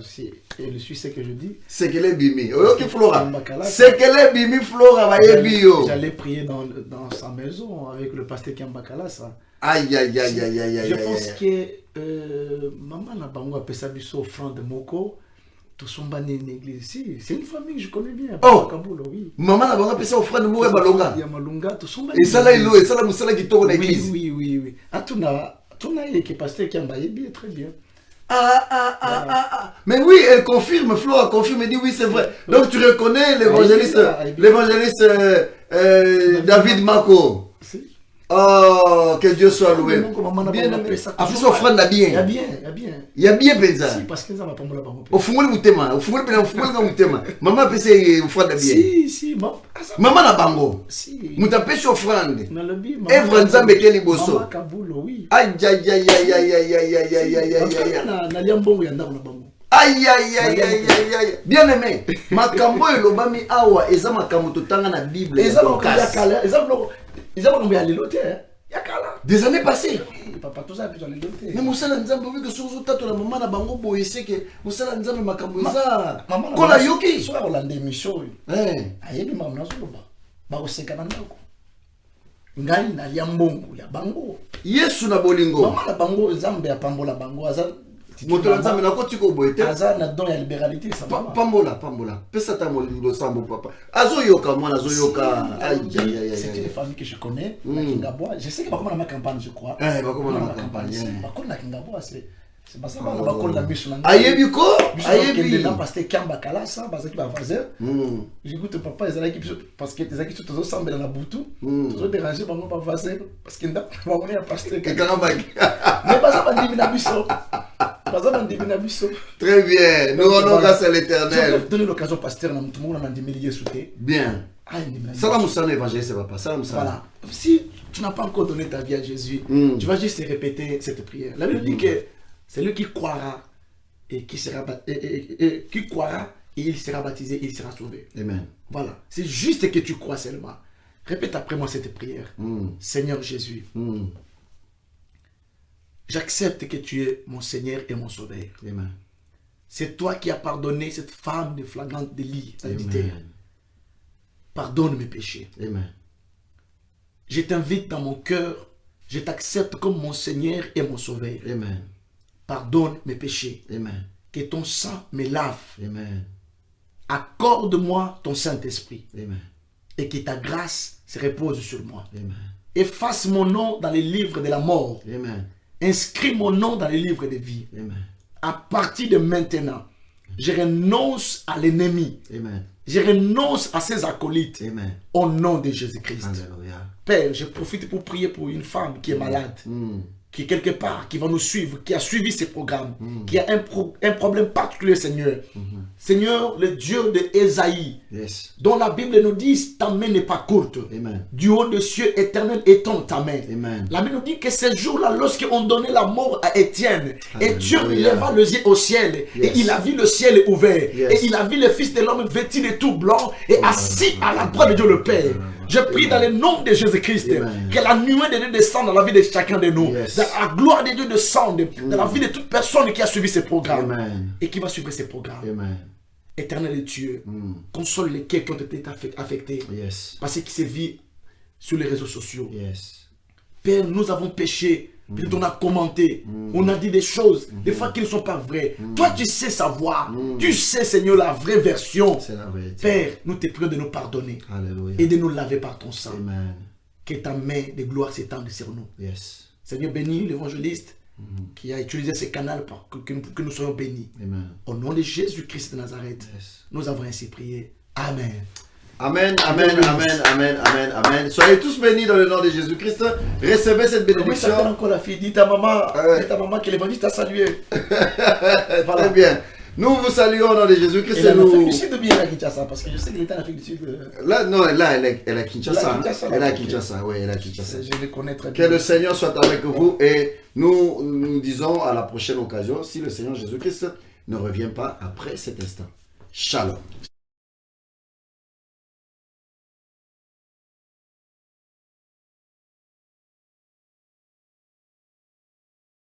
et le suisse, c'est que je dis. C'est que les bimi. Oyoki Flora. Kiambakala, C'est que les bimi Flora va yebio. J'allais prier dans sa maison avec le Pasteur Kiambakala, ça. Aïe, aïe, aïe, aïe, aïe, aïe. Je pense que maman n'a pas appelé ça biso offrande de Moko. Tout son banné une église. Si, c'est une famille que je connais bien. Oh, Kabulo, oui. maman n'a pas appelé ça offrande de Moko Balonga. Il y a Malunga, tout son banné. Et ça là, il est, ça là, Moussala qui tourne l'église. Oui, oui, oui. Ah, tout n'a qui est pasteur Kiamba, il est bien, très bien. Mais oui, elle confirme, Flora confirme, elle dit oui, c'est vrai. Donc tu reconnais l'évangéliste David Mako. Oh, que Dieu soit loué. Bien, après ça, offrande la bien. Il y a bien, il y a bien. Il y a bien, Benza. Si, parce que ça va pas me la banque. Au fond, le thème, au fond, le thème. Maman peut se offrande la bien. Si, maman na bango. Si. Mutapesha offrande. Na lobi, Evra nzambe keli boso. Maman Kabulo, oui. Aïe, aïe, aïe, aïe, aïe, aïe, aïe, aïe, aïe, aïe, aïe. Na liambongo ya ndako na bango. Aïe, aïe, aïe, aïe, aïe, aïe. Bien aimé, makambo elobami awa eza makambo totanga na Bible. Des années passées. Papa, tout ça, puis on est doté. Mais Moussala Nzambe, oui, que sur le tato, la maman na bango boye, c'est que Moussala Nzambe makambo eza. Maman, Kola yoki. Soit Rolande Michaud. Eh. Ayebi maman na zoloba. Ba oseka na ndako. Ngai na liambongo ya bango. Yesu na bolingo. Maman na bango Nzambe ya pambola bango aza. Moto na Nzambe na koti ko boye te. Aza na don ya libéralité ça va. Pambola. Pesa ta molingo sambo papa. Azo yoka mwana azo yoka. Aïe aïe aïe. C'est une famille que je connais, na Kingabois. Je sais que bakoma na ma campagne je crois. Eh, bakoma na ma campagne. Bakoma na Kingabois c'est pas ça ba bakoma na biso na. Ayebi ko? Ayebi. Là parce que Kiambakala ça parce que ba voisin. J'écoute papa ils allaient parce que les acquis tous ensemble dans la boutou. Tous déranger bango ba voisin parce que nda ba on est pasteur. Que karabag. Mais pas ça ba ndimi biso. Très bien, nous rendons grâce à l'Éternel. Je vais donner l'occasion, pasteur, tout le monde a dit bien. Salam salam évangéliste, papa. Salam salam. Voilà. Si tu n'as pas encore donné ta vie à Jésus, tu vas juste répéter cette prière. La Bible dit que c'est lui qui croira et qui croira et il sera baptisé, il sera sauvé. Amen. Voilà. C'est juste que tu crois seulement. Répète après moi cette prière. Seigneur Jésus. J'accepte que tu es mon Seigneur et mon Sauveur. Amen. C'est toi qui as pardonné cette femme de flagrante délit. Pardonne mes péchés. Amen. Je t'invite dans mon cœur. Je t'accepte comme mon Seigneur et mon Sauveur. Amen. Pardonne mes péchés. Amen. Que ton sang me lave. Amen. accorde-moi ton Saint-Esprit Amen. et que ta grâce se repose sur moi. Amen. Efface mon nom dans les livres de la mort. Amen. Inscris mon nom dans les livres de vie. Amen. À partir de maintenant, je renonce à l'ennemi. Amen. Je renonce à ses acolytes. Amen. Au nom de Jésus-Christ. Alléluia. Père, je profite pour prier pour une femme qui est malade, qui est quelque part, qui va nous suivre, qui a suivi ces programmes, qui a un problème particulier, Seigneur. Seigneur, le Dieu de Ésaïe, Yes. dont la Bible nous dit, ta main n'est pas courte. Amen. Du haut des cieux éternel étend ta main. Amen. La Bible nous dit que ce jour-là, lorsqu'on donnait la mort à Étienne, et Dieu Alléluia. leva les yeux au ciel, Yes. et il a vu le ciel ouvert, Yes. et il a vu le Fils de l'homme vêtu de tout blanc, et assis à la droite de Dieu le Père. Je prie dans le nom de Jésus-Christ, Amen. que la nuée de Dieu descende dans la vie de chacun de nous, Yes. que la gloire de Dieu descende dans la vie de toute personne qui a suivi ces programmes, Amen. et qui va suivre ces programmes. Amen. Éternel Dieu, console les cœurs qui ont été affectés Yes. par ce qui se vit sur les réseaux sociaux. Yes. Père, nous avons péché, peut-être on a commenté, on a dit des choses, des fois qui ne sont pas vraies. Toi, tu sais savoir, tu sais, Seigneur, la vraie version. C'est la vérité. Père, nous te prions de nous pardonner Alléluia. et de nous laver par ton sang. Amen. Que ta main de gloire s'étende sur nous. Yes. Seigneur, bénis l'évangéliste qui a utilisé ce canal pour que nous soyons bénis. Amen. Au nom de Jésus-Christ de Nazareth, Yes. nous avons ainsi prié. Amen. Amen, amen, amen, amen, amen, amen. Soyez tous bénis dans le nom de Jésus-Christ. Recevez cette Comment bénédiction. s'appelle encore la fille? Dis ta maman, Ouais. dis ta maman que l'évangéliste t'a salué. Très bien. Nous vous saluons au nom de Jésus-Christ. Elle est en Afrique Nous... du Sud ou bien à Kinshasa? Parce que je sais qu'elle était en Afrique du Sud. Là, non, là, elle est à Kinshasa. Elle est à Kinshasa, Elle est à ok. Kinshasa, oui, elle est à Kinshasa. Je les connais très Que bien. le Seigneur soit avec vous et nous disons à la prochaine occasion, si le Seigneur Jésus-Christ ne revient pas après cet instant. Shalom.